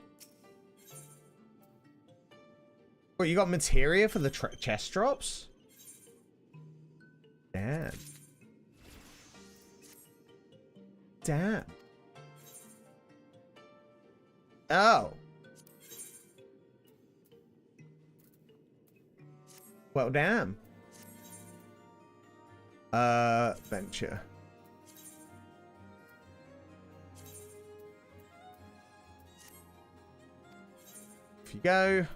What, you got materia for the chest drops? Damn. Damn. Oh. Well, damn. Venture. Off you go.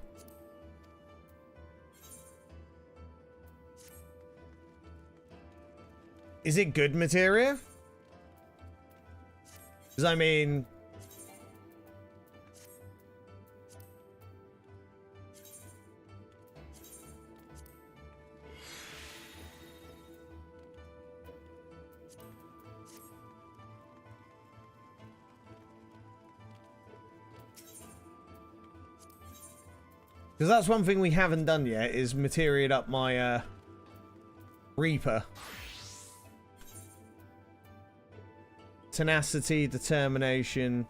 Is it good materia? Because I mean... Because that's one thing we haven't done yet, is materiate up my Reaper. Tenacity, determination.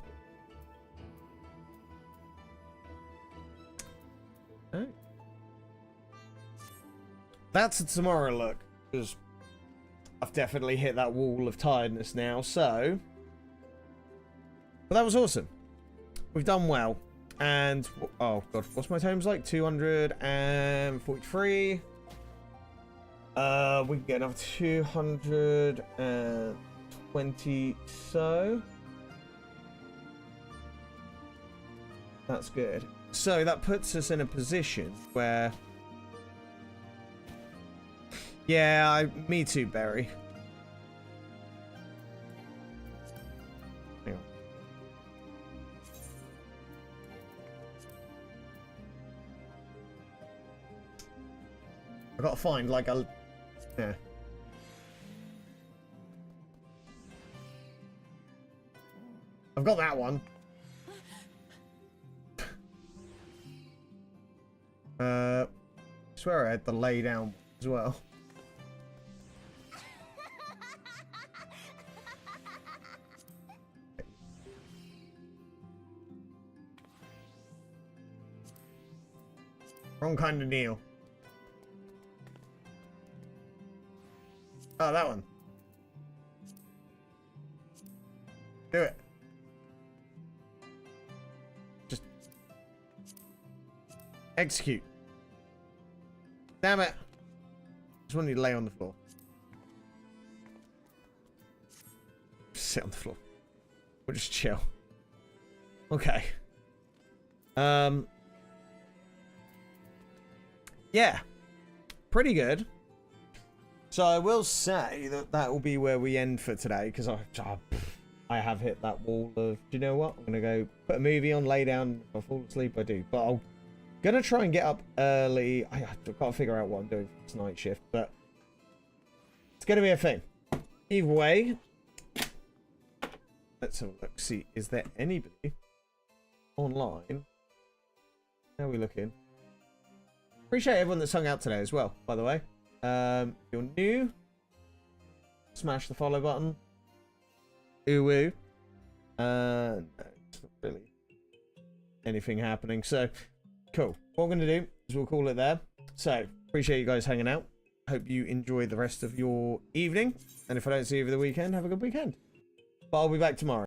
Oh. That's a tomorrow look, because I've definitely hit that wall of tiredness now, so... But that was awesome. We've done well. And, oh god, what's my tomes like? 243. We can get another 220, so. That's good. So that puts us in a position where... Yeah, me too, Barry. Hang on. I gotta find like a... Yeah. I've got that one. I swear I had the lay down as well. Wrong kind of kneel. Oh, that one. Do it. Just execute. Damn it. Just want you to lay on the floor. Just sit on the floor. We'll just chill. Okay. Yeah. Pretty good. So I will say that that will be where we end for today, because I have hit that wall of, do you know what? I'm going to go put a movie on, lay down. If I fall asleep, I do. But I'm going to try and get up early. I've got to figure out what I'm doing for this night shift, but it's going to be a thing. Either way, let's have a look. See, is there anybody online? How are we looking? Appreciate everyone that's hung out today as well, by the way. If you're new, smash the follow button. Ooh. No, it's not really anything happening. So, cool. What I'm going to do is we'll call it there. So, appreciate you guys hanging out. Hope you enjoy the rest of your evening. And if I don't see you over the weekend, have a good weekend. But I'll be back tomorrow.